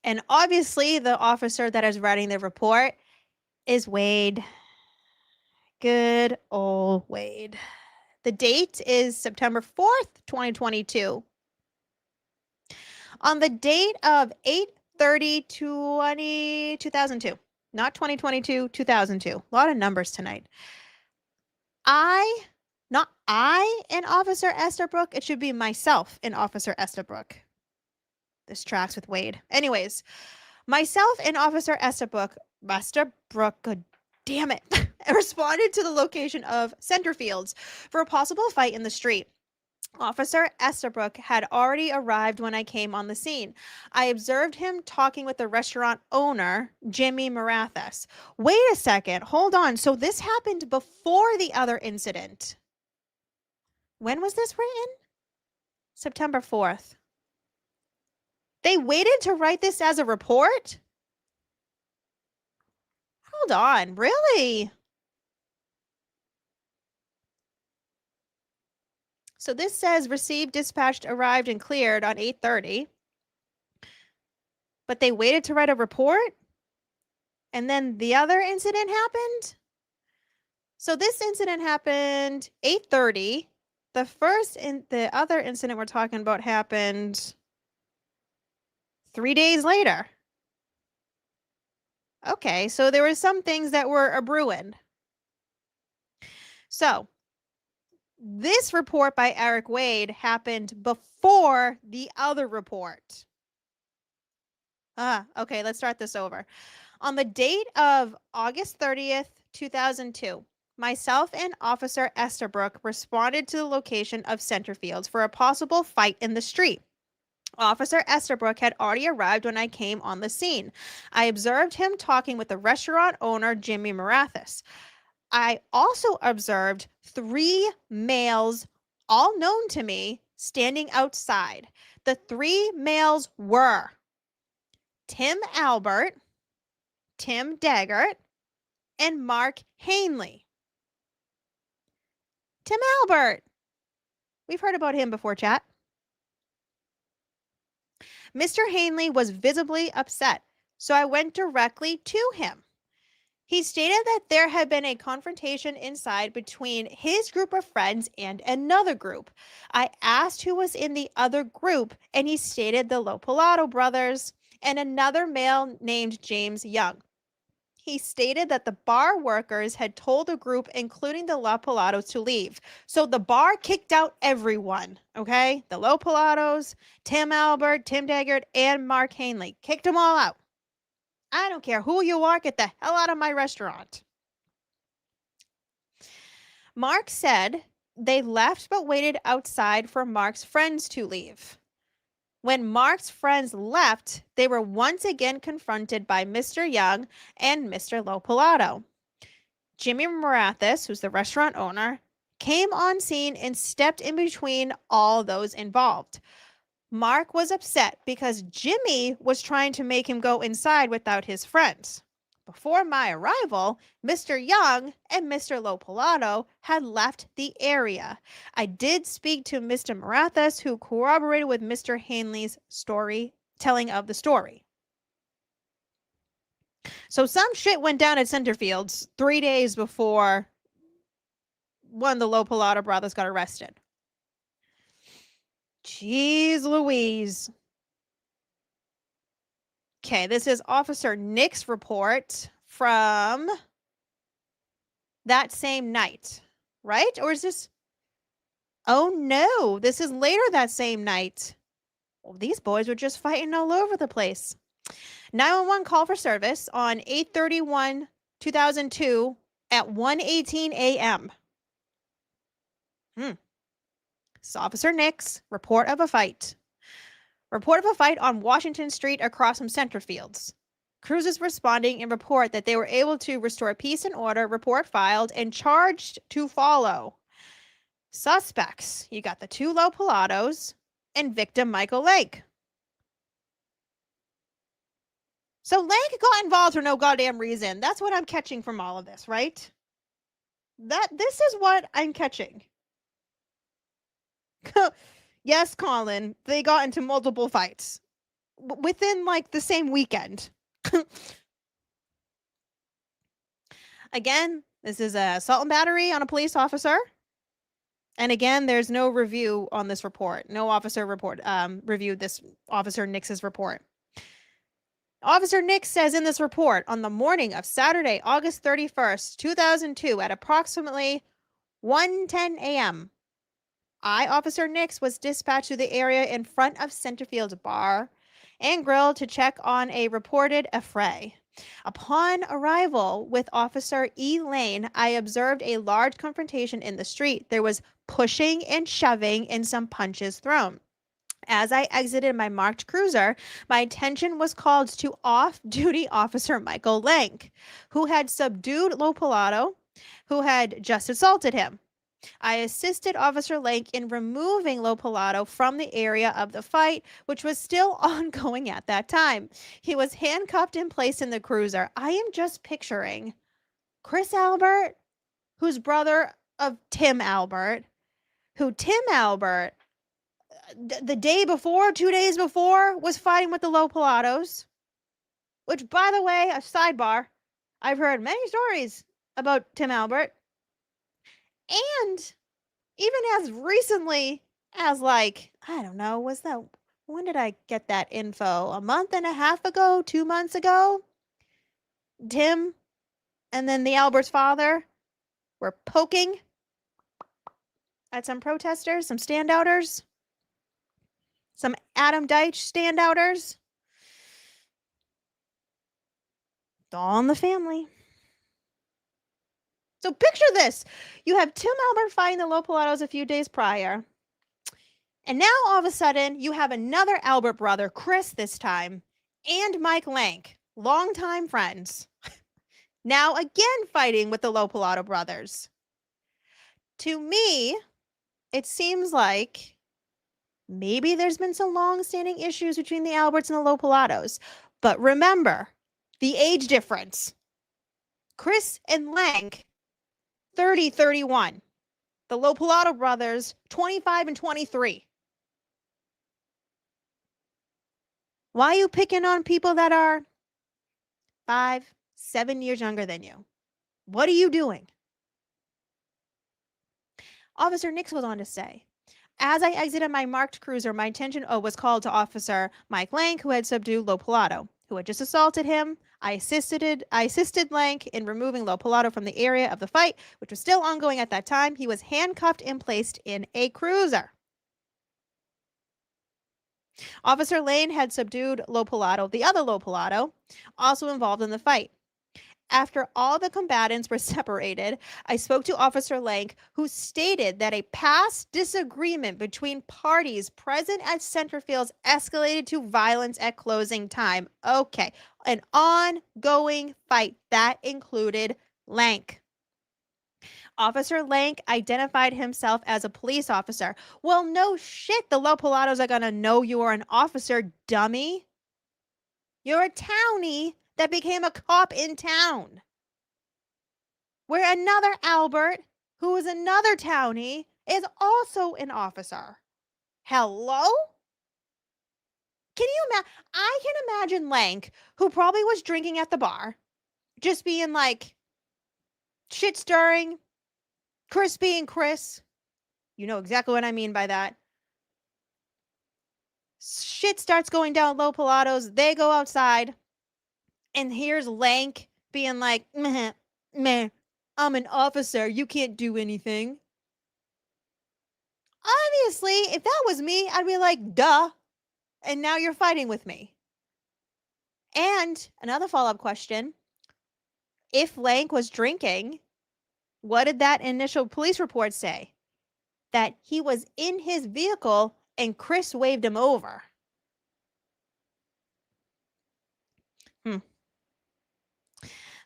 And obviously the officer that is writing the report is Wade. Good old Wade. The date is September 4th, 2022. On the date of 8/30/2002. Not 2022, 2002. A lot of numbers tonight. Not I and Officer Estabrook. It should be myself and Officer Estabrook. This tracks with Wade. Anyways, myself and Officer Estabrook, God damn it, responded to the location of Centerfields for a possible fight in the street. Officer Estabrook had already arrived when I came on the scene. I observed him talking with the restaurant owner, Jimmy Marathas. Wait a second. Hold on. So this happened before the other incident. When was this written? September 4th. They waited to write this as a report? Hold on. Really? So this says received, dispatched, arrived, and cleared on 8/30. but they waited to write a report, and then the other incident happened. So this incident happened 8:30. The other incident we're talking about happened 3 days later. Okay, so there were some things that were a brewing. So this report by Eric Wade happened before the other report. Okay, let's start this over. On the date of August 30th, 2002, myself and Officer Estabrook responded to the location of Centerfields for a possible fight in the street. Officer Estabrook had already arrived when I came on the scene. I observed him talking with the restaurant owner, Jimmy Marathis. I also observed 3 males, all known to me, standing outside. The 3 males were Tim Albert, Tim Daggett, and Mark Hanley. Tim Albert. We've heard about him before, chat. Mr. Hanley was visibly upset, so I went directly to him. He stated that there had been a confrontation inside between his group of friends and another group. I asked who was in the other group, and he stated the LoPilato brothers and another male named James Young. He stated that the bar workers had told the group, including the LoPilatos, to leave. So the bar kicked out everyone, okay? The LoPilatos, Tim Albert, Tim Daggett, and Mark Hanley. Kicked them all out. I don't care who you are, get the hell out of my restaurant. Mark said they left but waited outside for Mark's friends to leave. When Mark's friends left, they were once again confronted by Mr. Young and Mr. LoPilato. Jimmy Marathis, who's the restaurant owner, came on scene and stepped in between all those involved. Mark was upset because Jimmy was trying to make him go inside without his friends. Before my arrival, Mr. Young and Mr. LoPilato had left the area. I did speak to Mr. Marathis, who corroborated with Mr. Hanley's telling of the story. So some shit went down at Centerfields 3 days before one of the LoPilato brothers got arrested. Jeez Louise. Okay, this is Officer Nick's report from that same night, right? Or is this... Oh no, this is later that same night. Well, these boys were just fighting all over the place. 911 call for service on 8/31/2002 at 1:18 a.m. This is Officer Nick's report of a fight. Report of a fight on Washington Street across from Centerfields. Cruisers responding and report that they were able to restore peace and order, report filed, and charged to follow. Suspects, you got the 2 LoPilatos and victim Michael Lank. So Lank got involved for no goddamn reason. That's what I'm catching from all of this, right? This is what I'm catching. Yes, Colin, they got into multiple fights within like the same weekend. Again, this is a assault and battery on a police officer. And again, there's no review on this report. No officer reviewed this Officer Nick's report. Officer Nick says in this report, on the morning of Saturday, August 31st, 2002, at approximately 1:10 a.m., Officer Nix, was dispatched to the area in front of Centerfield's Bar and Grill to check on a reported affray. Upon arrival with Officer E. Lane, I observed a large confrontation in the street. There was pushing and shoving and some punches thrown. As I exited my marked cruiser, my attention was called to off-duty Officer Michael Lank, who had subdued LoPilato, who had just assaulted him. I assisted Officer Lank in removing LoPilato from the area of the fight, which was still ongoing at that time. He was handcuffed and placed in the cruiser. I am just picturing Chris Albert, who's brother of Tim Albert, who Tim Albert, the day before, 2 days before, was fighting with the LoPilatos. which, by the way, a sidebar, I've heard many stories about Tim Albert. And even as recently as, like, I don't know, when did I get that info? A month and a half ago, 2 months ago? Tim and then the Albert's father were poking at some protesters, some standouters, some Adam Deitch standouters. It's all in the family. So picture this. You have Tim Albert fighting the LoPilatos a few days prior. And now all of a sudden you have another Albert brother, Chris this time, and Mike Lank, longtime friends, now again fighting with the LoPilato brothers. To me, it seems like maybe there's been some long-standing issues between the Alberts and the LoPilatos. But remember, the age difference. Chris and Lank, 30, 31. The LoPilato brothers, 25 and 23. Why are you picking on people that are 5, 7 years younger than you? What are you doing? Officer Nix goes on to say, as I exited my marked cruiser, my attention was called to Officer Mike Lank, who had subdued LoPilato, who had just assaulted him. I assisted Lank in removing LoPilato from the area of the fight, which was still ongoing at that time. He was handcuffed and placed in a cruiser. Officer Lane had subdued LoPilato, the other LoPilato, also involved in the fight. After all the combatants were separated, I spoke to Officer Lank, who stated that a past disagreement between parties present at Centerfields escalated to violence at closing time. Okay, an ongoing fight that included Lank. Officer Lank identified himself as a police officer. Well, no shit, the LoPilatos are gonna know you are an officer, dummy. You're a townie that became a cop in town. Where another Albert, who is another townie, is also an officer. Hello? Can you imagine? I can imagine Lank, who probably was drinking at the bar, just being like, shit stirring, Chris being Chris. You know exactly what I mean by that. Shit starts going down LoPilatos. They go outside. And here's Lank being like, meh, I'm an officer. You can't do anything. Obviously, if that was me, I'd be like, duh. And now you're fighting with me. And another follow-up question. If Lank was drinking, what did that initial police report say? That he was in his vehicle and Chris waved him over.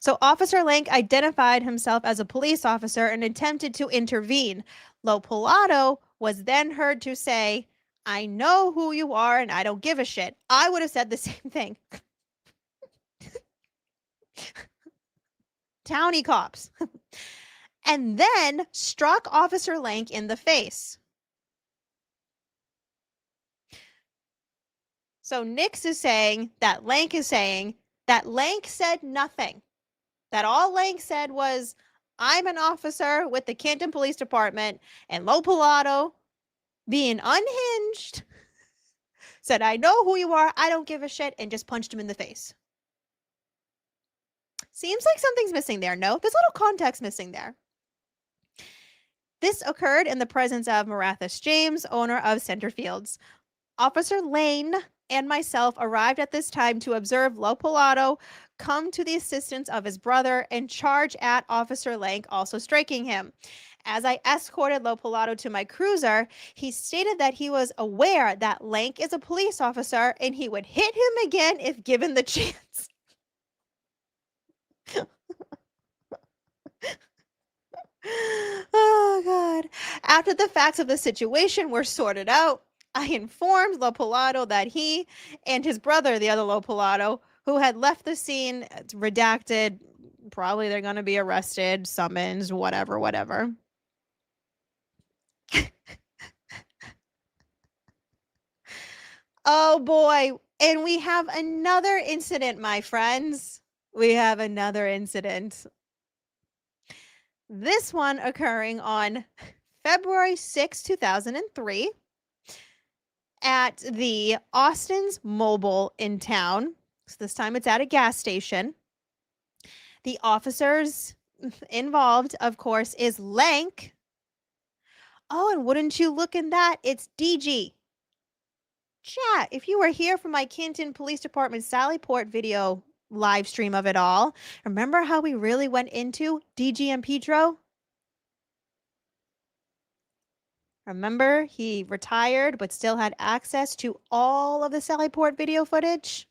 So Officer Lank identified himself as a police officer and attempted to intervene. LoPilato was then heard to say, I know who you are and I don't give a shit. I would have said the same thing. Townie cops. And then struck Officer Lank in the face. So Nix is saying that Lank said nothing. That all Lank said was, I'm an officer with the Canton Police Department, and LoPilato, being unhinged, said, I know who you are, I don't give a shit, and just punched him in the face. Seems like something's missing there, no? There's a little context missing there. This occurred in the presence of Marathis James, owner of Centerfields. Officer Lane and myself arrived at this time to observe LoPilato come to the assistance of his brother and charge at Officer Lank, also striking him. As I escorted LoPilato to my cruiser, he stated that he was aware that Lank is a police officer and he would hit him again if given the chance. Oh, God. After the facts of the situation were sorted out, I informed LoPilato that he and his brother, the other LoPilato, who had left the scene, redacted, probably they're going to be arrested, summoned, whatever. Oh boy, And we have another incident, my friends. We have another incident. This one occurring on February 6, 2003 at the Austin's Mobile in town. So this time it's at a gas station. The officers involved, of course, is Lank. Oh, and wouldn't you look in that? It's DG. Chat, if you were here for my Canton Police Department Sallyport video live stream of it all, remember how we really went into DG and Pedro? Remember he retired but still had access to all of the Sallyport video footage?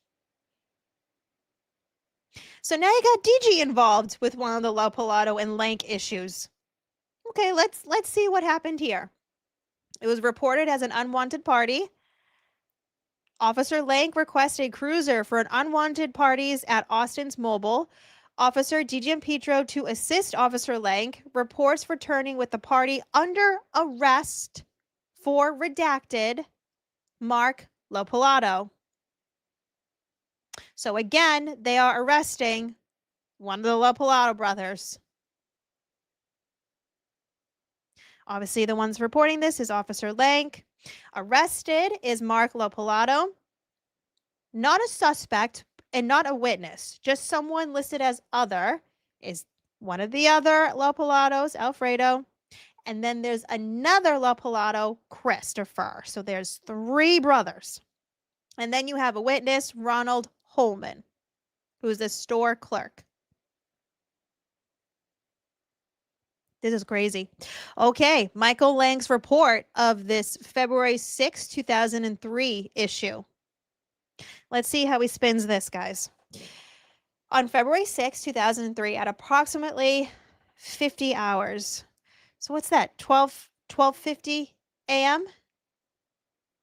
So now you got DG involved with one of the LoPilato and Lank issues. Okay, let's see what happened here. It was reported as an unwanted party. Officer Lank requested a cruiser for an unwanted parties at Austin's Mobile. Officer DJ Petro to assist Officer Lank reports returning with the party under arrest for redacted Mark LoPilato. So again, they are arresting one of the LoPilato brothers. Obviously, the ones reporting this is Officer Lank. Arrested is Mark LoPilato. Not a suspect and not a witness, just someone listed as other is one of the other LoPilatos, Alfredo. And then there's another LoPilato, Christopher. So there's 3 brothers. And then you have a witness, Ronald Holman, who's a store clerk. This is crazy. Okay, Michael Lank's report of this February 6, 2003 issue. Let's see how he spins this, guys. On February 6, 2003, at approximately 50 hours. So what's that? 12:50 a.m.?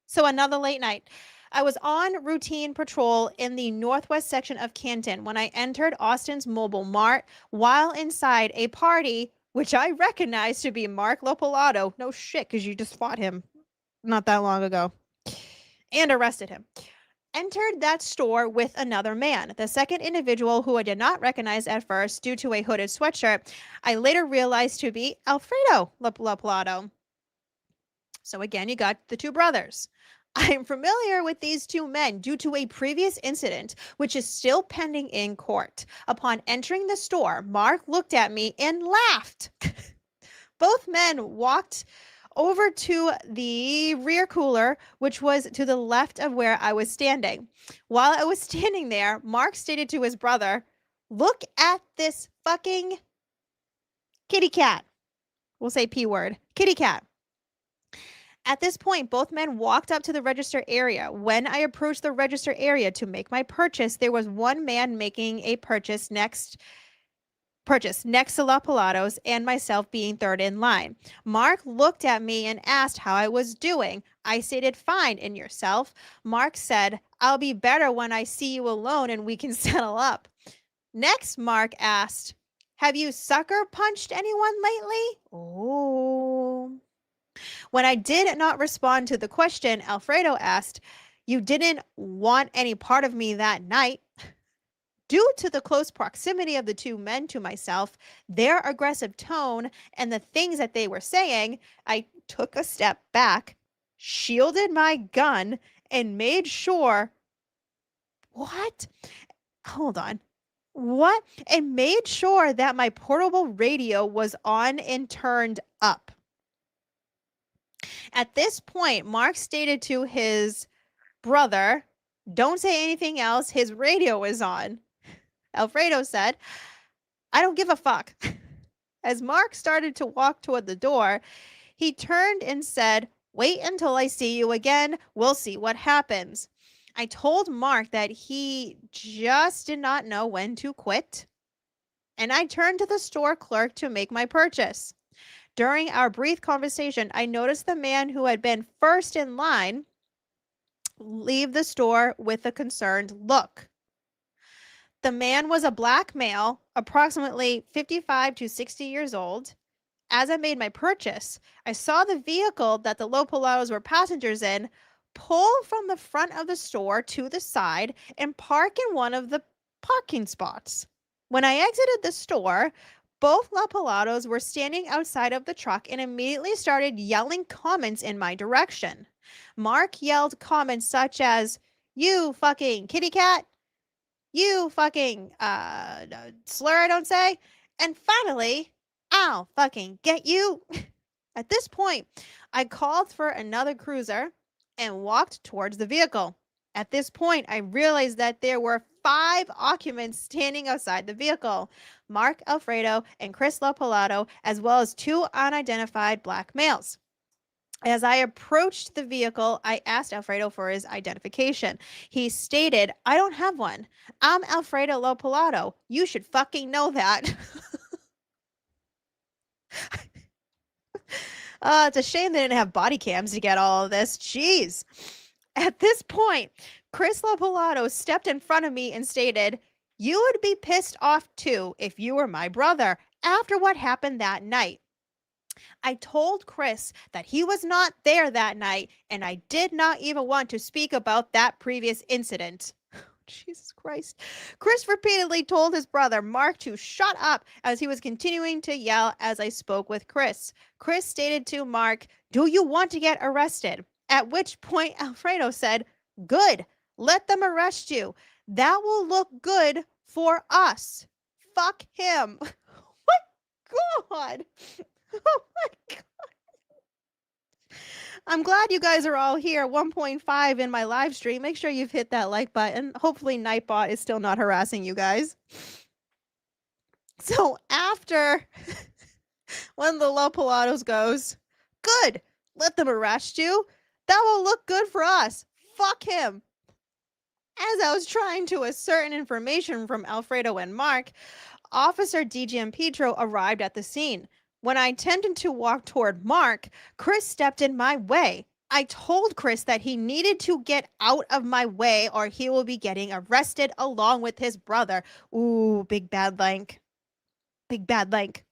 So another late night. I was on routine patrol in the northwest section of Canton when I entered Austin's Mobile Mart while inside a party, which I recognized to be Mark LoPilato. No shit, because you just fought him not that long ago and arrested him. Entered that store with another man. The second individual, who I did not recognize at first due to a hooded sweatshirt, I later realized to be Alfredo LoPilato. So again, you got the 2 brothers. I'm familiar with these 2 men due to a previous incident, which is still pending in court. Upon entering the store, Mark looked at me and laughed. Both men walked over to the rear cooler, which was to the left of where I was standing. While I was standing there, Mark stated to his brother, "Look at this fucking kitty cat." We'll say P word, kitty cat. At this point, both men walked up to the register area. When I approached the register area to make my purchase, there was one man making a purchase next to LoPilato's and myself being third in line. Mark looked at me and asked how I was doing. I stated, "Fine, and yourself?" Mark said, "I'll be better when I see you alone and we can settle up." Next, Mark asked, "Have you sucker punched anyone lately?" Oh. When I did not respond to the question, Alfredo asked, "You didn't want any part of me that night?" Due to the close proximity of the 2 men to myself, their aggressive tone, and the things that they were saying, I took a step back, shielded my gun, and made sure. What? Hold on. What? And made sure that my portable radio was on and turned up. At this point, Mark stated to his brother, "Don't say anything else. His radio is on." Alfredo said, "I don't give a fuck." As Mark started to walk toward the door, he turned and said, "Wait until I see you again. We'll see what happens." I told Mark that he just did not know when to quit, and I turned to the store clerk to make my purchase. During our brief conversation, I noticed the man who had been first in line leave the store with a concerned look. The man was a black male, approximately 55 to 60 years old. As I made my purchase, I saw the vehicle that the LoPilatos were passengers in pull from the front of the store to the side and park in one of the parking spots. When I exited the store, both LoPilatos were standing outside of the truck and immediately started yelling comments in my direction. Mark yelled comments such as, "You fucking kitty cat, you fucking slur I don't say," and finally, "I'll fucking get you." At this point, I called for another cruiser and walked towards the vehicle. At this point, I realized that there were 5 occupants standing outside the vehicle: Mark Alfredo and Chris LoPilato, as well as 2 unidentified black males. As I approached the vehicle, I asked Alfredo for his identification. He stated, "I don't have one. I'm Alfredo LoPilato. You should fucking know that." It's a shame they didn't have body cams to get all of this. Jeez. At this point, Chris LoPilato stepped in front of me and stated, "You would be pissed off too if you were my brother after what happened that night." I told Chris that he was not there that night, and I did not even want to speak about that previous incident. Jesus Christ. Chris repeatedly told his brother Mark to shut up as he was continuing to yell as I spoke with Chris. Chris stated to Mark, "Do you want to get arrested?" At which point Alfredo said, "Good, let them arrest you. That will look good for us. Fuck him." Oh my God. Oh my God. I'm glad you guys are all here. 1.5 in my live stream. Make sure you've hit that like button. Hopefully Nightbot is still not harassing you guys. So after one of the LoPilatos goes, "Good, let them arrest you. That will look good for us. Fuck him." As I was trying to ascertain information from Alfredo and Mark, Officer DGM Petro arrived at the scene. When I attempted to walk toward Mark, Chris stepped in my way. I told Chris that he needed to get out of my way or he will be getting arrested along with his brother. Ooh, big bad Lank. Big bad Lank.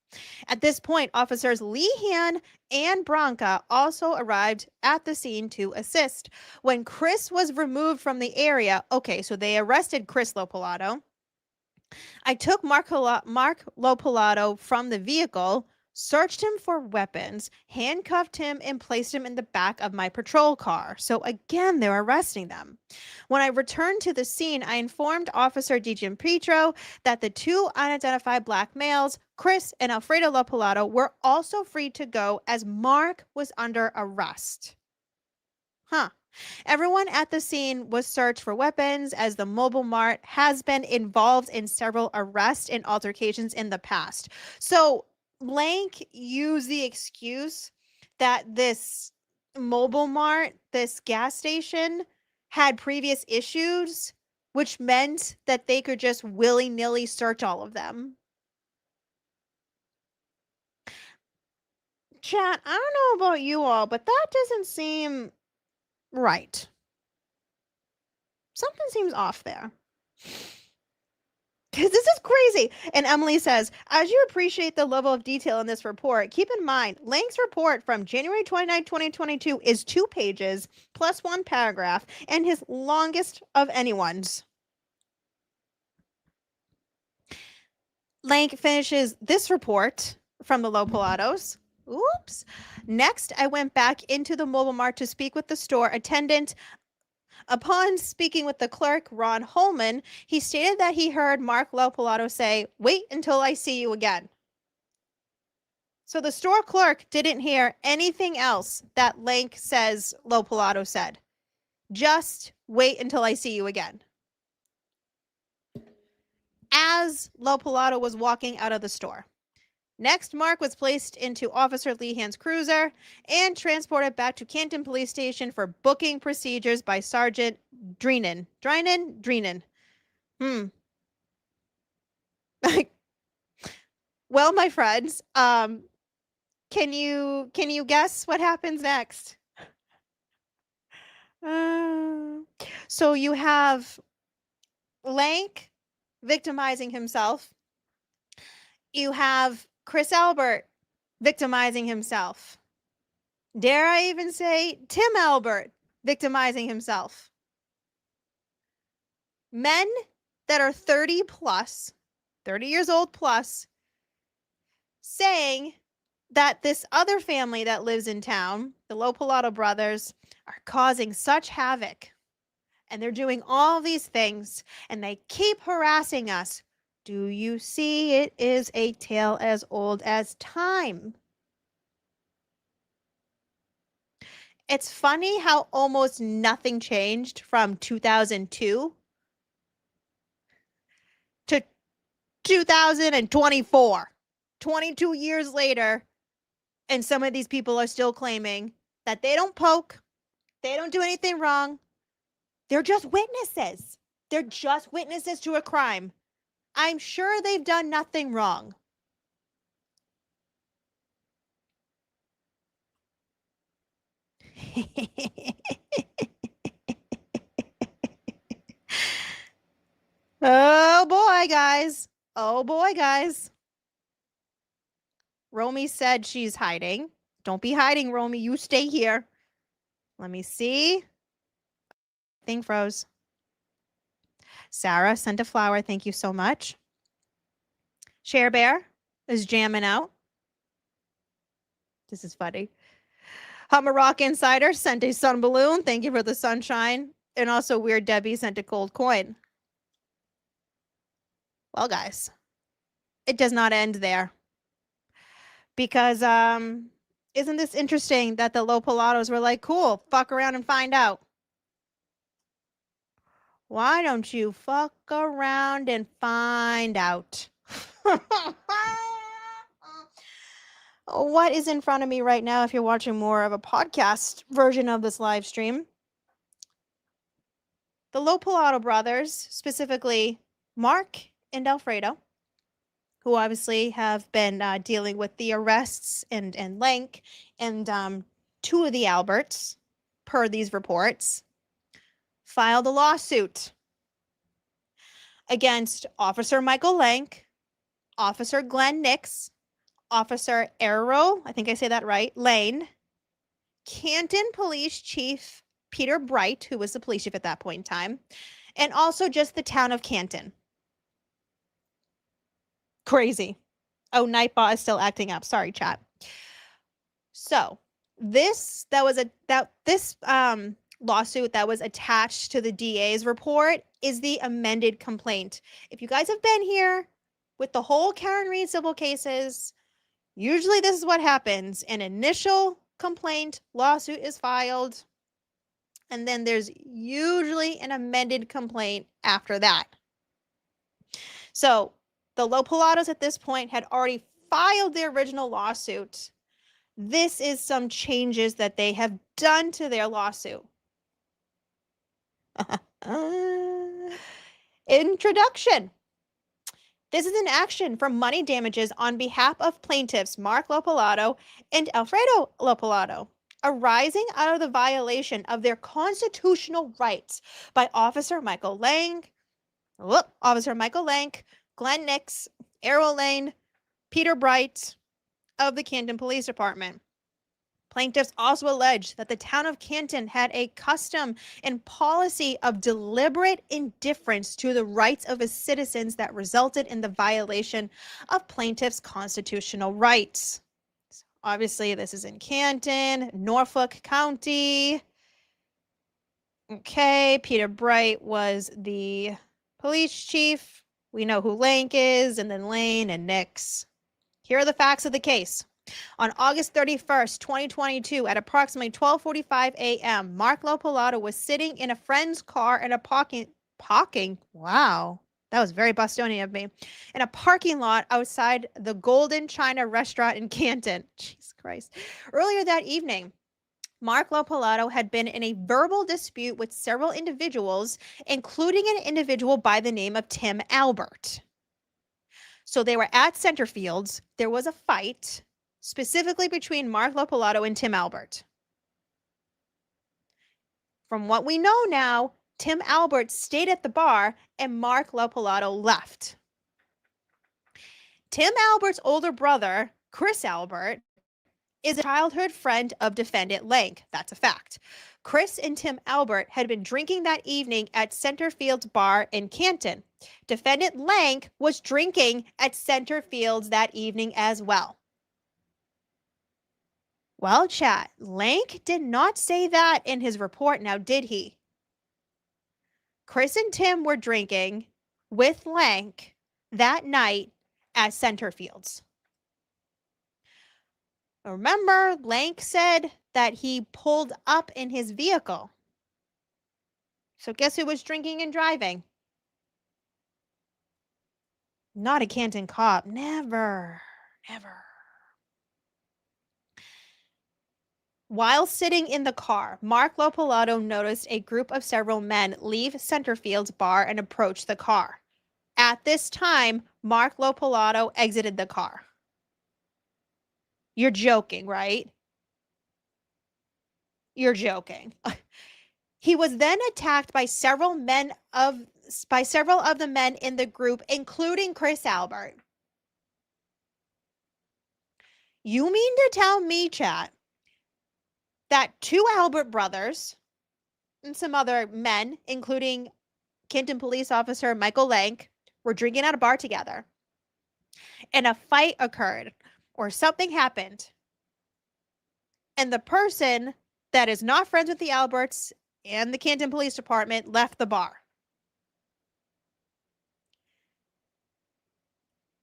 At this point, officers Lehan and Bronca also arrived at the scene to assist. When Chris was removed from the area, okay, so they arrested Chris LoPilato. I took Mark LoPilato from the vehicle, searched him for weapons, handcuffed him, and placed him in the back of my patrol car. So again, they're arresting them. When I returned to the scene, I informed Officer DGM Petro that the 2 unidentified black males, Chris and Alfredo LoPilato, were also free to go as Mark was under arrest. Everyone at the scene was searched for weapons as the Mobile Mart has been involved in several arrests and altercations in the past. So Lank used the excuse that this Mobile Mart, this gas station, had previous issues, which meant that they could just willy-nilly search all of them. Chat, I don't know about you all, but that doesn't seem right. Something seems off there. Because this is crazy. And Emily says, "As you appreciate the level of detail in this report, keep in mind, Lank's report from January 29, 2022 is 2 pages plus 1 paragraph and his longest of anyone's." Lank finishes this report from the LoPilatos. Oops. Next, I went back into the Mobile Mart to speak with the store attendant. Upon speaking with the clerk, Ron Holman, he stated that he heard Mark LoPilato say, "Wait until I see you again." So the store clerk didn't hear anything else that Lank says LoPilato said. Just wait until I see you again. As LoPilato was walking out of the store. Next, Mark was placed into Officer Lehan's cruiser and transported back to Canton Police Station for booking procedures by Sergeant Dreenan. Dreenan. Well, my friends, can you guess what happens next? So you have Lank victimizing himself. You have Chris Albert victimizing himself. Dare I even say Tim Albert victimizing himself. Men that are 30 plus, 30 years old plus, saying that this other family that lives in town, the LoPilato brothers, are causing such havoc. And they're doing all these things, and they keep harassing us. Do you see it is a tale as old as time? It's funny how almost nothing changed from 2002 to 2024. 22 years later, and some of these people are still claiming that they don't poke, they don't do anything wrong. They're just witnesses. They're just witnesses to a crime. I'm sure they've done nothing wrong. Oh boy, guys. Oh boy, guys. Romy said she's hiding. Don't be hiding, Romy. You stay here. Let me see. Thing froze. Sarah sent a flower. Thank you so much. Share Bear is jamming out. This is funny. Hummer Rock Insider sent a sun balloon. Thank you for the sunshine. And also Weird Debbie sent a cold coin. Well, guys, it does not end there. Because isn't this interesting that the LoPilatos were like, cool, fuck around and find out. Why don't you fuck around and find out? What is in front of me right now, if you're watching more of a podcast version of this live stream? The LoPilato brothers, specifically Mark and Alfredo, who obviously have been dealing with the arrests and Lank and two of the Alberts, per these reports, filed a lawsuit against Officer Michael Lank, Officer Glenn Nix, Officer Arrow, I think I say that right, Lane, Canton Police Chief Peter Bright, who was the police chief at that point in time, and also just the town of Canton. Crazy. Oh, Nightbot is still acting up. Sorry, chat. So this lawsuit that was attached to the DA's report is the amended complaint. If you guys have been here with the whole Karen Reed civil cases, usually this is what happens. An initial complaint lawsuit is filed, and then there's usually an amended complaint after that. So the LoPilatos at this point had already filed the original lawsuit. This is some changes that they have done to their lawsuit. Introduction. This is an action for money damages on behalf of plaintiffs Mark LoPilato and Alfredo LoPilato, arising out of the violation of their constitutional rights by Officer Michael Lank, Glenn Nix, Arrow Lane, Peter Bright of the Canton Police Department. Plaintiffs also allege that the town of Canton had a custom and policy of deliberate indifference to the rights of its citizens that resulted in the violation of plaintiffs' constitutional rights. Obviously, this is in Canton, Norfolk County. Okay, Peter Bright was the police chief. We know who Lank is, and then Lane and Nix. Here are the facts of the case. On August 31st, 2022, at approximately 12:45 a.m., Mark LoPilato was sitting in a friend's car in a wow, that was very Bostonian of me, in a parking lot outside the Golden China restaurant in Canton. Jesus Christ. Earlier that evening, Mark LoPilato had been in a verbal dispute with several individuals, including an individual by the name of Tim Albert. So they were at Centerfields. There was a fight, specifically between Mark LoPilato and Tim Albert. From what we know now, Tim Albert stayed at the bar and Mark LoPilato left. Tim Albert's older brother, Chris Albert, is a childhood friend of defendant Lank. That's a fact. Chris and Tim Albert had been drinking that evening at Centerfield's bar in Canton. Defendant Lank was drinking at Centerfield's that evening as well. Well, chat, Lank did not say that in his report now, did he? Chris and Tim were drinking with Lank that night at Centerfield's. Remember, Lank said that he pulled up in his vehicle. So guess who was drinking and driving? Not a Canton cop. Never. While sitting in the car, Mark LoPilato noticed a group of several men leave Centerfield's bar and approach the car. At this time, Mark LoPilato exited the car. You're joking, right? You're joking. He was then attacked by several of the men in the group, including Chris Albert. You mean to tell me, chat, that two Albert brothers and some other men, including Canton Police Officer Michael Lank, were drinking at a bar together, and a fight occurred or something happened, and the person that is not friends with the Alberts and the Canton Police Department left the bar?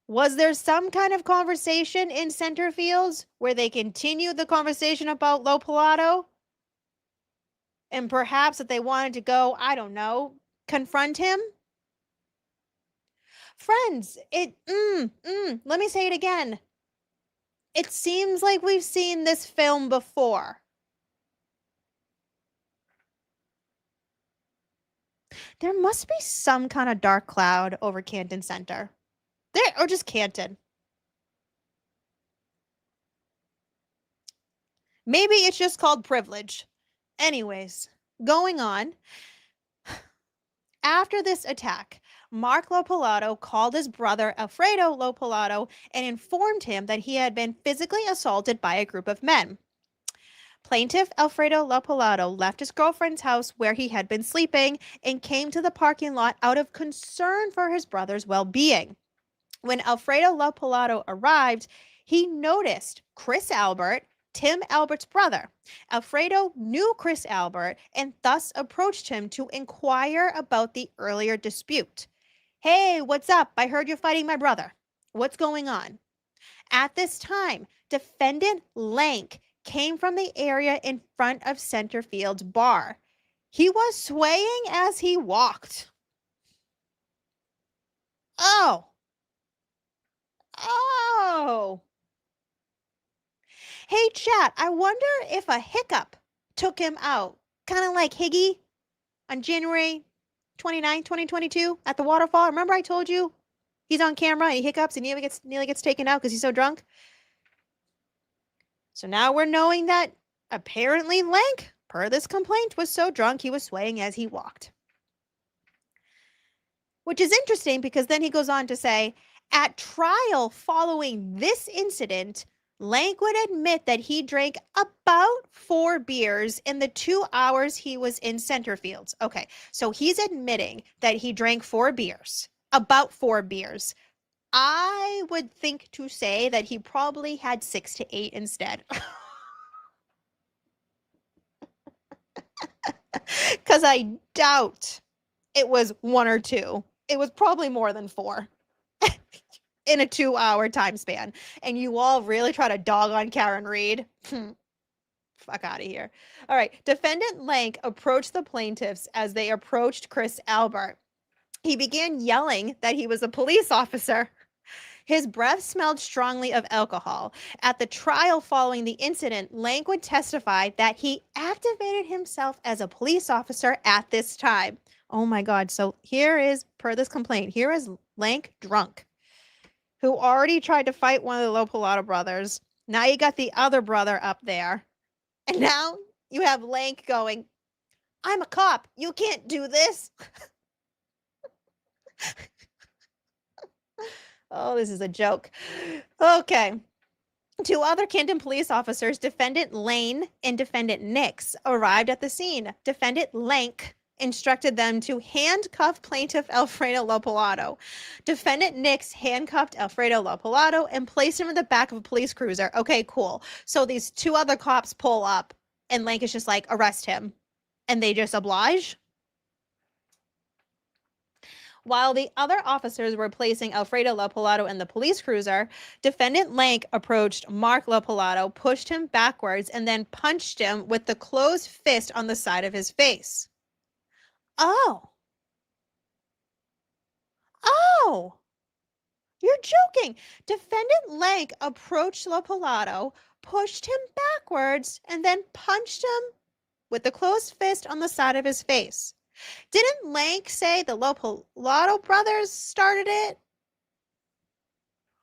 Was there some kind of conversation in Centerfields where they continued the conversation about LoPilato? And perhaps that they wanted to go, I don't know, confront him? Friends, let me say it again. It seems like we've seen this film before. There must be some kind of dark cloud over Canton Center. Or just Canton. Maybe it's just called privilege. Anyways, going on. After this attack, Mark LoPilato called his brother Alfredo LoPilato and informed him that he had been physically assaulted by a group of men. Plaintiff Alfredo LoPilato left his girlfriend's house where he had been sleeping and came to the parking lot out of concern for his brother's well-being. When Alfredo LoPilato arrived, he noticed Chris Albert, Tim Albert's brother. Alfredo knew Chris Albert and thus approached him to inquire about the earlier dispute. Hey, what's up? I heard you're fighting my brother. What's going on? At this time, defendant Lank came from the area in front of Centerfield's bar. He was swaying as he walked. Oh. Hey, chat, I wonder if a hiccup took him out, kind of like Higgy on January 29, 2022 at the waterfall. Remember I told you he's on camera and he hiccups and nearly gets taken out because he's so drunk? So now we're knowing that apparently Lank, per this complaint, was so drunk he was swaying as he walked. Which is interesting because then he goes on to say, at trial following this incident, Lank would admit that he drank about 4 beers in the 2 hours he was in Centerfields. Okay, so he's admitting that he drank 4 beers, about 4 beers. I would think to say that he probably had 6 to 8 instead. Because I doubt it was 1 or 2. It was probably more than 4. In a 2-hour time span. And you all really try to dog on Karen Reed? Fuck out of here. All right. Defendant Lank approached the plaintiffs as they approached Chris Albert. He began yelling that he was a police officer. His breath smelled strongly of alcohol. At the trial following the incident, Lank would testify that he activated himself as a police officer at this time. Oh my God. So here is, per this complaint, here is Lank drunk, who already tried to fight one of the LoPilato brothers. Now you got the other brother up there. And now you have Lank going, I'm a cop. You can't do this. Oh, this is a joke. Okay. Two other Canton police officers, Defendant Lane and Defendant Nix, arrived at the scene. Defendant Lank instructed them to handcuff plaintiff Alfredo LoPilato. Defendant Nix handcuffed Alfredo LoPilato and placed him in the back of a police cruiser. Okay, cool. So these two other cops pull up and Lank is just like, arrest him. And they just oblige. While the other officers were placing Alfredo LoPilato in the police cruiser, Defendant Lank approached Mark LoPilato, pushed him backwards, and then punched him with the closed fist on the side of his face. Oh. Oh. You're joking. Defendant Lank approached LoPilato, pushed him backwards, and then punched him with the closed fist on the side of his face. Didn't Lank say the LoPilato brothers started it?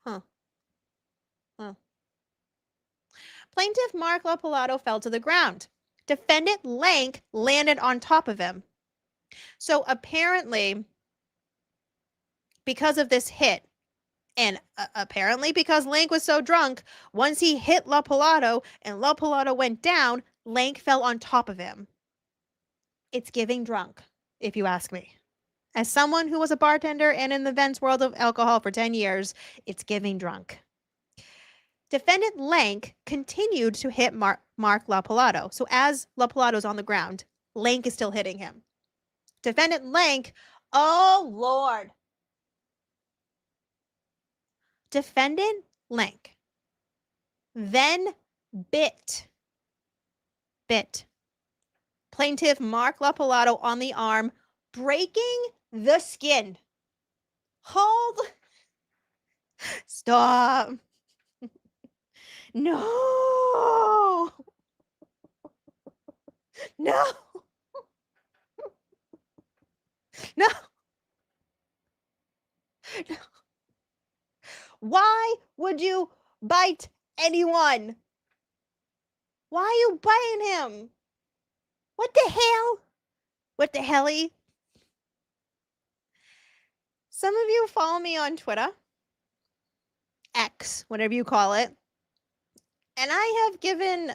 Huh. Plaintiff Mark LoPilato fell to the ground. Defendant Lank landed on top of him. So apparently, because of this hit, and apparently because Lank was so drunk, once he hit LoPilato and LoPilato went down, Lank fell on top of him. It's giving drunk, if you ask me. As someone who was a bartender and in the events world of alcohol for 10 years, it's giving drunk. Defendant Lank continued to hit Mark LoPilato. So as LoPilato's on the ground, Lank is still hitting him. Defendant Lank, oh Lord. Defendant Lank then bit plaintiff Mark LoPilato on the arm, breaking the skin. Hold. Stop. No. No. No. No. Why would you bite anyone? Why are you biting him? What the hell? What the helly? Some of you follow me on Twitter, X, whatever you call it, and I have given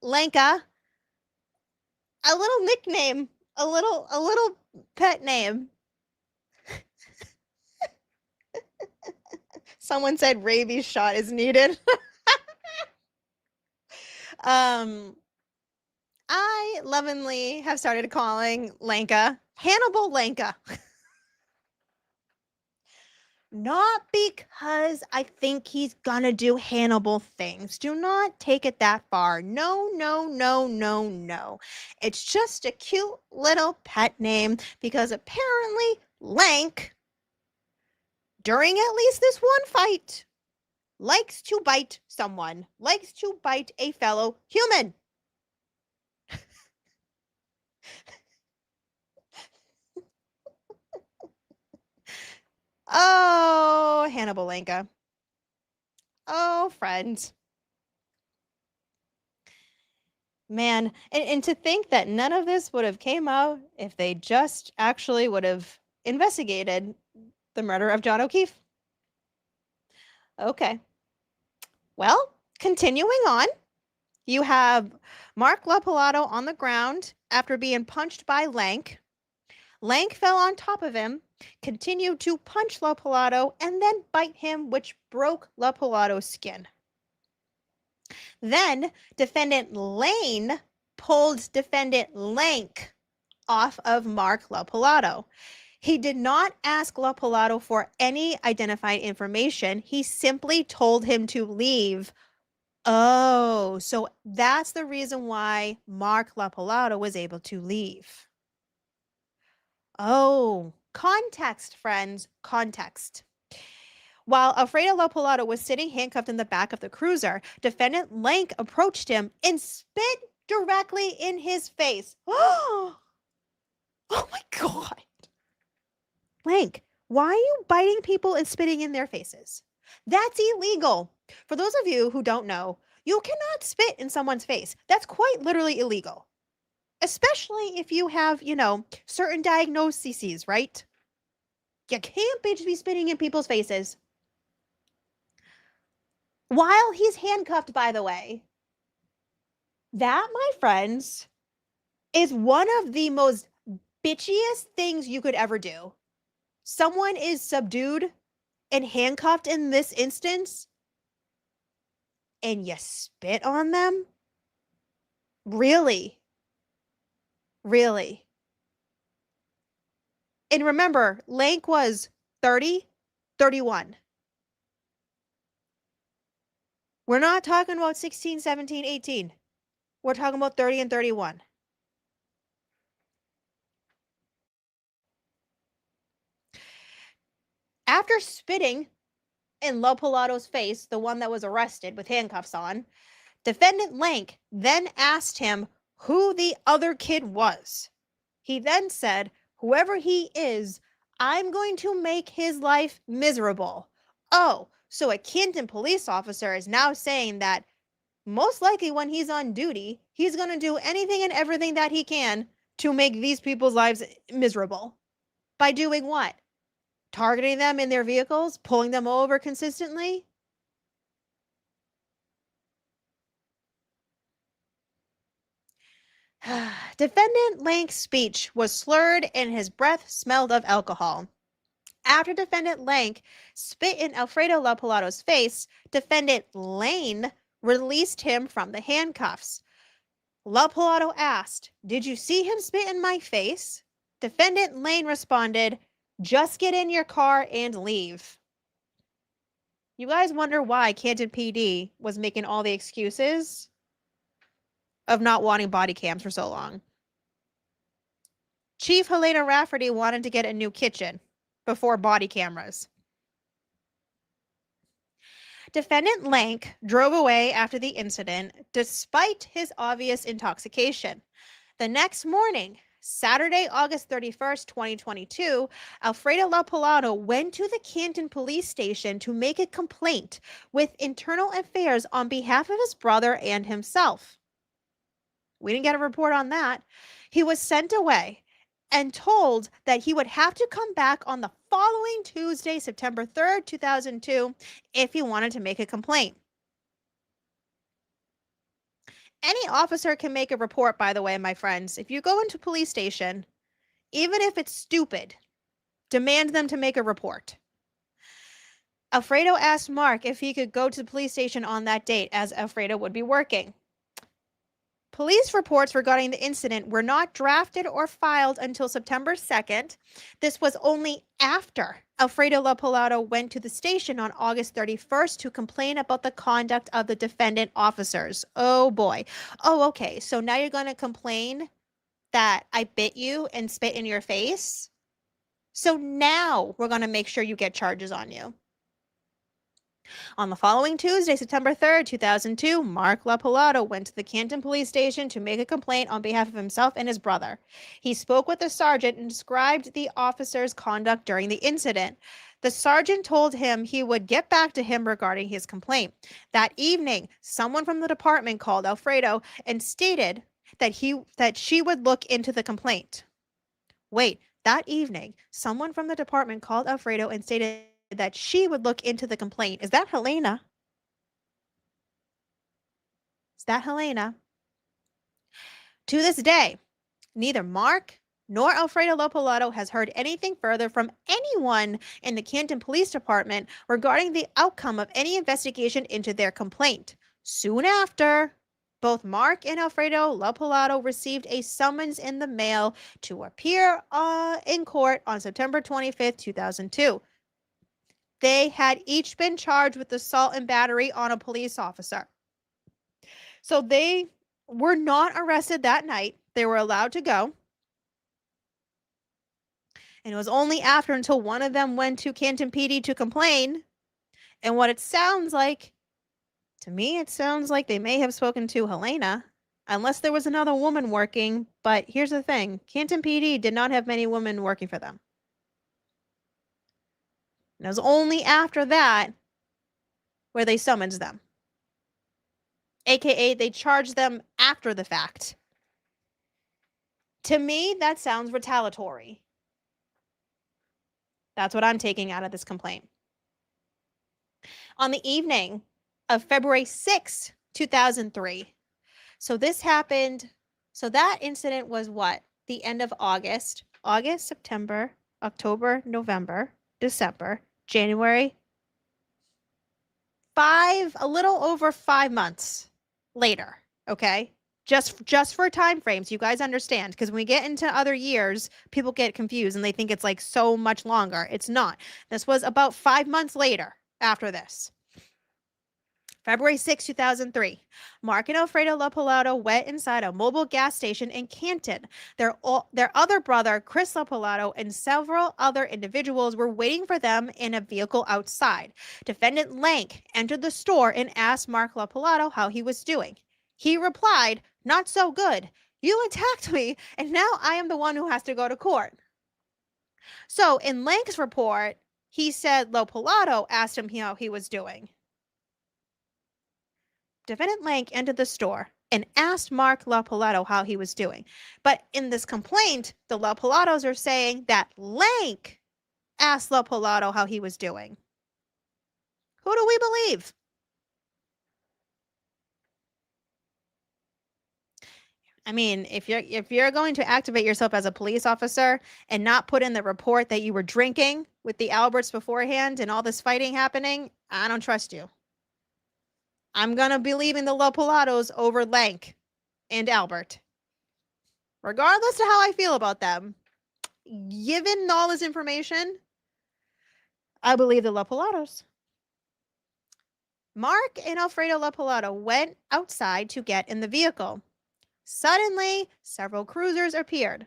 Lanka a little nickname, a little pet name. Someone said rabies shot is needed. I lovingly have started calling Lanka Hannibal Lanka. Not because I think he's gonna do Hannibal things. Do not take it that far. No, no, no, no, no. It's just a cute little pet name because apparently Lank, during at least this one fight, likes to bite someone, likes to bite a fellow human. Oh, Hannibal Lanka. Oh, friends. Man, and to think that none of this would have came out if they just actually would have investigated the murder of John O'Keefe. Okay. Well, continuing on, you have Mark LoPilato on the ground after being punched by Lank. Lank fell on top of him, continued to punch LoPilato, and then bite him, which broke LoPilato's skin. Then Defendant Lane pulled Defendant Lank off of Mark LoPilato. He did not ask LoPilato for any identified information. He simply told him to leave. Oh, so that's the reason why Mark LoPilato was able to leave. Oh, context, friends, context. While Alfredo LoPilato was sitting handcuffed in the back of the cruiser, Defendant Lank approached him and spit directly in his face. Oh my God. Lank, why are you biting people and spitting in their faces? That's illegal. For those of you who don't know, you cannot spit in someone's face. That's quite literally illegal. Especially if you have, certain diagnoses, right? You can't be spitting in people's faces. while he's handcuffed, by the way. That, my friends, is one of the most bitchiest things you could ever do. Someone is subdued and handcuffed in this instance, and you spit on them? Really? Really? And remember, Lank was 30, 31. We're not talking about 16, 17, 18. We're talking about 30 and 31. After spitting in LoPilato's face, the one that was arrested with handcuffs on, defendant Lank then asked him who the other kid was. He then said, whoever he is, I'm going to make his life miserable. Oh, so a Canton police officer is now saying that most likely when he's on duty, he's going to do anything and everything that he can to make these people's lives miserable. By doing what? Targeting them in their vehicles, pulling them over consistently? Defendant Lank's speech was slurred and his breath smelled of alcohol. After defendant Lank spit in Alfredo LoPilato's face, defendant Lane released him from the handcuffs. LoPilato asked, "Did you see him spit in my face?" Defendant Lane responded, "Just get in your car and leave." You guys wonder why Canton PD was making all the excuses of not wanting body cams for so long. Chief Helena Rafferty wanted to get a new kitchen before body cameras. Defendant Lank drove away after the incident despite his obvious intoxication. The next morning, Saturday, August 31st, 2022, Alfredo LoPilato went to the Canton Police Station to make a complaint with Internal Affairs on behalf of his brother and himself. We didn't get a report on that. He was sent away and told that he would have to come back on the following Tuesday, September 3rd, 2002, if he wanted to make a complaint. Any officer can make a report, by the way, my friends. If you go into a police station, even if it's stupid, demand them to make a report. Alfredo asked Mark if he could go to the police station on that date, as Alfredo would be working. Police reports regarding the incident were not drafted or filed until September 2nd. This was only after Alfredo LoPilato went to the station on August 31st to complain about the conduct of the defendant officers. Oh boy. Oh, okay. So now you're going to complain that I bit you and spit in your face? So now we're going to make sure you get charges on you. On the following Tuesday, September 3rd, 2002, Mark LoPilato went to the Canton Police Station to make a complaint on behalf of himself and his brother. He spoke with the sergeant and described the officer's conduct during the incident. The sergeant told him he would get back to him regarding his complaint. That evening, someone from the department called Alfredo and stated that she would look into the complaint. Wait, that evening, someone from the department called Alfredo and stated that she would look into the complaint. Is that Helena? Is that Helena? To this day, neither Mark nor Alfredo LoPilato has heard anything further from anyone in the Canton Police Department regarding the outcome of any investigation into their complaint. Soon after, both Mark and Alfredo LoPilato received a summons in the mail to appear in court on September 25th, 2002. They had each been charged with assault and battery on a police officer. So they were not arrested that night. They were allowed to go. And it was only after until one of them went to Canton PD to complain. And what it sounds like, to me, it sounds like they may have spoken to Helena, unless there was another woman working. But here's the thing, Canton PD did not have many women working for them. And it was only after that where they summoned them. AKA, they charged them after the fact. To me, that sounds retaliatory. That's what I'm taking out of this complaint. On the evening of February 6th, 2003. So this happened. So that incident was what? The end of August, September, October, November, December, January. A little over 5 months later. Okay. Just for time frames, you guys understand, because when we get into other years, people get confused and they think it's like so much longer. It's not. This was about 5 months later after this. February 6, 2003, Mark and Alfredo LoPilato went inside a mobile gas station in Canton. Their other brother, Chris LoPilato, and several other individuals were waiting for them in a vehicle outside. Defendant Lank entered the store and asked Mark LoPilato how he was doing. He replied, "Not so good. You attacked me, and now I am the one who has to go to court." So in Lank's report, he said LoPilato asked him how he was doing. Defendant Lank entered the store and asked Mark LoPilato how he was doing. But in this complaint, the LoPilatos are saying that Lank asked LoPilato how he was doing. Who do we believe? I mean, if you're going to activate yourself as a police officer and not put in the report that you were drinking with the Alberts beforehand and all this fighting happening, I don't trust you. I'm going to be leaving the LoPilatos over Lank and Albert. Regardless of how I feel about them, given all this information, I believe the LoPilatos. Mark and Alfredo LoPilato went outside to get in the vehicle. Suddenly, several cruisers appeared.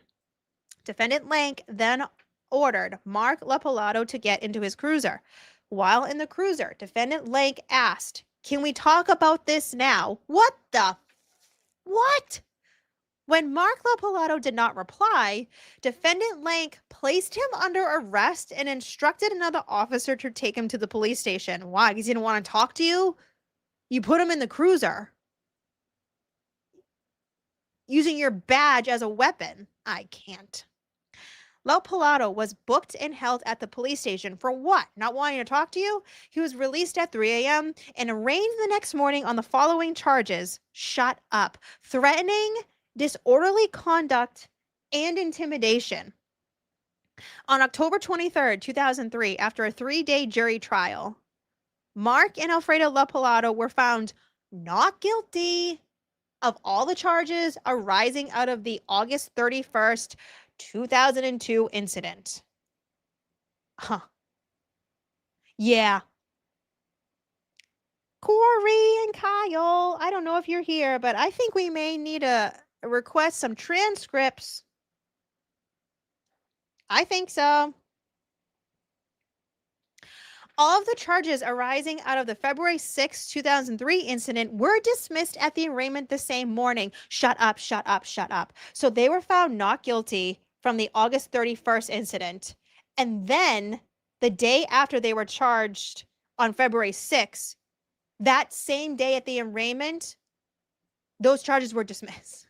Defendant Lank then ordered Mark LoPilato to get into his cruiser. While in the cruiser, Defendant Lank asked, "Can we talk about this now?" What? When Mark LoPilato did not reply, Defendant Lank placed him under arrest and instructed another officer to take him to the police station. Why? Because he didn't want to talk to you? You put him in the cruiser, using your badge as a weapon. I can't. LoPilato was booked and held at the police station for what? Not wanting to talk to you? He was released at 3 a.m. and arraigned the next morning on the following charges. Shut up. Threatening, disorderly conduct, and intimidation. On October 23rd, 2003, after a 3-day jury trial, Mark and Alfredo LoPilato were found not guilty of all the charges arising out of the August 31st, 2002 incident. Huh. Yeah. Corey and Kyle, I don't know if you're here, but I think we may need to request some transcripts. I think so. All of the charges arising out of the February 6, 2003 incident were dismissed at the arraignment the same morning. Shut up, shut up, shut up. So they were found not guilty from the August 31st incident. And then the day after they were charged on February 6th, that same day at the arraignment, those charges were dismissed.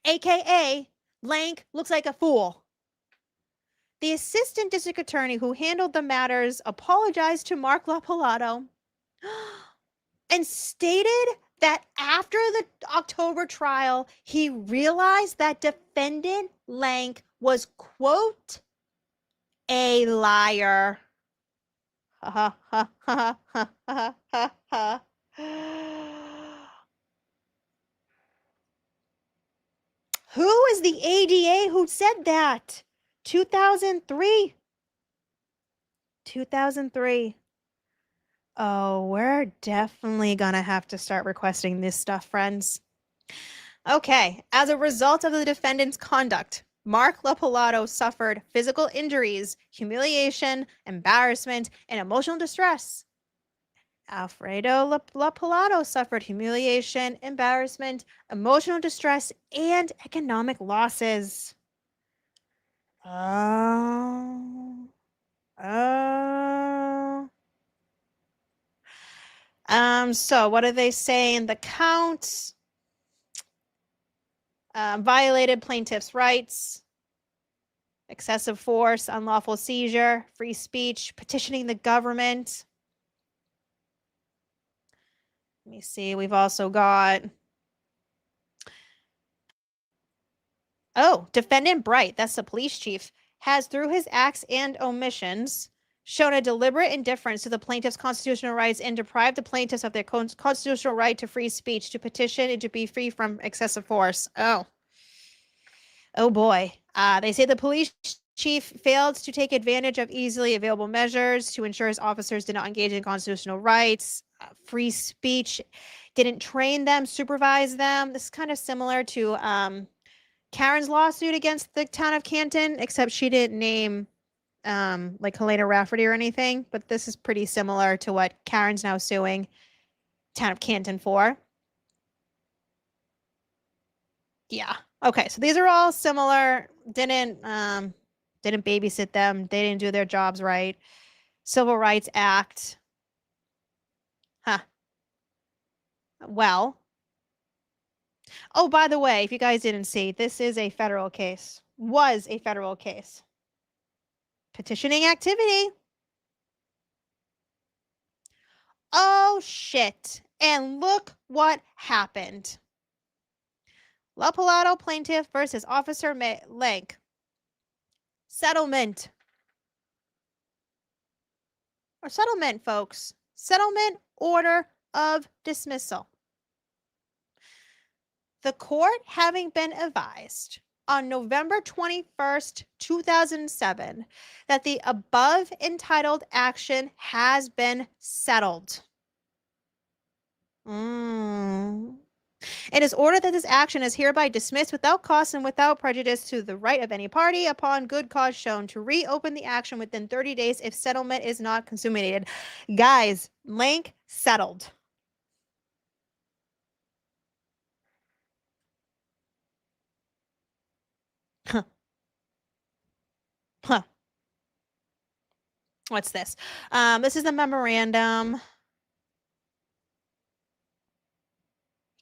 AKA, Lank looks like a fool. The assistant district attorney who handled the matters apologized to Mark LoPilato and stated that after the October trial, he realized that defendant Lank was, quote, a liar. Ha ha ha ha ha ha ha. Who is the ADA who said that? 2003. 2003. Oh, we're definitely gonna have to start requesting this stuff, friends. Okay, as a result of the defendant's conduct, Mark LoPilato suffered physical injuries, humiliation, embarrassment, and emotional distress. Alfredo LoPilato suffered humiliation, embarrassment, emotional distress, and economic losses. So what are they saying? The counts violated plaintiff's rights, excessive force, unlawful seizure, free speech, petitioning the government. Let me see. We've also got. Oh, Defendant Bright, that's the police chief, has through his acts and omissions shown a deliberate indifference to the plaintiff's constitutional rights and deprived the plaintiffs of their constitutional right to free speech, to petition, and to be free from excessive force. Oh boy. They say the police chief failed to take advantage of easily available measures to ensure his officers did not engage in constitutional rights, free speech, didn't train them, supervise them. This is kind of similar to Karen's lawsuit against the town of Canton, except she didn't name like Helena Rafferty or anything, but this is pretty similar to what Karen's now suing town of Canton for. Yeah. Okay, so these are all similar. Didn't babysit them. They didn't do their jobs right. Civil Rights Act. Huh. Well. Oh, by the way, if you guys didn't see, this is a federal case. Was a federal case. Petitioning activity. Oh, shit. And look what happened. LoPilato plaintiff versus Officer Lank. Settlement. Or settlement, folks. Settlement order of dismissal. The court having been advised on November 21st, 2007, that the above entitled action has been settled. It is ordered that this action is hereby dismissed without cause and without prejudice to the right of any party upon good cause shown to reopen the action within 30 days if settlement is not consummated. Guys, Lank settled. Huh. What's this? This is the memorandum.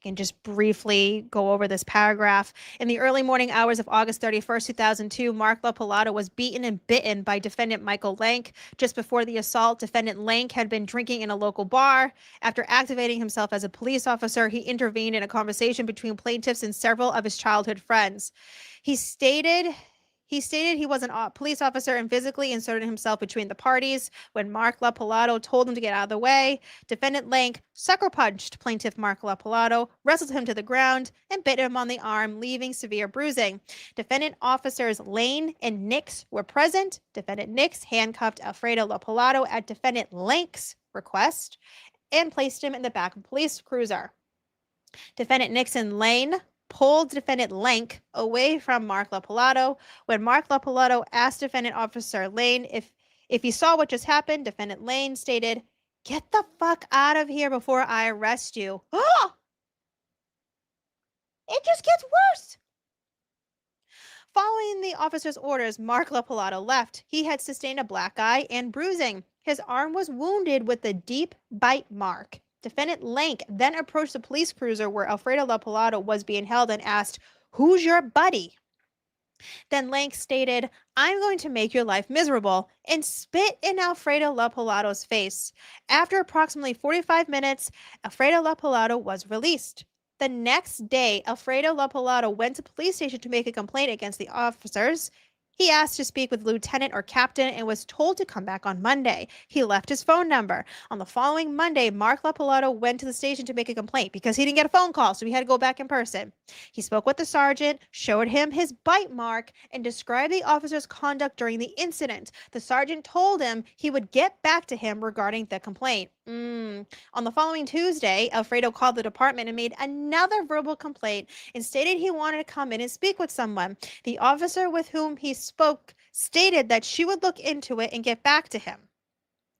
Can just briefly go over this paragraph. In the early morning hours of August 31st, 2002, Mark LoPilato was beaten and bitten by defendant Michael Lank. Just before the assault, defendant Lank had been drinking in a local bar. After activating himself as a police officer, he intervened in a conversation between plaintiffs and several of his childhood friends. He stated he was a police officer and physically inserted himself between the parties. When Mark LoPilato told him to get out of the way, defendant Lank sucker punched plaintiff Mark LoPilato, wrestled him to the ground, and bit him on the arm, leaving severe bruising. Defendant officers Lane and Nix were present. Defendant Nix handcuffed Alfredo LoPilato at defendant Lank's request and placed him in the back of a police cruiser. Defendant Nix and Lane pulled defendant Lank away from Mark LoPilato. When Mark LoPilato asked defendant officer Lane if he saw what just happened, defendant Lane stated, "Get the fuck out of here before I arrest you." Oh! It just gets worse. Following the officer's orders, Mark LoPilato left. He had sustained a black eye and bruising. His arm was wounded with a deep bite mark. Defendant Lank then approached the police cruiser where Alfredo LoPilato was being held and asked, "Who's your buddy?" Then Lank stated, "I'm going to make your life miserable," and spit in Alfredo LoPilato's face. After approximately 45 minutes, Alfredo LoPilato was released. The next day, Alfredo LoPilato went to the police station to make a complaint against the officers. He asked to speak with lieutenant or captain and was told to come back on Monday. He left his phone number. On the following Monday, Mark LoPilato went to the station to make a complaint because he didn't get a phone call, so he had to go back in person. He spoke with the sergeant, showed him his bite mark, and described the officer's conduct during the incident. The sergeant told him he would get back to him regarding the complaint. On the following Tuesday, Alfredo called the department and made another verbal complaint and stated he wanted to come in and speak with someone. The officer with whom he spoke stated that she would look into it and get back to him.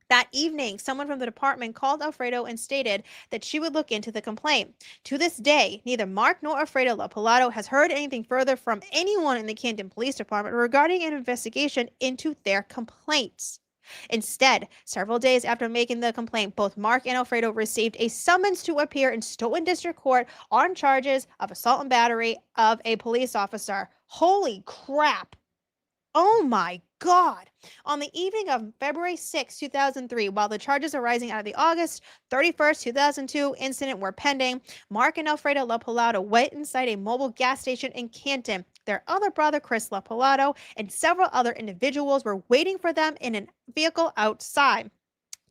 That evening, someone from the department called Alfredo and stated that she would look into the complaint. To this day, neither Mark nor Alfredo LoPilato has heard anything further from anyone in the Canton Police Department regarding an investigation into their complaints. Instead, several days after making the complaint, both Mark and Alfredo received a summons to appear in Stoughton District Court on charges of assault and battery of a police officer. Holy crap. Oh my God. On the evening of February 6, 2003, while the charges arising out of the August 31st, 2002 incident were pending, Mark and Alfredo LoPilato went inside a mobile gas station in Canton. Their other brother, Chris LoPilato, and several other individuals were waiting for them in a vehicle outside.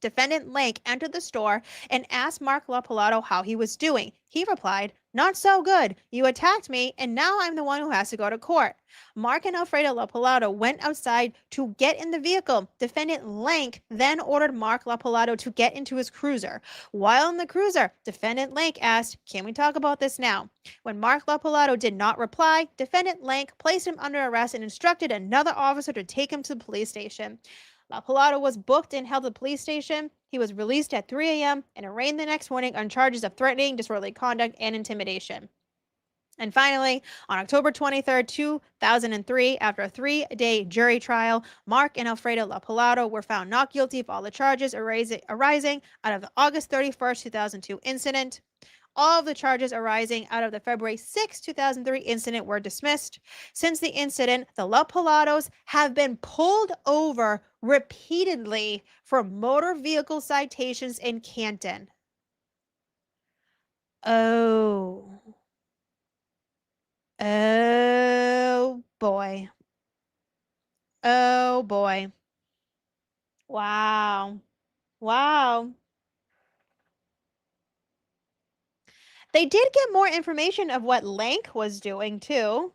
Defendant Lank entered the store and asked Mark LoPilato how he was doing. He replied, "Not so good. You attacked me, and now I'm the one who has to go to court." Mark and Alfredo LoPilato went outside to get in the vehicle. Defendant Lank then ordered Mark LoPilato to get into his cruiser. While in the cruiser, defendant Lank asked, "Can we talk about this now?" When Mark LoPilato did not reply, defendant Lank placed him under arrest and instructed another officer to take him to the police station. LoPilato was booked and held at the police station. He was released at 3 a.m. and arraigned the next morning on charges of threatening, disorderly conduct, and intimidation. And finally, on October 23, 2003, after a 3-day jury trial, Mark and Alfredo LoPilato were found not guilty of all the charges arising out of the August 31, 2002 incident. All of the charges arising out of the February 6, 2003 incident were dismissed. Since the incident, the LoPilatos have been pulled over repeatedly for motor vehicle citations in Canton. Oh boy. Oh boy. Wow. Wow. They did get more information of what Lank was doing too.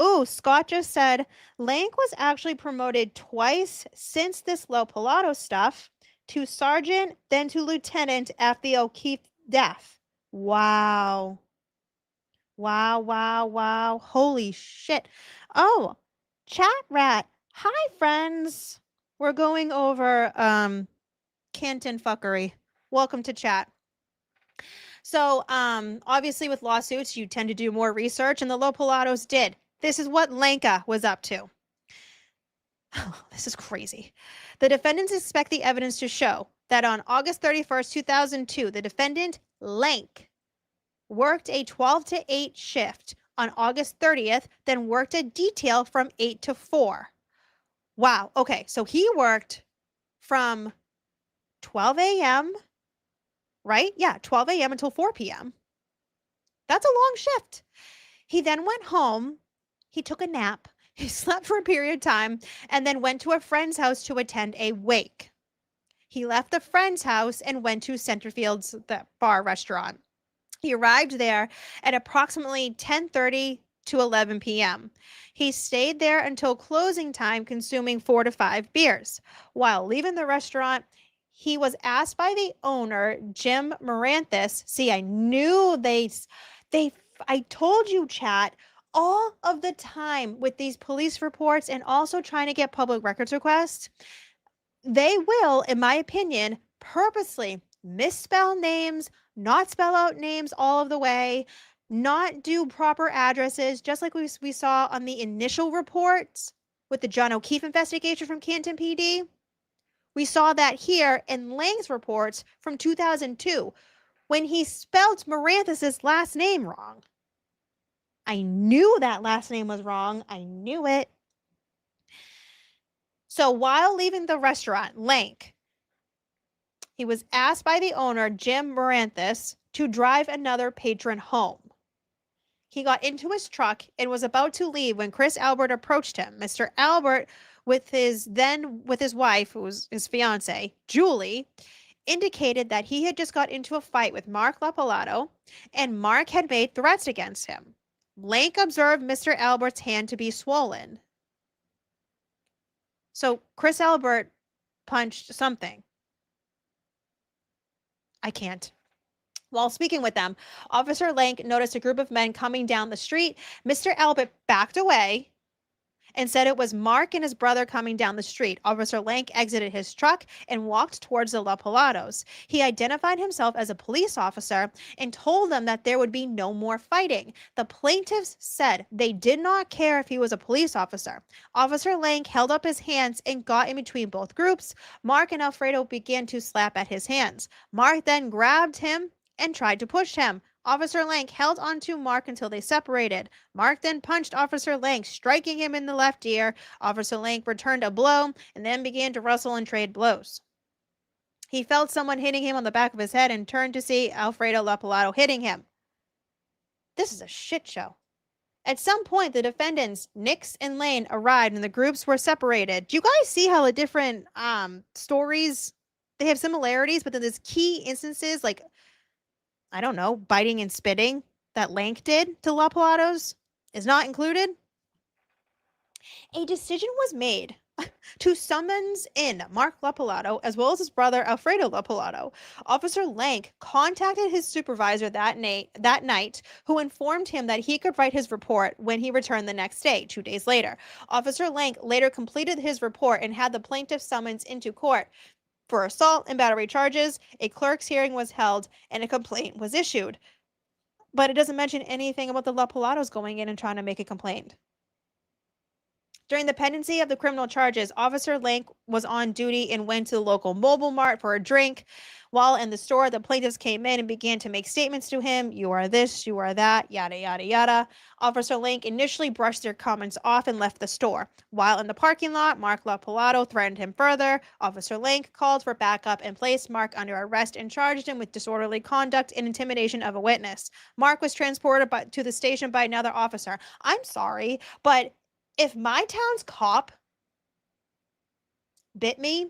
Ooh, Scott just said Lank was actually promoted twice since this LoPilato stuff, to sergeant, then to lieutenant after the O'Keefe death. Wow. Wow, wow, wow. Holy shit. Oh, chat rat. Hi, friends. We're going over Canton fuckery. Welcome to chat. So, obviously with lawsuits, you tend to do more research, and the LoPilatos did. This is what Lanka was up to. Oh, this is crazy. The defendants expect the evidence to show that on August 31st, 2002, the defendant, Lank, worked a 12 to 8 shift on August 30th, then worked a detail from 8 to 4. Wow. Okay. So he worked from 12 a.m., right? Yeah, 12 a.m. until 4 p.m. That's a long shift. He then went home. He took a nap. He slept for a period of time and then went to a friend's house to attend a wake. He left the friend's house and went to Centerfield's, the bar restaurant. He arrived there at approximately 10:30 to 11 p.m. He stayed there until closing time, consuming 4 to 5 beers. While leaving the restaurant, he was asked by the owner, Jim Moranthus. See, I knew I told you, chat, all of the time with these police reports and also trying to get public records requests, they will, in my opinion, purposely misspell names, not spell out names all of the way, not do proper addresses, just like we saw on the initial reports with the John O'Keefe investigation from Canton PD. We saw that here in Lank's reports from 2002 when he spelled Moranthus's last name wrong. I knew that last name was wrong. I knew it. So while leaving the restaurant, Lank, he was asked by the owner, Jim Moranthus, to drive another patron home. He got into his truck and was about to leave when Chris Albert approached him. Mr. Albert, with his wife, who was his fiance, Julie, indicated that he had just got into a fight with Mark LoPilato and Mark had made threats against him. Lank observed Mr. Albert's hand to be swollen. So Chris Albert punched something. I can't. While speaking with them, Officer Lank noticed a group of men coming down the street. Mr. Albert backed away and said it was Mark and his brother coming down the street. Officer Lank exited his truck and walked towards the LoPilatos. He identified himself as a police officer and told them that there would be no more fighting. The plaintiffs said they did not care if he was a police officer. Officer Lank held up his hands and got in between both groups. Mark and Alfredo began to slap at his hands. Mark then grabbed him and tried to push him. Officer Lank held onto Mark until they separated. Mark then punched Officer Lank, striking him in the left ear. Officer Lank returned a blow and then began to wrestle and trade blows. He felt someone hitting him on the back of his head and turned to see Alfredo LoPilato hitting him. This is a shit show. At some point, the defendants, Nix and Lane, arrived and the groups were separated. Do you guys see how the different stories, they have similarities, but then there's key instances like, I don't know, biting and spitting that Lank did to LoPilato's is not included? A decision was made to summons in Mark LoPilato as well as his brother Alfredo LoPilato. Officer Lank contacted his supervisor that night, who informed him that he could write his report when he returned the next day, 2 days later. Officer Lank later completed his report and had the plaintiff summoned into court. For assault and battery charges, a clerk's hearing was held and a complaint was issued. But it doesn't mention anything about the LoPilatos going in and trying to make a complaint. During the pendency of the criminal charges, Officer Lank was on duty and went to the local mobile mart for a drink. While in the store, the plaintiffs came in and began to make statements to him. You are this, you are that, yada, yada, yada. Officer Lank initially brushed their comments off and left the store. While in the parking lot, Mark LoPilato threatened him further. Officer Lank called for backup and placed Mark under arrest and charged him with disorderly conduct and intimidation of a witness. Mark was transported to the station by another officer. I'm sorry, but if my town's cop bit me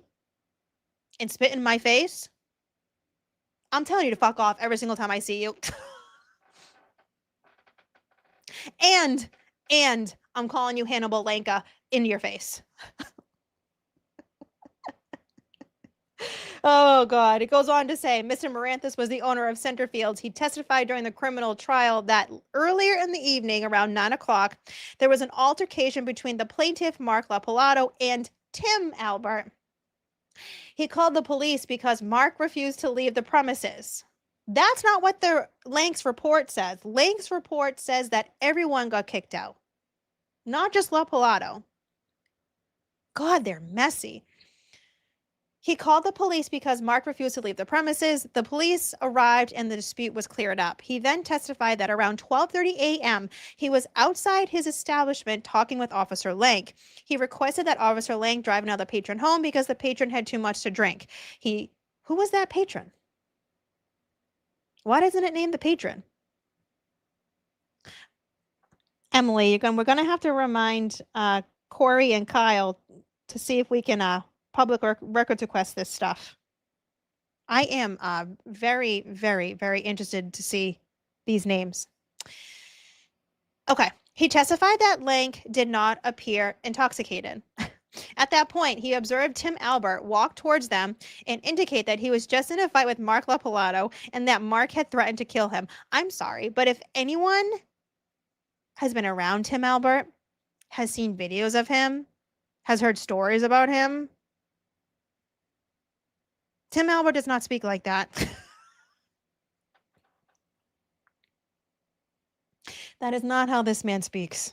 and spit in my face, I'm telling you to fuck off every single time I see you. and I'm calling you Hannibal Lanka in your face. Oh, God. It goes on to say, Mr. Maranthus was the owner of Centerfields. He testified during the criminal trial that earlier in the evening, around 9 o'clock, there was an altercation between the plaintiff, Mark LoPilato, and Tim Albert. He called the police because Mark refused to leave the premises. That's not what the Lank's report says. Lank's report says that everyone got kicked out, not just LoPilato. God, they're messy. He called the police because Mark refused to leave the premises. The police arrived and the dispute was cleared up. He then testified that around 12:30 a.m., he was outside his establishment talking with Officer Lank. He requested that Officer Lank drive another patron home because the patron had too much to drink. Who was that patron? Why doesn't it name the patron? Emily, we're going to have to remind Corey and Kyle to see if we can public records request this stuff. I am very, very, very interested to see these names. Okay. He testified that Lank did not appear intoxicated. At that point, he observed Tim Albert walk towards them and indicate that he was just in a fight with Mark LoPilato and that Mark had threatened to kill him. I'm sorry, but if anyone has been around Tim Albert, has seen videos of him, has heard stories about him, Tim Albert does not speak like that. That is not how this man speaks.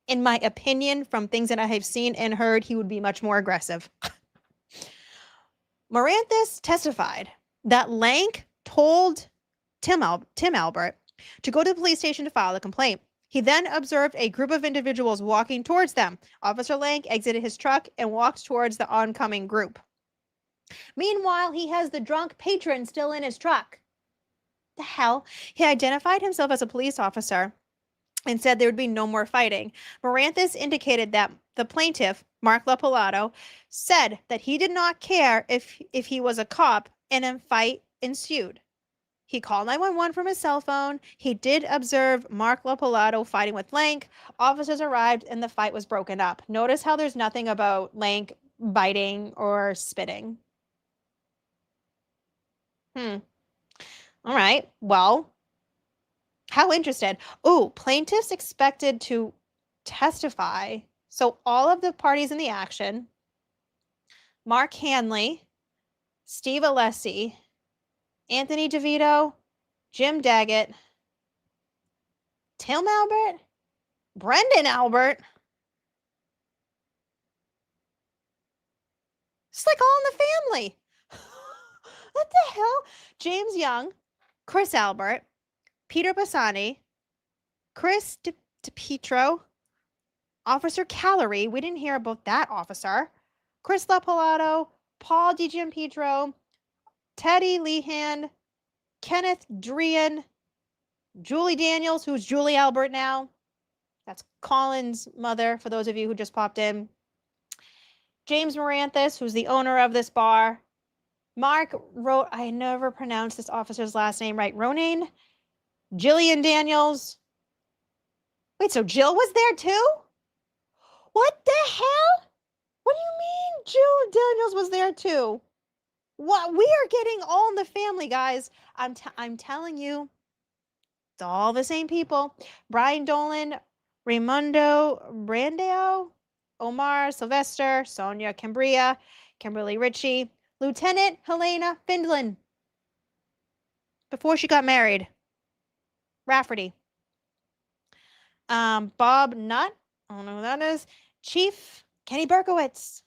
In my opinion, from things that I have seen and heard, he would be much more aggressive. Maranthus testified that Lank told Tim Albert to go to the police station to file a complaint. He then observed a group of individuals walking towards them. Officer Lank exited his truck and walked towards the oncoming group. Meanwhile, he has the drunk patron still in his truck. The hell? He identified himself as a police officer and said there would be no more fighting. Maranthus indicated that the plaintiff, Mark LoPilato, said that he did not care if he was a cop and a fight ensued. He called 911 from his cell phone. He did observe Mark LoPilato fighting with Lank. Officers arrived and the fight was broken up. Notice how there's nothing about Lank biting or spitting. All right. Well, how interested. Oh, plaintiffs expected to testify. So all of the parties in the action, Mark Hanley, Steve Alessi, Anthony DeVito, Jim Daggett, Tim Albert, Brendan Albert. It's like all in the family. What the hell? James Young, Chris Albert, Peter Bassani, Chris DePietro, Officer Callery. We didn't hear about that officer. Chris LoPilato, Paul DiGianpietro, Teddy Lehan, Kenneth Drian, Julie Daniels, who's Julie Albert now. That's Colin's mother, for those of you who just popped in. James Moranthus, who's the owner of this bar. Mark wrote, I never pronounced this officer's last name right. Ronan. Jillian Daniels. Wait, so Jill was there too? What the hell? What do you mean Jill Daniels was there too? What? We are getting all in the family, guys. I'm telling you, it's all the same people. Brian Dolan, Raimundo Brandao, Omar Sylvester, Sonia Cambria, Kimberly Ritchie, Lieutenant Helena Findlin. Before she got married. Rafferty. Bob Nutt. I don't know who that is. Chief Kenny Berkowitz.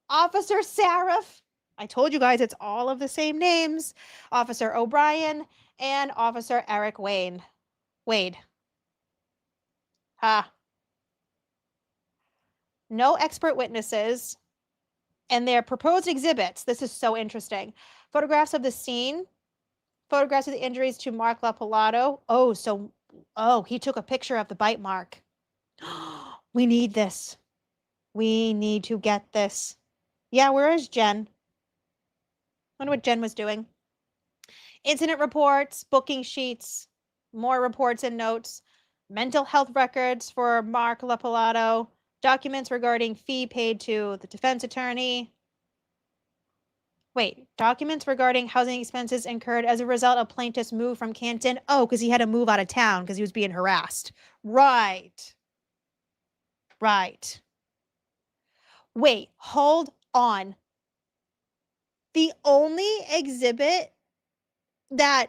Officer Sarif. I told you guys it's all of the same names. Officer O'Brien and Officer Eric Wade. No expert witnesses. And their proposed exhibits. This is so interesting. Photographs of the scene. Photographs of the injuries to Mark LoPilato. He took a picture of the bite mark. We need this. We need to get this. Yeah, where is Jen? Wonder what Jen was doing. Incident reports, booking sheets, more reports and notes, mental health records for Mark LoPilato, documents regarding fee paid to the defense attorney. Wait, documents regarding housing expenses incurred as a result of plaintiff's move from Canton. Oh, because he had to move out of town because he was being harassed. Right. Wait, hold on. The only exhibit that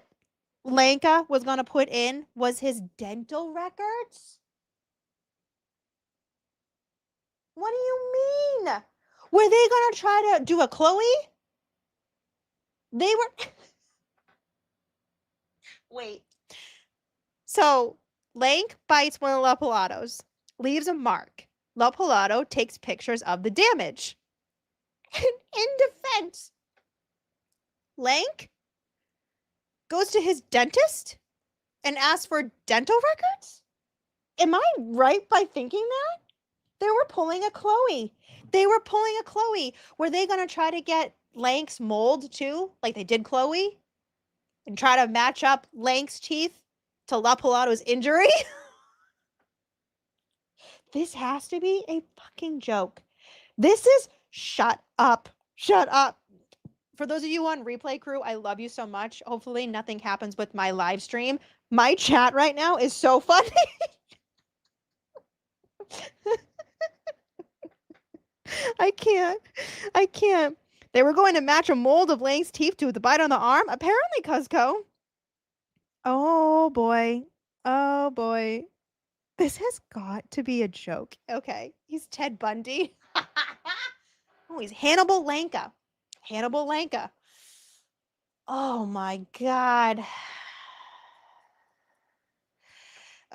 Lanka was going to put in was his dental records? What do you mean? Were they going to try to do a Chloe? They were... Wait. So, Lank bites one of LoPilato's, leaves a mark. LoPilato takes pictures of the damage. And in defense, Lank goes to his dentist and asks for dental records? Am I right by thinking that? They were pulling a Chloe. Were they going to try to get Lank's mold too, like they did Chloe? And try to match up Lank's teeth to LoPilato's injury? This has to be a fucking joke. This is... Shut up. For those of you on replay crew, I love you so much. Hopefully nothing happens with my live stream. My chat right now is so funny. I can't. They were going to match a mold of Lank's teeth to the bite on the arm. Apparently, Cuzco. Oh boy. This has got to be a joke. Okay. He's Ted Bundy. Oh, he's Hannibal Lanka. Oh my God.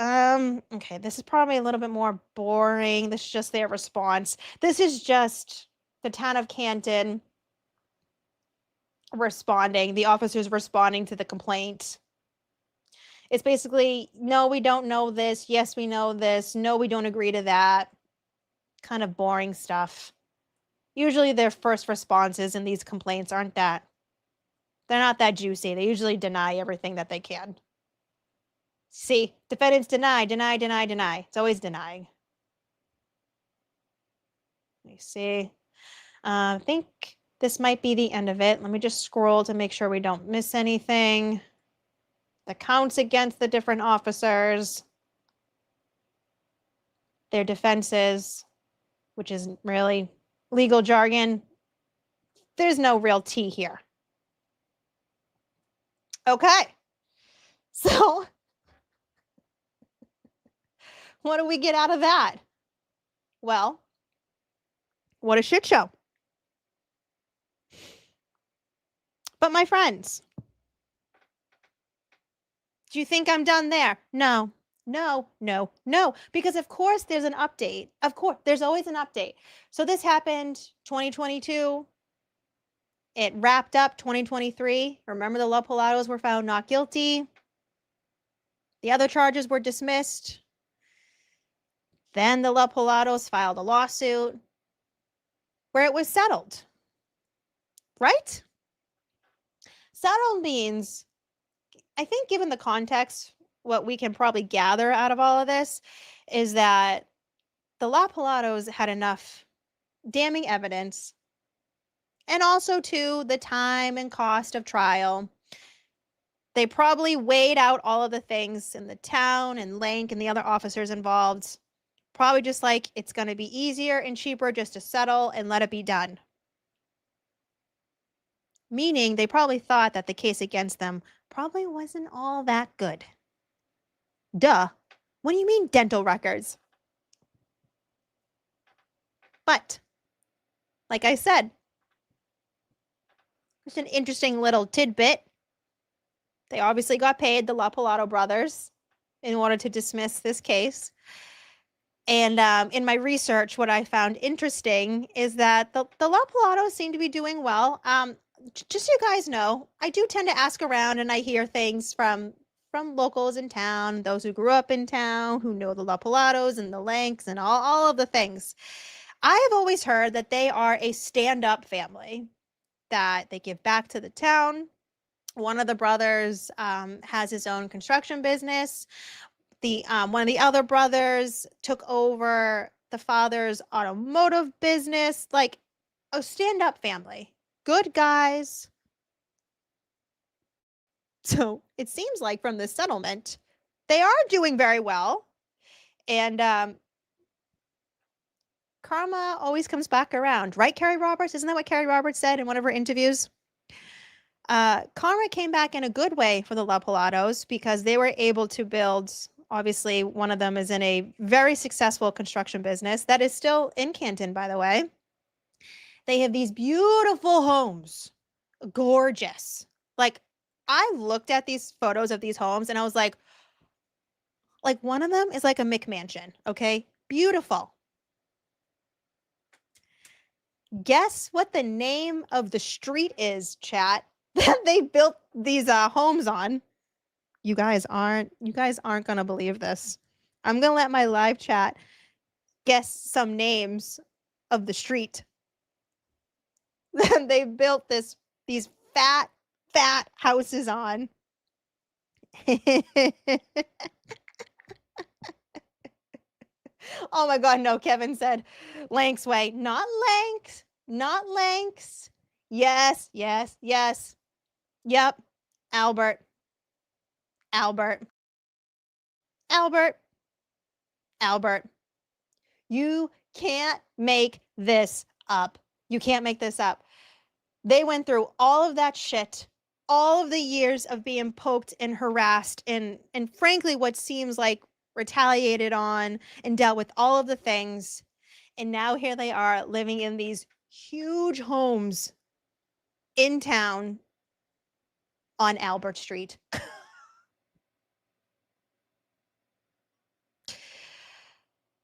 Okay, this is probably a little bit more boring. This is just their response. This is just the town of Canton responding, the officers responding to the complaint. It's basically, no, we don't know this. Yes, we know this. No, we don't agree to that. Kind of boring stuff. Usually their first responses in these complaints aren't that. They're not that juicy. They usually deny everything that they can. See, defendants deny. It's always denying. Let me see. I think this might be the end of it. Let me just scroll to make sure we don't miss anything. The counts against the different officers. Their defenses, which isn't really legal jargon. There's no real tea here. Okay. So, what do we get out of that? Well, what a shit show. But my friends, Do you think I'm done there? No, no, no, no. Because of course there's an update. Of course, there's always an update. So this happened 2022. It wrapped up 2023. Remember, the LoPilatos were found not guilty. The other charges were dismissed. Then the LoPilatos filed a lawsuit where it was settled. Right? Settled means, I think, given the context, what we can probably gather out of all of this is that the LoPilatos had enough damning evidence, and also too the time and cost of trial. They probably weighed out all of the things in the town and Lank and the other officers involved. Probably just like, it's going to be easier and cheaper just to settle and let it be done. Meaning they probably thought that the case against them probably wasn't all that good. Duh. What do you mean dental records? But, like I said, just an interesting little tidbit. They obviously got paid, the LoPilato brothers, in order to dismiss this case. And in my research, what I found interesting is that the LoPilatos seem to be doing well. Just so you guys know, I do tend to ask around and I hear things from locals in town, those who grew up in town, who know the LoPilatos and the Lanks and all of the things. I have always heard that they are a stand-up family, that they give back to the town. One of the brothers has his own construction business. One of the other brothers took over the father's automotive business, like a stand-up family. Good guys. So it seems like from this settlement, they are doing very well. And karma always comes back around. Right, Carrie Roberts? Isn't that what Carrie Roberts said in one of her interviews? Karma came back in a good way for the LoPilatos because they were able to build, obviously, one of them is in a very successful construction business that is still in Canton, by the way. They have these beautiful homes, gorgeous. Like, I looked at these photos of these homes and I was like one of them is like a McMansion, okay? Beautiful. Guess what the name of the street is, chat, that they built these homes on? You guys aren't going to believe this. I'm going to let my live chat guess some names of the street that they built these fat houses on. Oh my God, no, Kevin said Lank's Way. Not Lanks, not Lanks. Yes, yes, yes. Yep. Albert. Albert. Albert. Albert. You can't make this up. You can't make this up. They went through all of that shit, all of the years of being poked and harassed and frankly, what seems like retaliated on and dealt with all of the things. And now here they are living in these huge homes in town on Albert Street.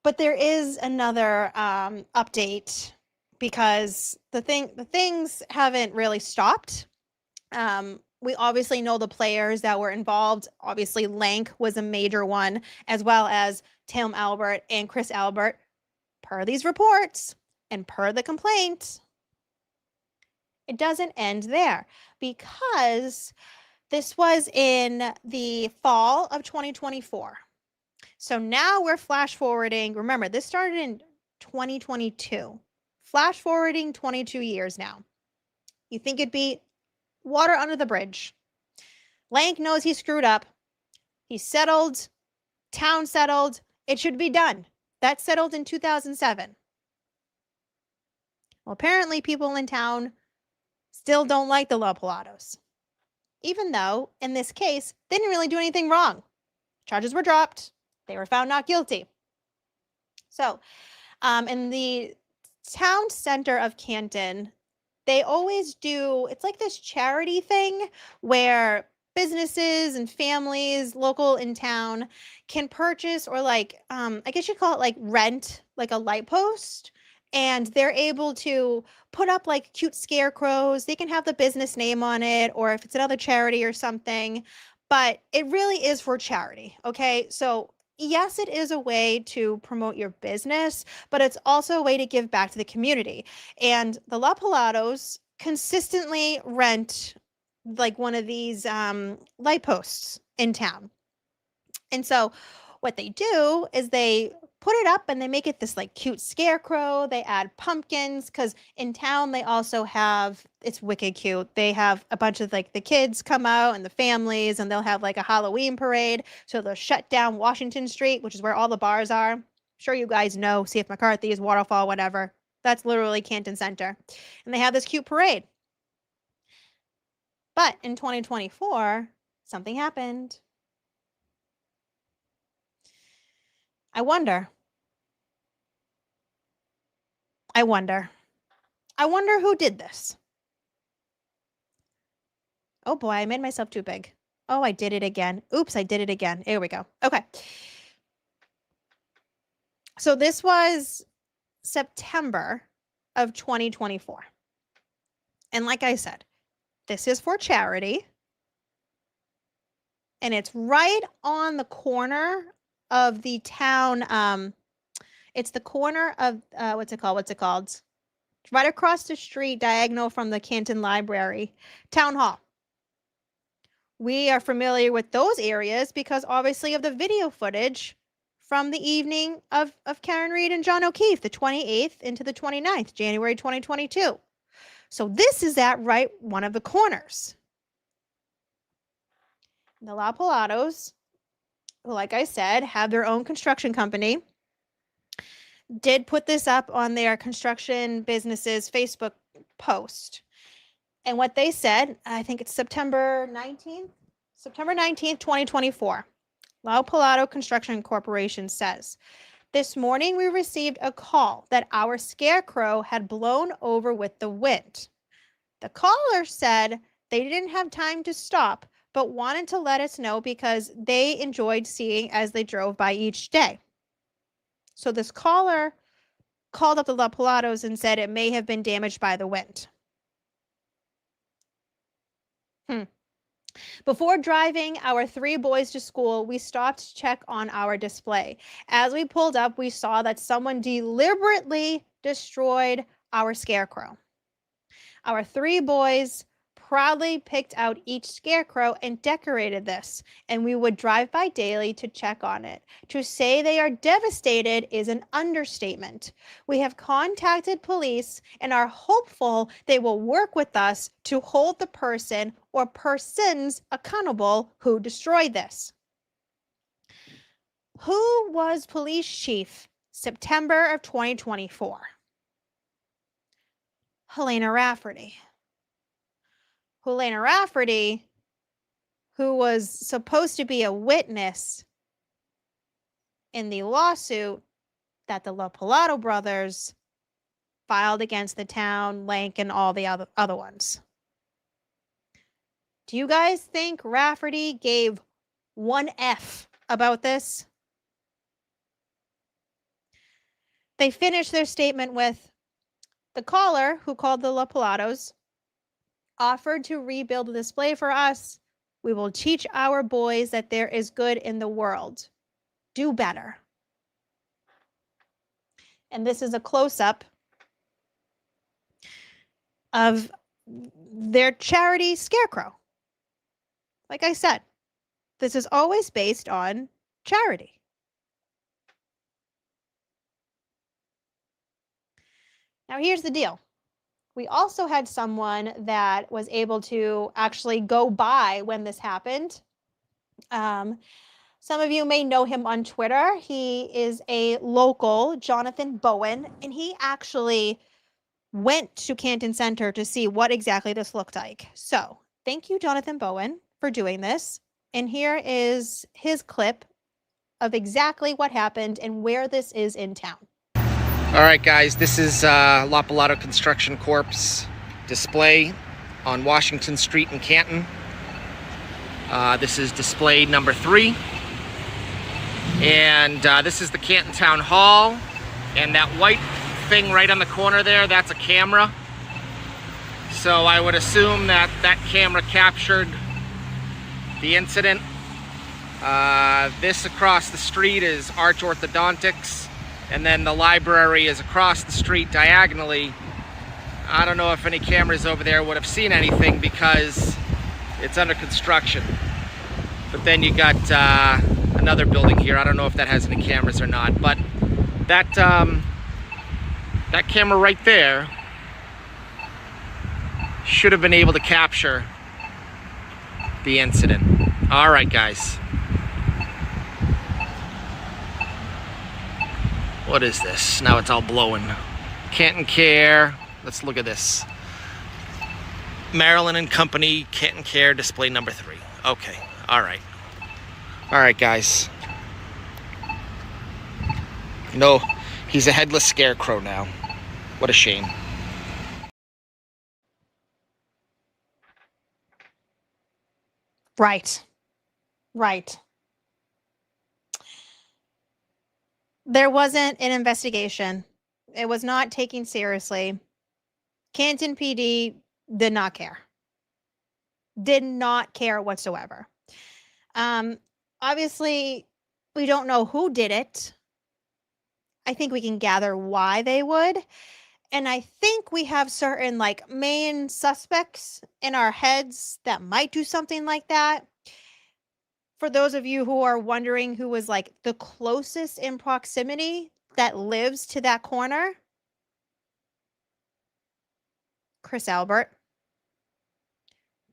But there is another update because the things haven't really stopped. We obviously know the players that were involved. Obviously, Lank was a major one, as well as Tim Albert and Chris Albert, per these reports and per the complaint. It doesn't end there because this was in the fall of 2024. So now we're flash forwarding. Remember, this started in 2022. Flash forwarding 22 years now. You think it'd be water under the bridge. Lank knows he screwed up. He settled. Town settled. It should be done. That settled in 2007. Well, apparently people in town still don't like the LoPilatos. Even though, in this case, they didn't really do anything wrong. Charges were dropped. They were found not guilty. So, in the town center of Canton, they always do, it's like this charity thing where businesses and families local in town can purchase or like I guess you call it like rent like a light post, and they're able to put up like cute scarecrows. They can have the business name on it, or if it's another charity or something, but it really is for charity. Okay, so yes, it is a way to promote your business, but it's also a way to give back to the community. And the LoPilatos consistently rent like one of these light posts in town. And so what they do is they put it up and they make it this like cute scarecrow. They add pumpkins because in town they also have, it's wicked cute. They have a bunch of like the kids come out and the families, and they'll have like a Halloween parade. So they'll shut down Washington Street, which is where all the bars are. I'm sure you guys know CF McCarthy's, Waterfall, whatever. That's literally Canton Center. And they have this cute parade. But in 2024, something happened. I wonder who did this. Oh boy, I made myself too big. Oh, I did it again. Oops, I did it again. Here we go. Okay. So this was September of 2024. And like I said, this is for charity. And it's right on the corner of the town. It's the corner of, what's it called? Right across the street, diagonal from the Canton Library, Town Hall. We are familiar with those areas because obviously of the video footage from the evening of Karen Reed and John O'Keefe, the 28th into the 29th, January 2022. So this is at right one of the corners. The LoPilatos, who, like I said, have their own construction company, did put this up on their construction businesses Facebook post. And what they said, I think it's September 19th, 2024. LoPilato Construction Corporation says, this morning we received a call that our scarecrow had blown over with the wind. The caller said they didn't have time to stop, but wanted to let us know because they enjoyed seeing as they drove by each day. So this caller called up the LoPilatos and said it may have been damaged by the wind. Before driving our 3 boys to school, we stopped to check on our display. As we pulled up, we saw that someone deliberately destroyed our scarecrow. Our 3 boys proudly picked out each scarecrow and decorated this, and we would drive by daily to check on it. To say they are devastated is an understatement. We have contacted police and are hopeful they will work with us to hold the person or persons accountable who destroyed this. Who was police chief September of 2024? Helena Rafferty. Helena Rafferty, who was supposed to be a witness in the lawsuit that the LoPilato brothers filed against the town, Lank, and all the other ones. Do you guys think Rafferty gave one F about this? They finished their statement with, the caller who called the LoPilatos offered to rebuild the display for us. We will teach our boys that there is good in the world. Do better. And this is a close-up of their charity scarecrow. Like I said, this is always based on charity. Now here's the deal. We also had someone that was able to actually go by when this happened. Some of you may know him on Twitter. He is a local, Jonathan Bowen, and he actually went to Canton Center to see what exactly this looked like. So thank you, Jonathan Bowen, for doing this. And here is his clip of exactly what happened and where this is in town. All right, guys, this is LoPilato Construction Corp's display on Washington Street in Canton. This is display number 3. And this is the Canton Town Hall. And that white thing right on the corner there, that's a camera. So I would assume that that camera captured the incident. This across the street is Arch Orthodontics, and then the library is across the street diagonally. I don't know if any cameras over there would have seen anything because it's under construction. But then you got another building here. I don't know if that has any cameras or not, but that that camera right there should have been able to capture the incident. All right, guys. What is this? Now it's all blowing. Canton Care. Let's look at this. Maryland and Company, Canton Care, display number 3. Okay. All right. All right, guys. No, he's a headless scarecrow now. What a shame. Right. Right. There wasn't an investigation. It was not taken seriously. Canton PD did not care. Did not care whatsoever. Obviously, we don't know who did it. I think we can gather why they would. And I think we have certain like main suspects in our heads that might do something like that. For those of you who are wondering who was like the closest in proximity that lives to that corner, Chris Albert.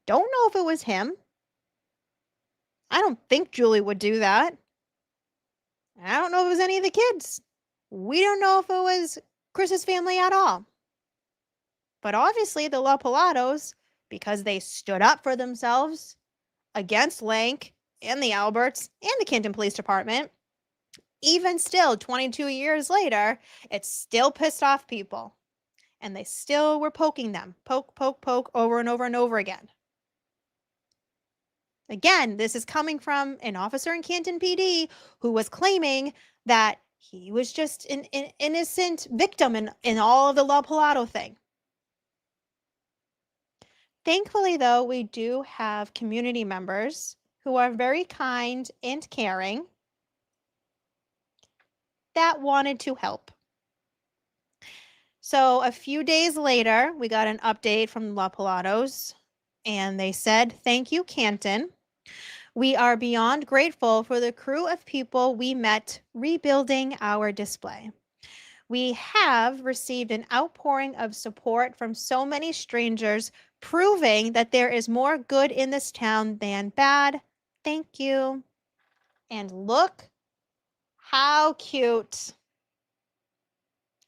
Don't know if it was him. I don't think Julie would do that. I don't know if it was any of the kids. We don't know if it was Chris's family at all. But obviously the LoPilatos, because they stood up for themselves against Lank and the Alberts and the Canton Police Department, even still 22 years later, it still pissed off people. And they still were poking them. Poke, poke, poke over and over and over again. Again, this is coming from an officer in Canton PD who was claiming that he was just an innocent victim in all of the LoPilato thing. Thankfully, though, we do have community members who are very kind and caring that wanted to help. So a few days later, we got an update from LoPilatos, and they said, "Thank you, Canton. We are beyond grateful for the crew of people we met rebuilding our display. We have received an outpouring of support from so many strangers, proving that there is more good in this town than bad. Thank you." And look how cute.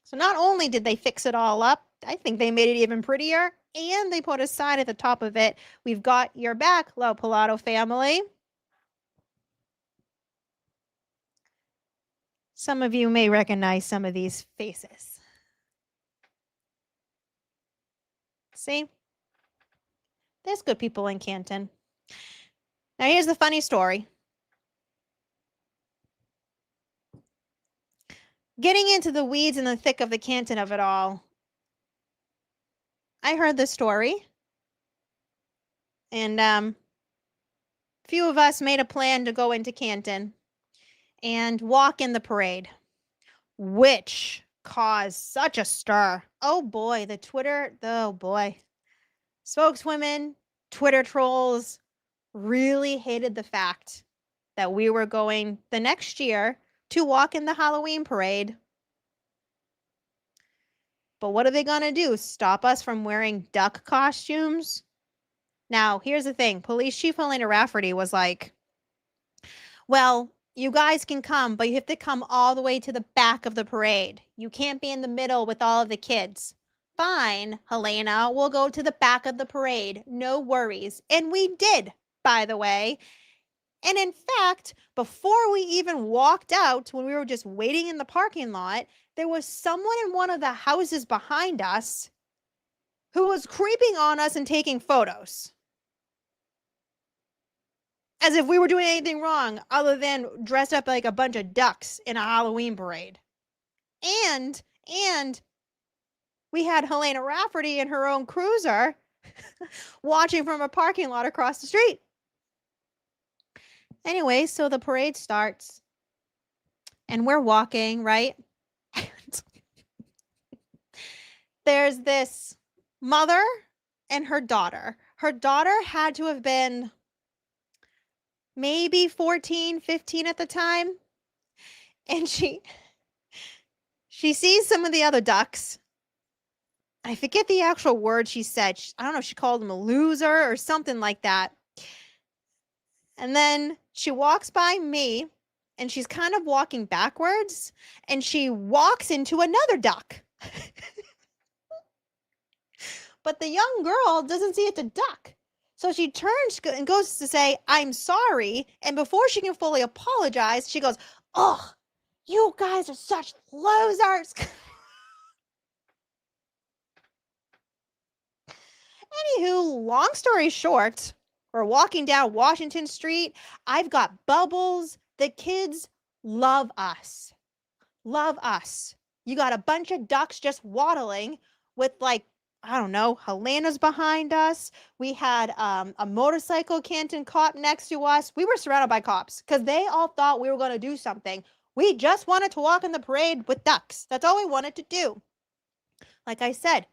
So not only did they fix it all up, I think they made it even prettier, and they put a sign at the top of it. "We've got your back, LoPilato family." Some of you may recognize some of these faces. See? There's good people in Canton. Now here's the funny story. Getting into the weeds and the thick of the Canton of it all, I heard this story, and a few of us made a plan to go into Canton and walk in the parade, which caused such a stir. Oh boy, the Twitter, oh boy. Spokeswomen, Twitter trolls really hated the fact that we were going the next year to walk in the Halloween parade. But what are they going to do? Stop us from wearing duck costumes? Now, here's the thing. Police Chief Helena Rafferty was like, "Well, you guys can come, but you have to come all the way to the back of the parade. You can't be in the middle with all of the kids." "Fine, Helena, we'll go to the back of the parade. No worries." And we did, by the way. And in fact, before we even walked out, when we were just waiting in the parking lot, there was someone in one of the houses behind us who was creeping on us and taking photos. As if we were doing anything wrong other than dress up like a bunch of ducks in a Halloween parade. And we had Helena Rafferty in her own cruiser watching from a parking lot across the street. Anyway, so the parade starts and we're walking, right? There's this mother and her daughter. Her daughter had to have been maybe 14, 15 at the time. And she sees some of the other ducks. I forget the actual word she said. I don't know if she called him a loser or something like that. And then she walks by me and she's kind of walking backwards and she walks into another duck. But the young girl doesn't see it's a duck. So she turns and goes to say, I'm sorry. And before she can fully apologize, she goes, oh, you guys are such losers. Anywho, long story short, we're walking down Washington Street. I've got bubbles. The kids love us. Love us. You got a bunch of ducks just waddling with, like, I don't know, Helena's behind us. We had a motorcycle Canton cop next to us. We were surrounded by cops because they all thought we were going to do something. We just wanted to walk in the parade with ducks. That's all we wanted to do. Like I said,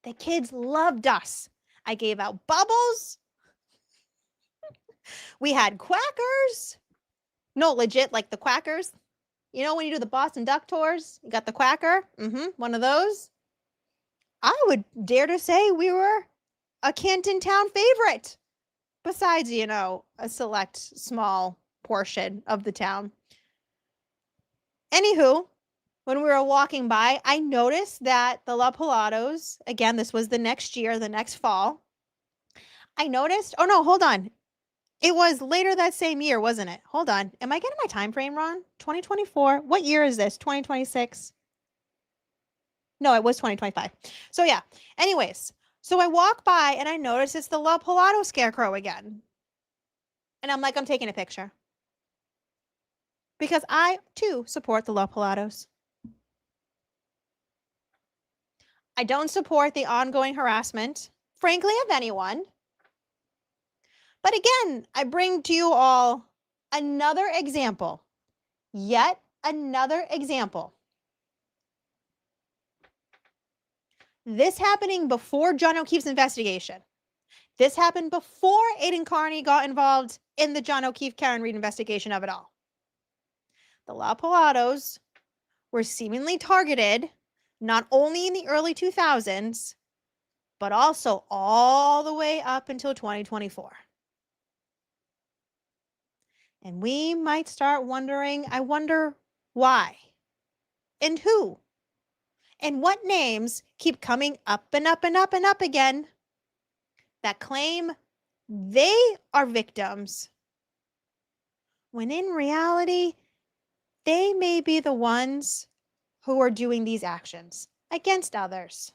the kids loved us. I gave out bubbles. We had quackers. No, legit, like the quackers. You know when you do the Boston Duck tours, you got the quacker? One of those. I would dare to say we were a Canton town favorite. Besides, you know, a select small portion of the town. Anywho, when we were walking by, I noticed that the LoPilatos, again, this was the next year, the next fall. I noticed, oh no, hold on. It was later that same year, wasn't it? Hold on. Am I getting my time frame wrong? 2024? What year is this? 2026? No, it was 2025. So yeah. Anyways, so I walk by and I notice it's the LoPilato scarecrow again. And I'm like, I'm taking a picture. Because I, too, support the LoPilatos. I don't support the ongoing harassment, frankly, of anyone. But again, I bring to you all another example. Yet another example. This happening before John O'Keefe's investigation. This happened before Aidan Carney got involved in the John O'Keefe Karen Reed investigation of it all. The LoPilatos were seemingly targeted not only in the early 2000s, but also all the way up until 2024. And we might start wondering, I wonder why and who and what names keep coming up and up and up and up again that claim they are victims, when in reality, they may be the ones who are doing these actions against others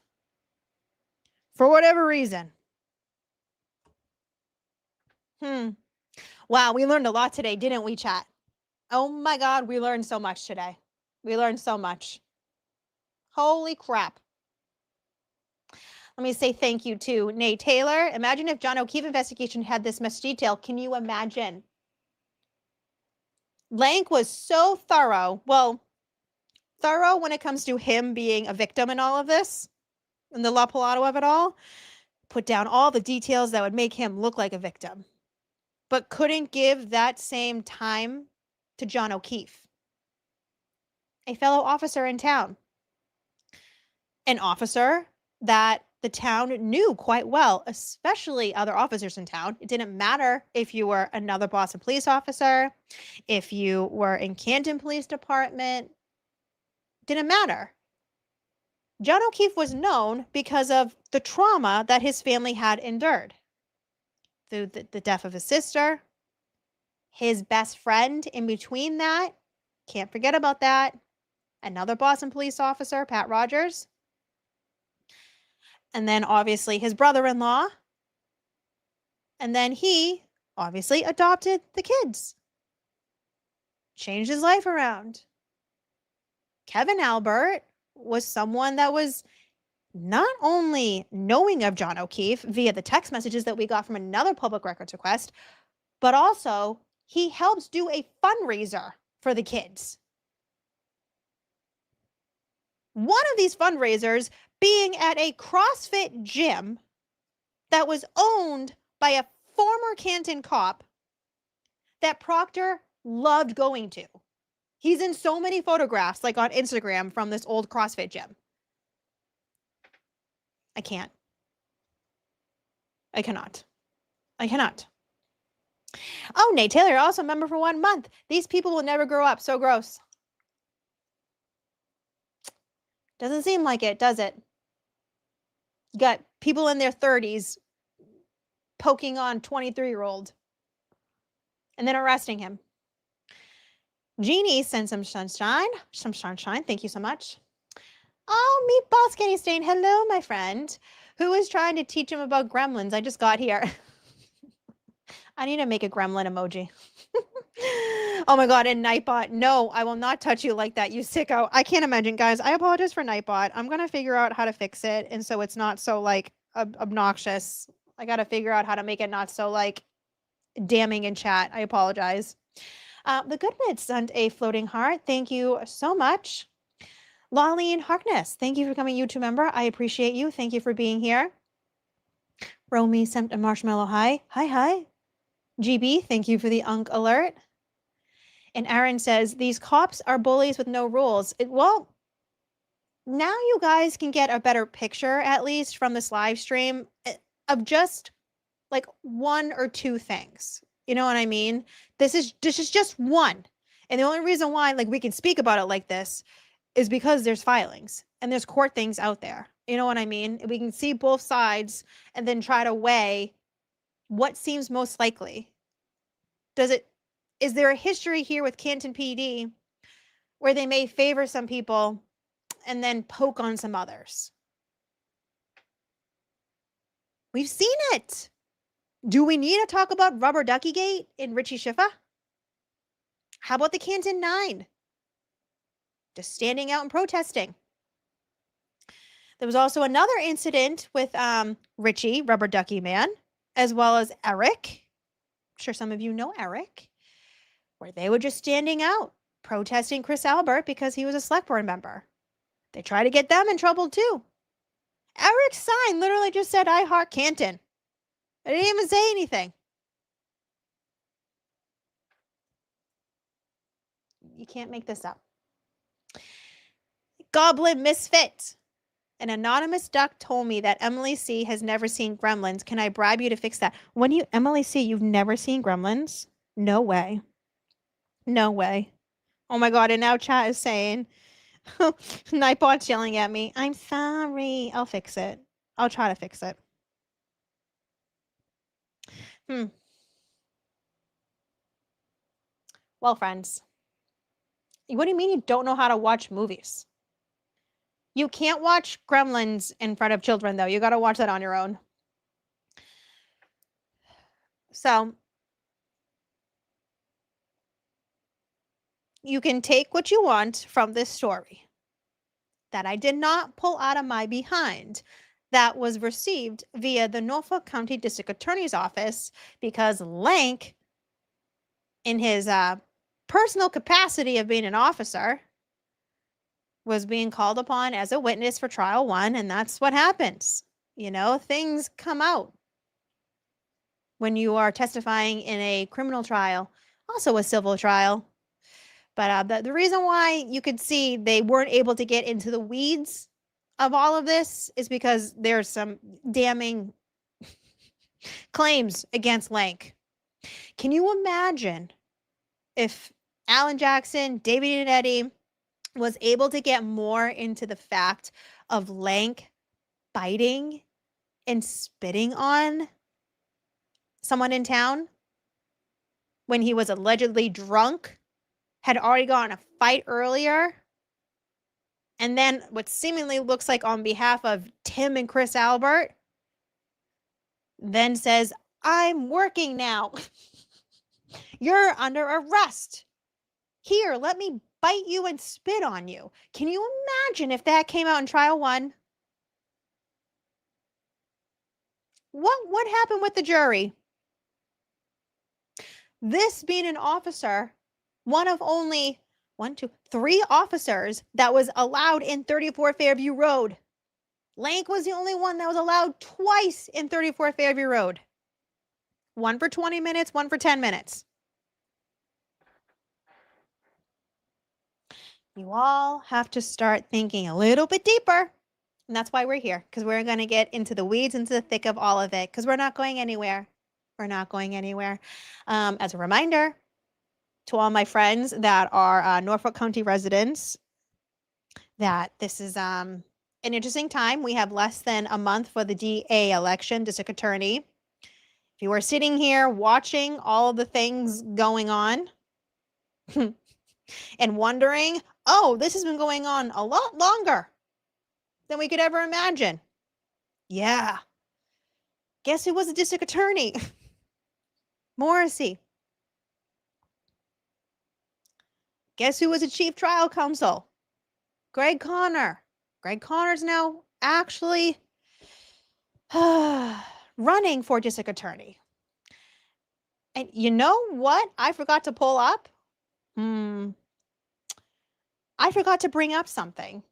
for whatever reason. Wow, we learned a lot today, didn't we, chat? Oh my God, we learned so much today. We learned so much. Holy crap. Let me say thank you to Nate Taylor. Imagine if John O'Keefe investigation had this much detail. Can you imagine? Lank was so thorough. Well, thorough when it comes to him being a victim in all of this, and the LoPilato of it all. Put down all the details that would make him look like a victim, but couldn't give that same time to John O'Keefe, a fellow officer in town. An officer that the town knew quite well, especially other officers in town. It didn't matter if you were another Boston police officer, if you were in Canton Police Department, didn't matter. John O'Keefe was known because of the trauma that his family had endured. Through the death of his sister, his best friend in between that, can't forget about that, another Boston police officer, Pat Rogers. And then obviously his brother-in-law. And then he obviously adopted the kids, changed his life around. Kevin Albert was someone that was not only knowing of John O'Keefe via the text messages that we got from another public records request, but also he helps do a fundraiser for the kids. One of these fundraisers being at a CrossFit gym that was owned by a former Canton cop that Proctor loved going to. He's in so many photographs, like on Instagram, from this old CrossFit gym. I can't. I cannot. I cannot. Oh, Nate Taylor, also a member for 1 month. These people will never grow up. So gross. Doesn't seem like it, does it? You got people in their 30s poking on 23-year-old and then arresting him. Jeannie sent some sunshine. Some sunshine. Thank you so much. Oh, Meatball Skinny Stain. Hello, my friend. Who is trying to teach him about gremlins? I just got here. I need to make a gremlin emoji. Oh my God, and Nightbot. No, I will not touch you like that, you sicko. I can't imagine, guys. I apologize for Nightbot. I'm going to figure out how to fix it. And so it's not so like obnoxious. I got to figure out how to make it not so like damning in chat. I apologize. The Goodmid sent a floating heart. Thank you so much. Lolly and Harkness, thank you for coming, YouTube member. I appreciate you. Thank you for being here. Romy sent a marshmallow hi. Hi. GB, thank you for the Unk alert. And Aaron says, these cops are bullies with no rules. Well, now you guys can get a better picture, at least from this live stream, of just like one or two things. You know what I mean? This is just one. And the only reason why like we can speak about it like this is because there's filings and there's court things out there. You know what I mean? We can see both sides and then try to weigh what seems most likely. Is there a history here with Canton PD where they may favor some people and then poke on some others? We've seen it. Do we need to talk about Rubber Ducky Gate in Richie Schiffer? How about the Canton 9? Just standing out and protesting. There was also another incident with Richie, Rubber Ducky Man, as well as Eric. I'm sure some of you know Eric, where they were just standing out, protesting Chris Albert because he was a select board member. They tried to get them in trouble too. Eric's sign literally just said, I heart Canton. I didn't even say anything. You can't make this up. Goblin Misfit. An anonymous duck told me that Emily C. has never seen Gremlins. Can I bribe you to fix that? Emily C., you've never seen Gremlins? No way. No way. Oh my God. And now chat is saying, Nightbot's yelling at me. I'm sorry. I'll fix it. I'll try to fix it. Well, friends, what do you mean you don't know how to watch movies? You can't watch Gremlins in front of children, though. You got to watch that on your own. So you can take what you want from this story that I did not pull out of my behind, that was received via the Norfolk County District Attorney's Office, because Lank, in his personal capacity of being an officer, was being called upon as a witness for trial 1, and that's what happens. You know, things come out when you are testifying in a criminal trial, also a civil trial. But the reason why you could see they weren't able to get into the weeds of all of this is because there's some damning claims against Lank. Can you imagine if Alan Jackson, David and Eddie was able to get more into the fact of Lank biting and spitting on someone in town when he was allegedly drunk, had already gotten a fight earlier, and then what seemingly looks like on behalf of Tim and Chris Albert, then says, I'm working now. You're under arrest. Here, let me bite you and spit on you. Can you imagine if that came out in trial one? What would happen with the jury? This being an officer, one of only 3 officers that was allowed in 34 Fairview Road. Lank was the only one that was allowed twice in 34 Fairview Road. One for 20 minutes, one for 10 minutes. You all have to start thinking a little bit deeper. And that's why we're here, because we're going to get into the weeds, into the thick of all of it, because we're not going anywhere. We're not going anywhere. As a reminder to all my friends that are Norfolk County residents, that this is an interesting time. We have less than a month for the DA election, district attorney. If you are sitting here watching all of the things going on and wondering, oh, this has been going on a lot longer than we could ever imagine. Yeah. Guess who was the district attorney? Morrissey. Guess who was the chief trial counsel? Greg Conner. Greg Conner's now actually running for district attorney. And you know what I forgot to pull up? I forgot to bring up something.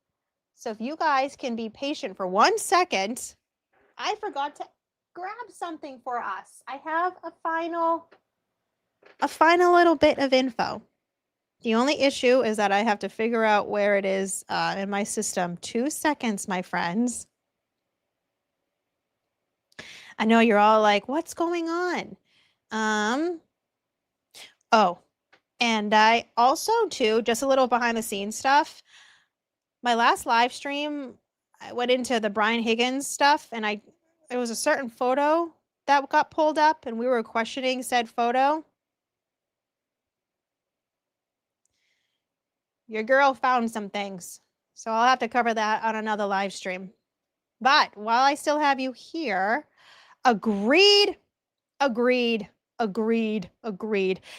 So if you guys can be patient for 1 second, I forgot to grab something for us. I have a final little bit of info. The only issue is that I have to figure out where it is in my system. 2 seconds, my friends. I know you're all like, what's going on? Oh, and I also, too, just a little behind the scenes stuff. My last live stream, I went into the Brian Higgins stuff, and there was a certain photo that got pulled up, and we were questioning said photo. Your girl found some things, so I'll have to cover that on another live stream. But while I still have you here, agreed. And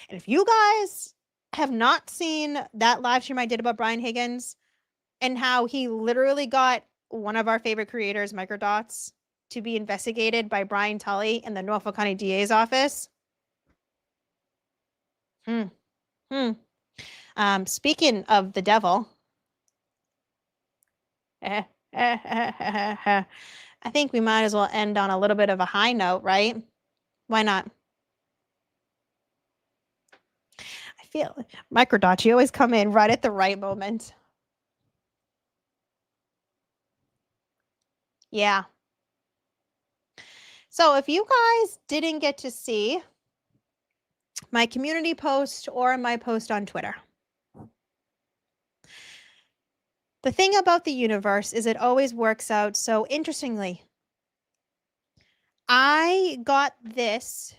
if you guys have not seen that live stream I did about Brian Higgins and how he literally got one of our favorite creators, Microdots, to be investigated by Brian Tully in the Norfolk County DA's office. Speaking of the devil, I think we might as well end on a little bit of a high note, right? Why not? I feel Microdots, you always come in right at the right moment. Yeah. So if you guys didn't get to see my community post or my post on Twitter, the thing about the universe is it always works out so interestingly. I got this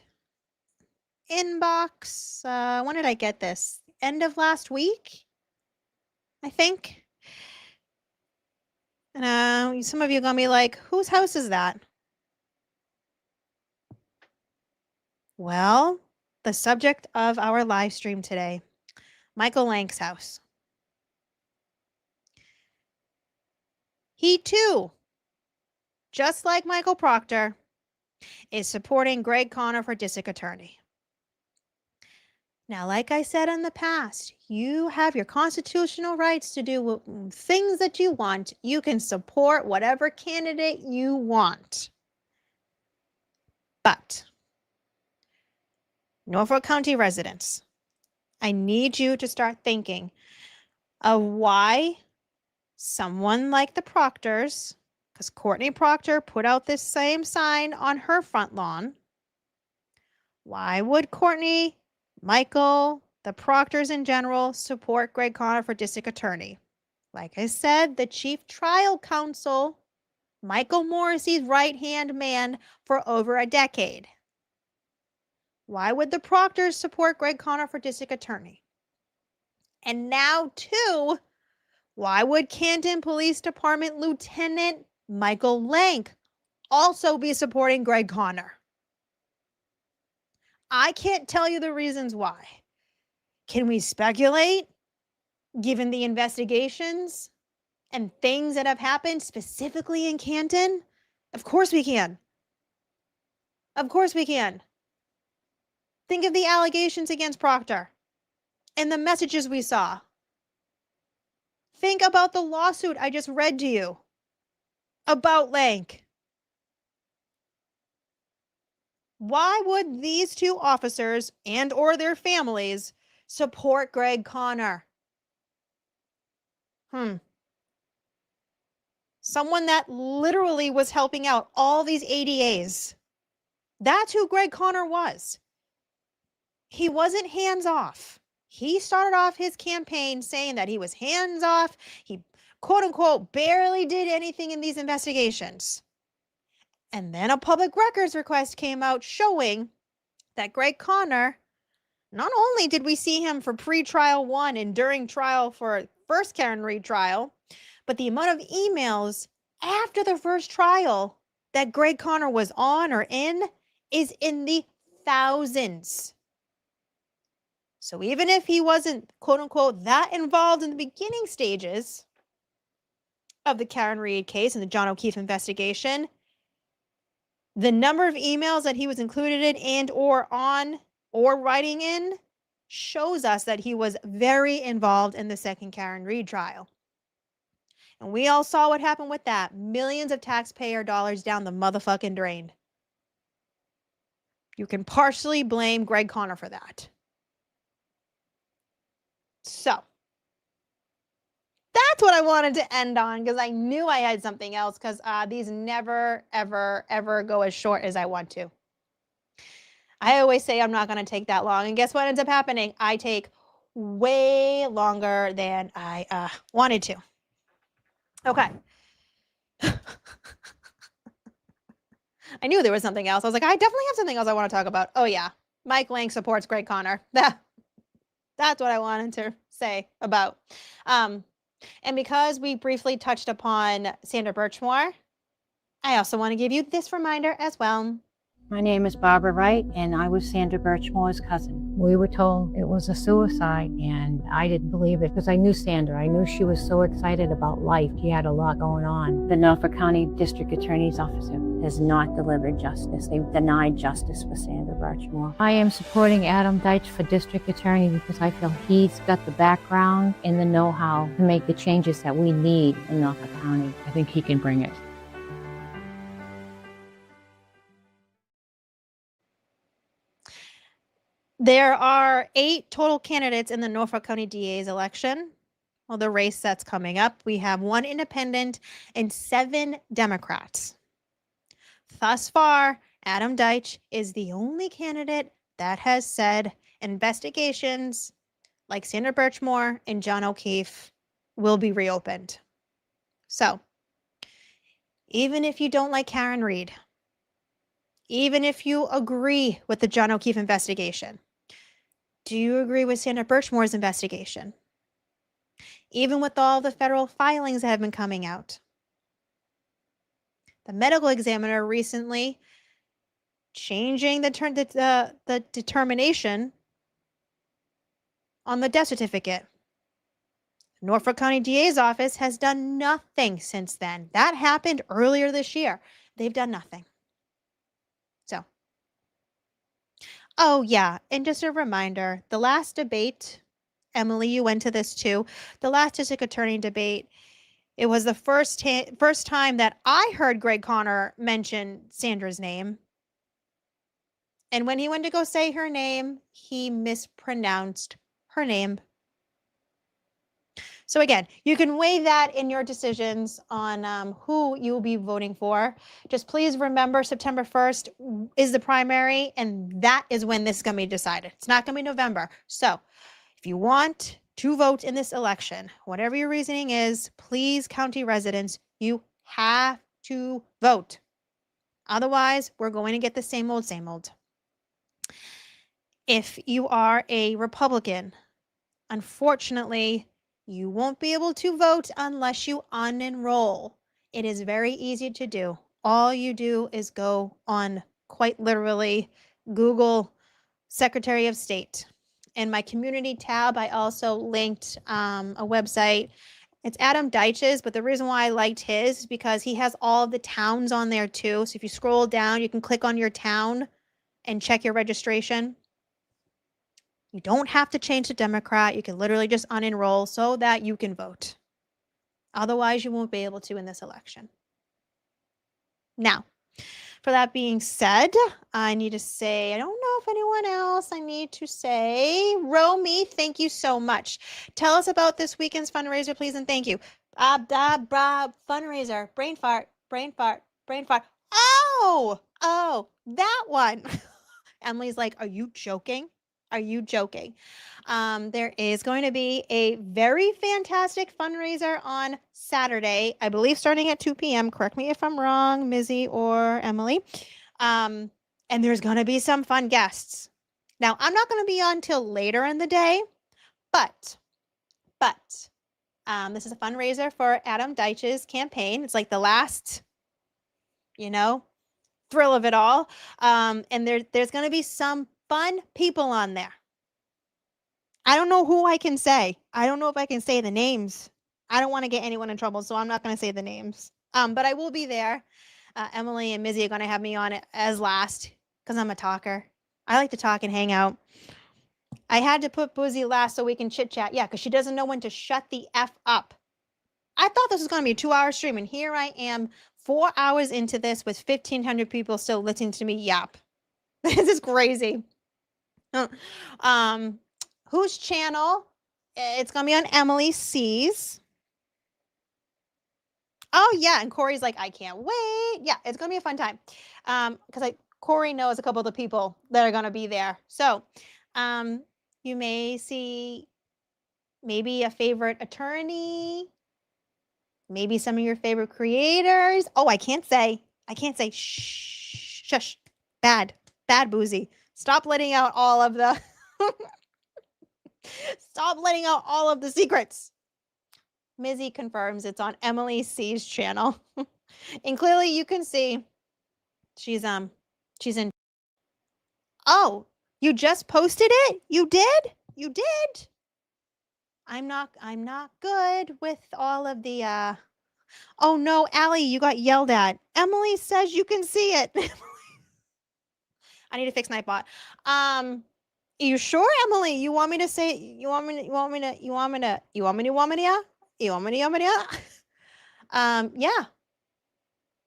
inbox. When did I get this? End of last week, I think. And some of you are going to be like, whose house is that? Well, the subject of our live stream today, Michael Lank's house. He too, just like Michael Proctor, is supporting Greg Conner for district attorney. Now, like I said in the past, you have your constitutional rights to do things that you want. You can support whatever candidate you want. But Norfolk County residents, I need you to start thinking of why someone like the Proctors, because Courtney Proctor put out this same sign on her front lawn. Why would Courtney, Michael, the Proctors in general support Greg Conner for district attorney? Like I said, the chief trial counsel, Michael Morrissey's right-hand man for over a decade. Why would the Proctors support Greg Conner for district attorney? And now, too, why would Canton Police Department Lieutenant Michael Lank also be supporting Greg Conner? I can't tell you the reasons why. Can we speculate, given the investigations and things that have happened specifically in Canton? Of course we can. Of course we can. Think of the allegations against Proctor and the messages we saw. Think about the lawsuit I just read to you about Lank. Why would these two officers and or their families support Greg Connor? Someone that literally was helping out all these ADAs. That's who Greg Connor was. He wasn't hands off. He started off his campaign saying that he was hands off. He, quote unquote, barely did anything in these investigations. And then a public records request came out showing that Greg Connor, not only did we see him for pre-trial 1 and during trial for first Karen Reed trial, but the amount of emails after the first trial that Greg Connor was on or in is in the thousands. So even if he wasn't, quote unquote, that involved in the beginning stages of the Karen Reed case and the John O'Keefe investigation, the number of emails that he was included in and or on or writing in shows us that he was very involved in the second Karen Reed trial. And we all saw what happened with that. Millions of taxpayer dollars down the motherfucking drain. You can partially blame Greg Connor for that. So that's what I wanted to end on, because I knew I had something else, because these never, ever, ever go as short as I want to. I always say I'm not going to take that long. And guess what ends up happening? I take way longer than I wanted to. Okay. I knew there was something else. I was like, I definitely have something else I want to talk about. Oh, yeah. Mike Lank supports Greg Connor. That's what I wanted to say about. And because we briefly touched upon Sandra Birchmore, I also want to give you this reminder as well. My name is Barbara Wright, and I was Sandra Birchmore's cousin. We were told it was a suicide, and I didn't believe it because I knew Sandra. I knew she was so excited about life. She had a lot going on. The Norfolk County District Attorney's Office has not delivered justice. They've denied justice for Sandra Birchmore. I am supporting Adam Deitch for District Attorney because I feel he's got the background and the know-how to make the changes that we need in Norfolk County. I think he can bring it. There are 8 total candidates in the Norfolk County DA's election. Well, the race that's coming up, we have 1 independent and 7 Democrats. Thus far, Adam Deitch is the only candidate that has said investigations like Sandra Birchmore and John O'Keefe will be reopened. So, even if you don't like Karen Reed, even if you agree with the John O'Keefe investigation, do you agree with Sandra Birchmore's investigation? Even with all the federal filings that have been coming out. The medical examiner recently changing the determination on the death certificate. Norfolk County DA's office has done nothing since then. That happened earlier this year. They've done nothing. So, oh yeah, and just a reminder, the last debate, Emily, you went to this too, the last district attorney debate, it was the first time that I heard Greg Connor mention Sandra's name. And when he went to go say her name, he mispronounced her name. So again, you can weigh that in your decisions on who you'll be voting for. Just please remember September 1st is the primary, and that is when this is going to be decided. It's not going to be November. So if you want to vote in this election, whatever your reasoning is, please, county residents, you have to vote. Otherwise, we're going to get the same old, same old. If you are a Republican, unfortunately, you won't be able to vote unless you unenroll. It is very easy to do. All you do is go on, quite literally, Google Secretary of State. In my community tab, I also linked a website. It's Adam Deitch's, but the reason why I liked his is because he has all of the towns on there too. So if you scroll down, you can click on your town and check your registration. You don't have to change to Democrat. You can literally just unenroll so that you can vote. Otherwise, you won't be able to in this election. Now, for that being said, I need to say, I don't know if anyone else I need to say. Romy, thank you so much. Tell us about this weekend's fundraiser, please, and thank you. Fundraiser, brain fart, brain fart, brain fart. Oh, that one. Emily's like, are you joking? Are you joking? There is going to be a very fantastic fundraiser on Saturday, I believe starting at 2 p.m. Correct me if I'm wrong, Mizzy or Emily. And there's going to be some fun guests. Now, I'm not going to be on till later in the day, but this is a fundraiser for Adam Deitch's campaign. It's like the last, thrill of it all. And there's going to be some fun people on there. I don't know who I can say. I don't know if I can say the names. I don't want to get anyone in trouble, so I'm not going to say the names. But I will be there. Emily and Mizzy are going to have me on it as last because I'm a talker. I like to talk and hang out. I had to put Boozey last so we can chit chat. Yeah, because she doesn't know when to shut the F up. I thought this was going to be a 2-hour stream, and here I am 4 hours into this with 1,500 people still listening to me yap. This is crazy. Whose channel? It's going to be on Emily C's. Oh, yeah. And Corey's like, I can't wait. Yeah, it's going to be a fun time. Because Corey knows a couple of the people that are going to be there. So you may see maybe a favorite attorney, maybe some of your favorite creators. Oh, I can't say. Shh, shush. Bad Boozey. Stop letting out all of the secrets. Mizzy confirms it's on Emily C's channel. And clearly you can see she's in. Oh, you just posted it? You did? I'm not good with all of the oh no, Allie, you got yelled at. Emily says you can see it. I need to fix Nightbot. You sure, Emily? You want me to say? Yeah.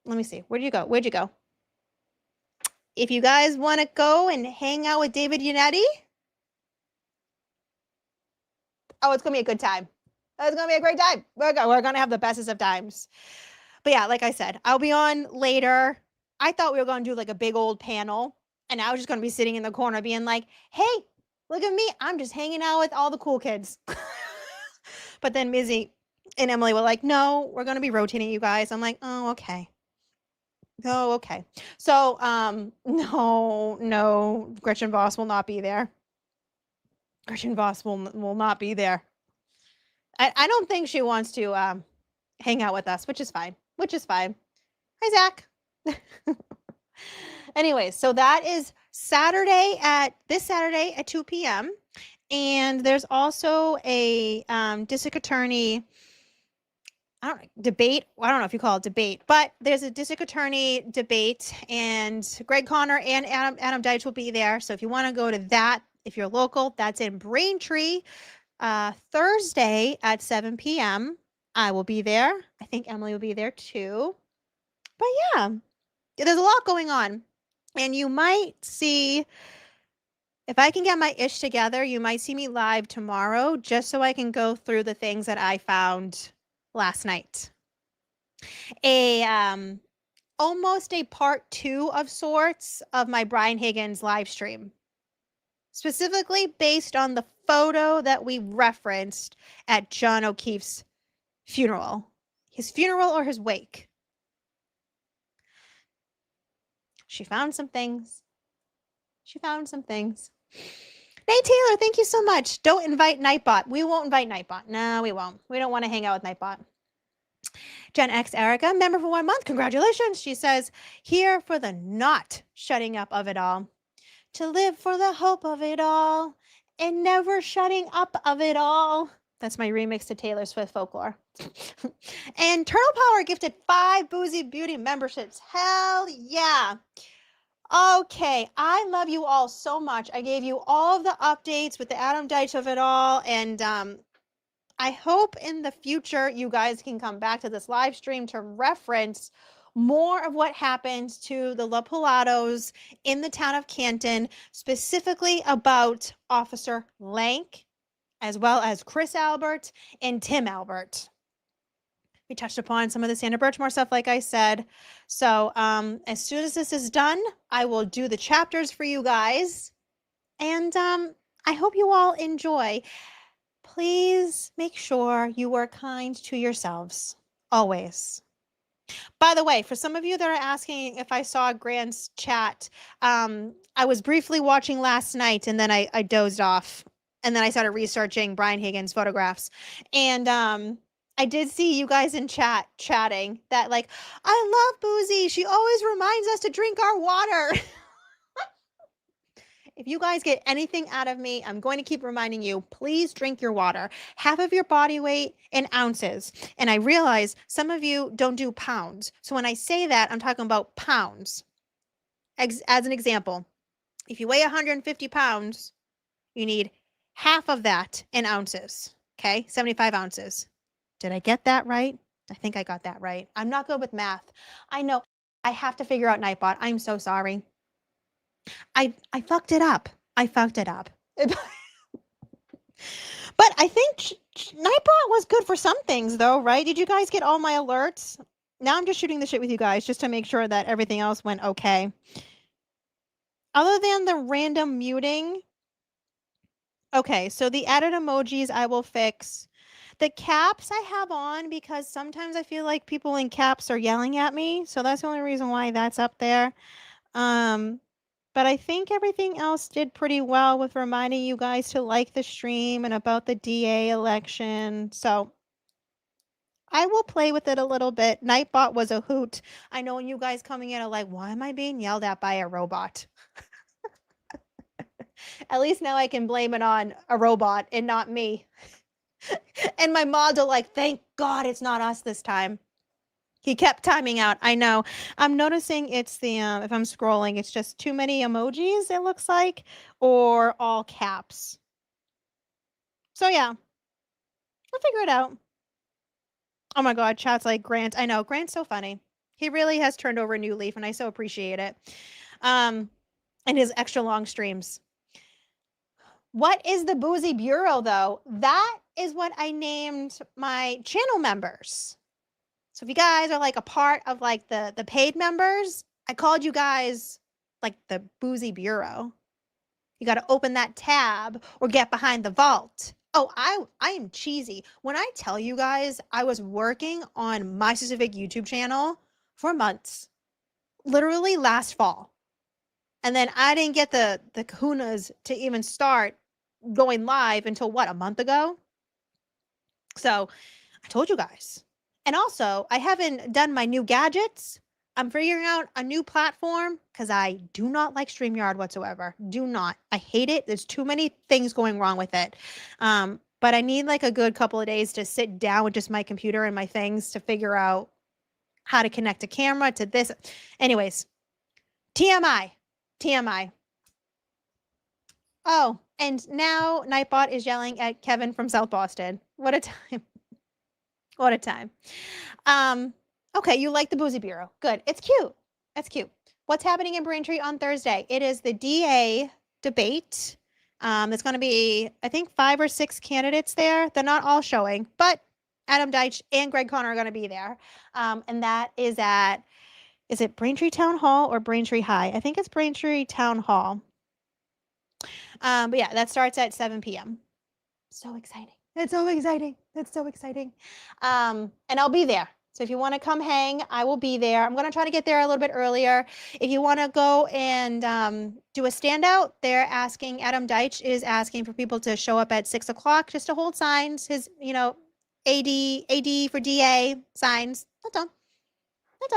Let me see. Where'd you go? If you guys want to go and hang out with David Yannetti, oh, it's gonna be a good time. It's gonna be a great time. We're gonna have the bestest of times. But yeah, like I said, I'll be on later. I thought we were gonna do like a big old panel, and I was just gonna be sitting in the corner being like, hey, look at me. I'm just hanging out with all the cool kids. But then Mizzy and Emily were like, no, we're going to be rotating you guys. I'm like, oh, okay. So, no, Gretchen Voss will not be there. Gretchen Voss will not be there. I don't think she wants to hang out with us, which is fine. Hi, Zach. Anyways, so that is this Saturday at 2 p.m. And there's also a district attorney debate. I don't know if you call it debate, but there's a district attorney debate, and Greg Connor and Adam Deitch will be there. So if you want to go to that, if you're local, that's in Braintree, Thursday at 7 p.m. I will be there. I think Emily will be there too. But yeah, there's a lot going on. And you might see, if I can get my ish together, you might see me live tomorrow just so I can go through the things that I found last night. Almost a part 2 of sorts of my Brian Higgins live stream, specifically based on the photo that we referenced at John O'Keefe's funeral. His funeral or his wake. She found some things. Nay, Taylor, thank you so much. Don't invite Nightbot. We won't invite Nightbot. No, we won't. We don't want to hang out with Nightbot. Gen X Erica, member for 1 month. Congratulations. She says, here for the not shutting up of it all. to live for the hope of it all and never shutting up of it all. That's my remix to Taylor Swift Folklore. And Turtle Power gifted 5 Boozey Beauty memberships. Hell yeah. Okay, I love you all so much. I gave you all of the updates with the Adam Deitch of it all, and I hope in the future you guys can come back to this live stream to reference more of what happened to the LoPilatos in the town of Canton, specifically about Officer Lank, as well as Chris Albert and Tim Albert. We touched upon some of the Sandra Birchmore stuff, like I said. So as soon as this is done, I will do the chapters for you guys. And I hope you all enjoy. Please make sure you are kind to yourselves, always. By the way, for some of you that are asking if I saw Grant's chat, I was briefly watching last night and then I dozed off. And then I started researching Brian Higgins' photographs. And I did see you guys in chatting that like, I love Boozey. She always reminds us to drink our water. If you guys get anything out of me, I'm going to keep reminding you, please drink your water. Half of your body weight in ounces. And I realize some of you don't do pounds. So when I say that, I'm talking about pounds. As an example, if you weigh 150 pounds, you need half of that in ounces. Okay, 75 ounces. Did I get that right? I think I got that right. I'm not good with math. I know. I have to figure out Nightbot. I'm so sorry. I fucked it up. I fucked it up. But I think Nightbot was good for some things, though, right? Did you guys get all my alerts? Now I'm just shooting the shit with you guys just to make sure that everything else went okay. Other than the random muting. Okay, so the added emojis I will fix. The caps I have on because sometimes I feel like people in caps are yelling at me. So that's the only reason why that's up there. But I think everything else did pretty well with reminding you guys to like the stream and about the DA election. So I will play with it a little bit. Nightbot was a hoot. I know you guys coming in are like, why am I being yelled at by a robot? At least now I can blame it on a robot and not me. And my mods are like, thank God it's not us this time. He kept timing out. I know. I'm noticing it's the, if I'm scrolling, it's just too many emojis, it looks like, or all caps. So yeah, we'll figure it out. Oh my God, chat's like Grant. I know, Grant's so funny. He really has turned over a new leaf and I so appreciate it. And his extra long streams. What is the Boozey Bureau though? That is what I named my channel members. So if you guys are like a part of like the paid members, I called you guys like the Boozey Bureau. You got to open that tab or get behind the vault. Oh, I am cheesy. When I tell you guys I was working on my specific YouTube channel for months, literally last fall. And then I didn't get the kahunas to even start going live until what, a month ago? So I told you guys. And also, I haven't done my new gadgets. I'm figuring out a new platform because I do not like StreamYard whatsoever. Do not. I hate it. There's too many things going wrong with it. But I need like a good couple of days to sit down with just my computer and my things to figure out how to connect a camera to this. Anyways, TMI. Oh, and now Nightbot is yelling at Kevin from South Boston. What a time. What a time. Okay, you like the Boozey Bureau. Good. It's cute. That's cute. What's happening in Braintree on Thursday? It is the DA debate. There's going to be, I think, 5 or 6 candidates there. They're not all showing, but Adam Deitch and Greg Conner are going to be there. And that is at, is it Braintree Town Hall or Braintree High? I think it's Braintree Town Hall. But yeah, that starts at 7 p.m. So exciting. It's so exciting. It's so exciting. And I'll be there. So if you want to come hang, I will be there. I'm going to try to get there a little bit earlier. If you want to go and do a standout, they're asking, Adam Deitch is asking for people to show up at 6 o'clock just to hold signs, his, you know, AD for DA signs. That's all. That's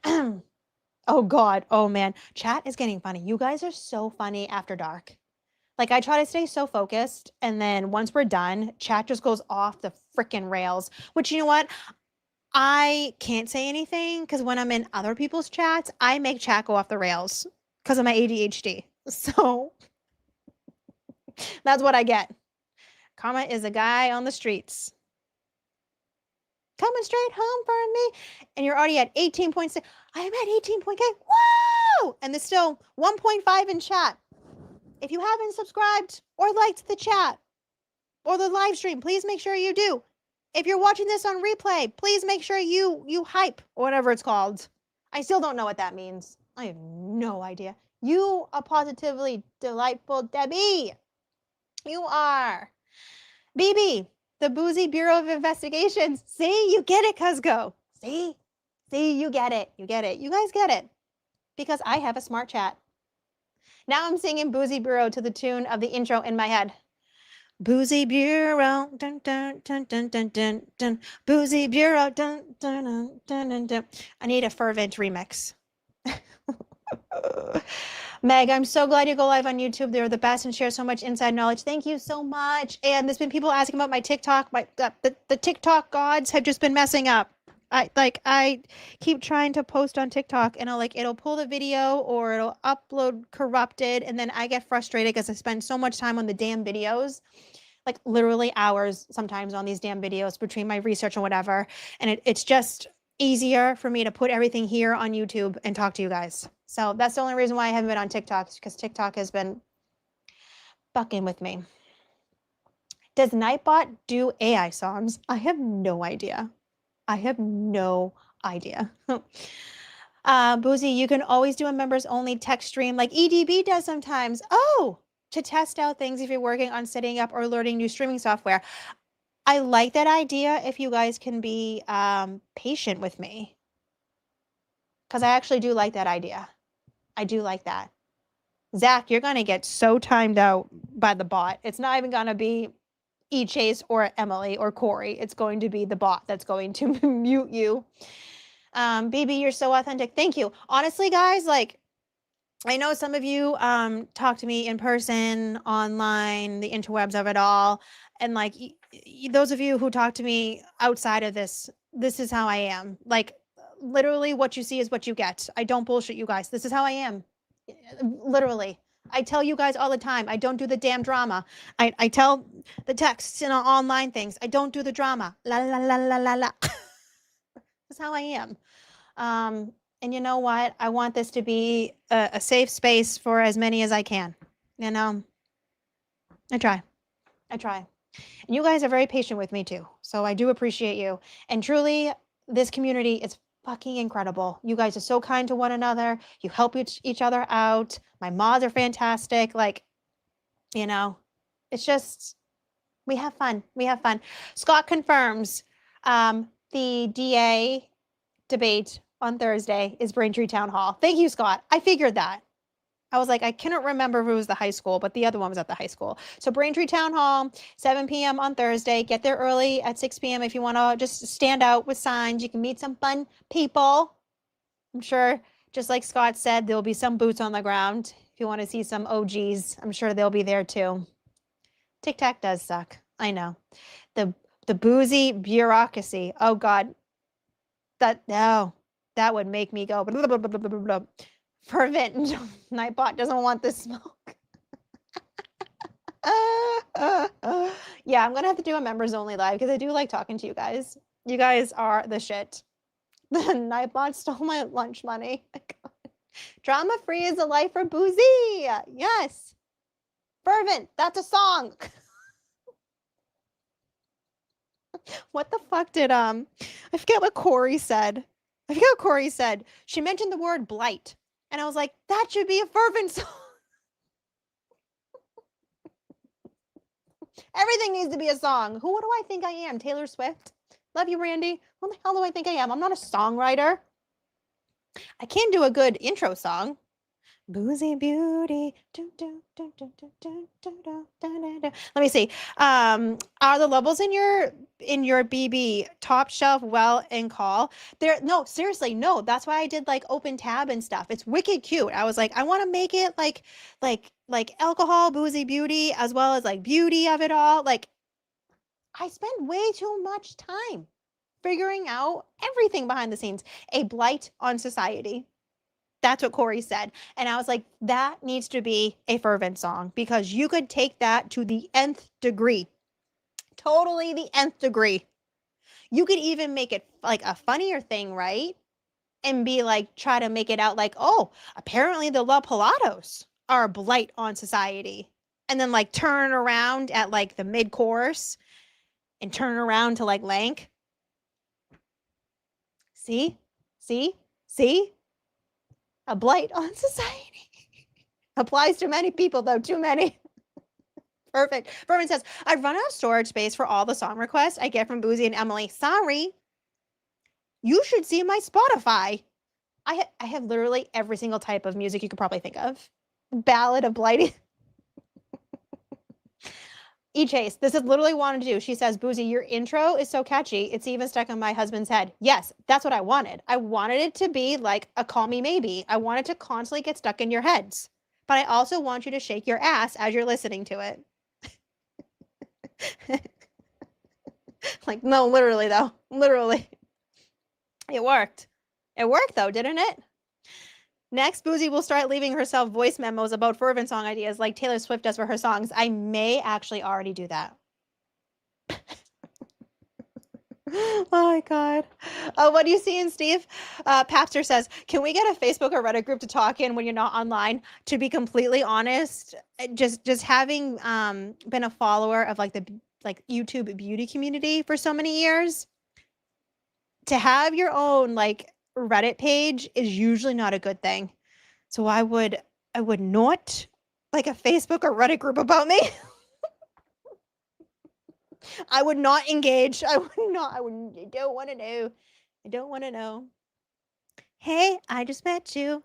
all. Oh God. Oh man. Chat is getting funny. You guys are so funny after dark. Like I try to stay so focused, and then once we're done, chat just goes off the freaking rails. Which, you know what? I can't say anything because when I'm in other people's chats, I make chat go off the rails because of my ADHD. So that's what I get. Karma is a guy on the streets coming straight home for me. And you're already at 18.6. I am at 18.8. Whoa! And there's still 1.5 in chat. If you haven't subscribed or liked the chat or the live stream, please make sure you do. If you're watching this on replay, please make sure you hype or whatever it's called. I still don't know what that means. I have no idea. You are positively delightful, Debbie. You are. BB, the Boozey Bureau of Investigations. See, you get it, Cuzco. See, you get it. You get it. You guys get it. Because I have a smart chat. Now I'm singing Boozey Bureau to the tune of the intro in my head. Boozey Bureau, dun dun dun dun dun dun dun. Boozey Bureau, dun dun dun dun dun dun. I need a fervent remix. Meg, I'm so glad you go live on YouTube. They're the best and share so much inside knowledge. Thank you so much. And there's been people asking about my TikTok. The TikTok gods have just been messing up. I keep trying to post on TikTok and it'll pull the video or it'll upload corrupted, and then I get frustrated because I spend so much time on the damn videos, like literally hours sometimes on these damn videos between my research and whatever. And it's just easier for me to put everything here on YouTube and talk to you guys. So that's the only reason why I haven't been on TikTok, because TikTok has been fucking with me. Does Nightbot do AI songs? I have no idea. I have no idea. Boozey, you can always do a members only text stream like EDB does sometimes. Oh, to test out things if you're working on setting up or learning new streaming software. I like that idea if you guys can be patient with me. Because I actually do like that idea. I do like that. Zach, you're going to get so timed out by the bot. It's not even going to be E-Chase or Emily or Corey. It's going to be the bot that's going to mute you. BB, you're so authentic. Thank you. Honestly, guys, like, I know some of you talk to me in person, online, the interwebs of it all. And like, those of you who talk to me outside of this is how I am. Like, literally what you see is what you get. I don't bullshit you guys. This is how I am. Literally. I tell you guys all the time, I don't do the damn drama. I tell the texts and online things, I don't do the drama. La la la la la la. That's how I am. And you know what? I want this to be a safe space for as many as I can. You know, I try. And you guys are very patient with me too. So I do appreciate you. And truly, this community is fucking incredible. You guys are so kind to one another. You help each other out. My mods are fantastic. Like, you know, it's just, we have fun. Scott confirms the DA debate on Thursday is Braintree Town Hall. Thank you, Scott. I figured that. I was like, I cannot remember if it was the high school, but the other one was at the high school. So Braintree Town Hall, 7 p.m. on Thursday. Get there early at 6 p.m. if you want to just stand out with signs. You can meet some fun people. I'm sure, just like Scott said, there'll be some boots on the ground. If you want to see some OGs, I'm sure they'll be there too. TikTok does suck. I know. The Boozey bureaucracy. Oh God. That would make me go blah, blah, blah, blah, blah, blah. Fervent. Nightbot doesn't want this smoke. Yeah, I'm gonna have to do a members only live because I do like talking to you guys. You guys are the shit. The Nightbot stole my lunch money. Drama free is a life for Boozey. Yes. Fervent. That's a song. What the fuck did I forget what Corey said. She mentioned the word blight. And I was like, that should be a fervent song. Everything needs to be a song. Who do I think I am? Taylor Swift? Love you, Randy. What the hell do I think I am? I'm not a songwriter. I can do a good intro song. Boozey beauty. Let me see. Are the levels in your BB top shelf well and call? No, seriously, no. That's why I did like open tab and stuff. It's wicked cute. I was like, I want to make it like alcohol, boozy beauty, as well as like beauty of it all. Like I spend way too much time figuring out everything behind the scenes. A blight on society. That's what Corey said. And I was like, that needs to be a fervent song because you could take that to the nth degree. Totally the nth degree. You could even make it like a funnier thing, right? And be like, try to make it out like, oh, apparently the LoPilatos are a blight on society. And then like turn around at like the mid chorus and turn around to like Lank. See? A blight on society. Applies to many people, though, too many. Perfect. Berman says, I've run out of storage space for all the song requests I get from Boozey and Emily. Sorry. You should see my Spotify. I have literally every single type of music you could probably think of. Ballad of Blighty. E-Chase, this is literally what I wanted to do. She says, Boozey, your intro is so catchy. It's even stuck in my husband's head. Yes, that's what I wanted. I wanted it to be like a Call Me Maybe. I wanted to constantly get stuck in your heads. But I also want you to shake your ass as you're listening to it. Like, no, literally, though. Literally. It worked. It worked, though, didn't it? Next, Boozey will start leaving herself voice memos about fervent song ideas like Taylor Swift does for her songs. I may actually already do that. Oh my God. What do you see in Steve? Papster says, can we get a Facebook or Reddit group to talk in when you're not online? To be completely honest, just having been a follower of like the YouTube beauty community for so many years, to have your own like Reddit page is usually not a good thing. So I would not like a Facebook or Reddit group about me. I would not engage. I don't want to know. I don't want to know. Hey, I just met you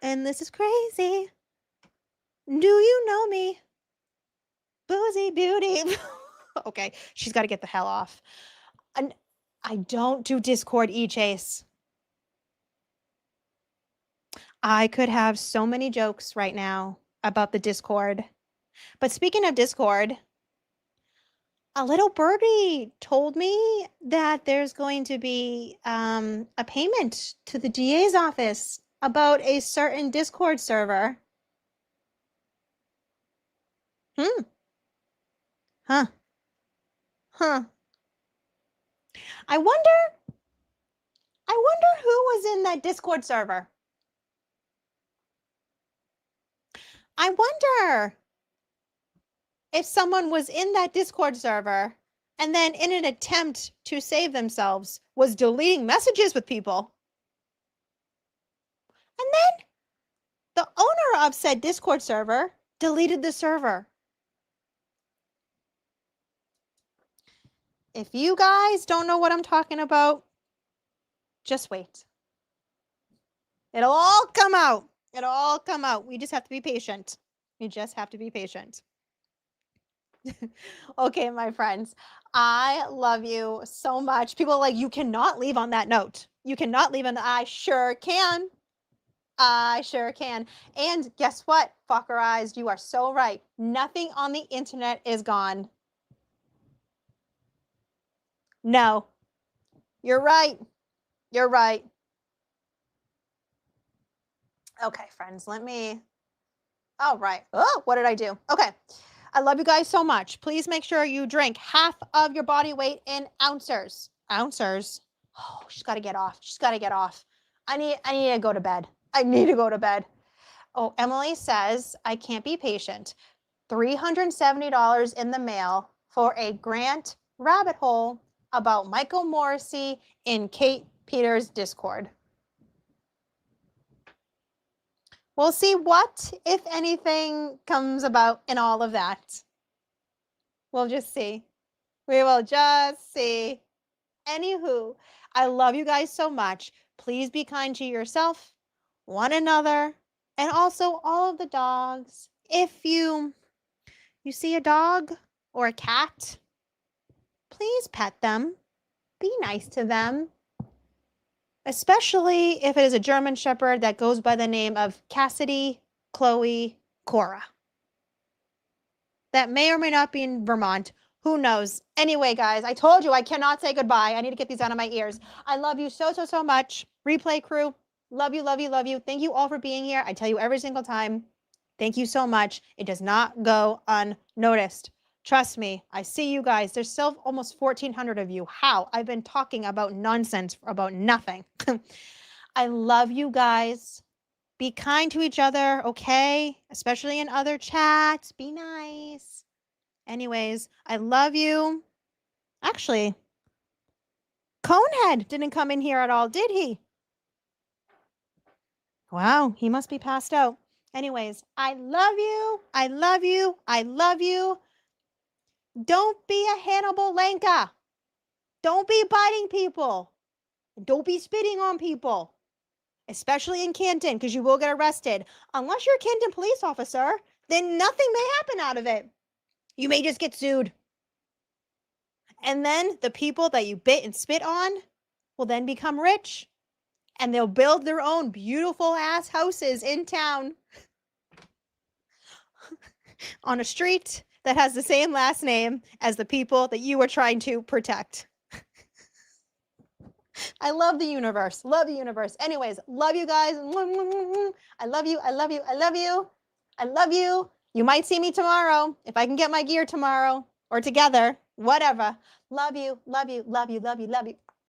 and this is crazy. Do you know me? Boozey beauty. Okay, she's got to get the hell off. And I don't do Discord e-chase. I could have so many jokes right now about the Discord. But speaking of Discord, a little birdie told me that there's going to be a payment to the DA's office about a certain Discord server. Huh. I wonder who was in that Discord server. I wonder if someone was in that Discord server and then in an attempt to save themselves was deleting messages with people. And then the owner of said Discord server deleted the server. If you guys don't know what I'm talking about, just wait. It'll all come out. It'll all come out. We just have to be patient. We just have to be patient. Okay, my friends, I love you so much. People are like, you cannot leave on that note. You cannot leave on the, I sure can. I sure can. And guess what, fucker eyes? You are so right. Nothing on the internet is gone. No, you're right. You're right. Okay, friends, let me, all right. Oh, what did I do? Okay. I love you guys so much. Please make sure you drink half of your body weight in ounces. Ounces. Oh, she's got to get off. She's got to get off. I need to go to bed. I need to go to bed. Oh, Emily says, I can't be patient. $370 in the mail for a Grant rabbit hole about Michael Morrissey in Kate Peters' Discord. We'll see what, if anything, comes about in all of that. We'll just see. We will just see. Anywho, I love you guys so much. Please be kind to yourself, one another, And also all of the dogs. If you see a dog or a cat, please pet them. Be nice to them. Especially if it is a German Shepherd that goes by the name of Cassidy, Chloe, Cora. That may or may not be in Vermont. Who knows? Anyway, guys, I told you I cannot say goodbye. I need to get these out of my ears. I love you so, so, so much. Replay crew, love you, love you, love you. Thank you all for being here. I tell you every single time, thank you so much. It does not go unnoticed. Trust me, I see you guys. There's still almost 1,400 of you. How? I've been talking about nonsense about nothing. I love you guys. Be kind to each other, okay? Especially in other chats. Be nice. Anyways, I love you. Actually, Conehead didn't come in here at all, did he? Wow, he must be passed out. Anyways, I love you. I love you. I love you. Don't be a Hannibal Lanka. Don't be biting people. Don't be spitting on people, especially in Canton, because you will get arrested. Unless you're a Canton police officer, then nothing may happen out of it. You may just get sued. And then the people that you bit and spit on will then become rich, and they'll build their own beautiful ass houses in town on a street that has the same last name as the people that you were trying to protect. I love the universe. Love the universe. Anyways, love you guys. I love you. I love you. I love you. I love you. You might see me tomorrow if I can get my gear tomorrow or together, whatever. Love you. Love you. Love you. Love you. Love you.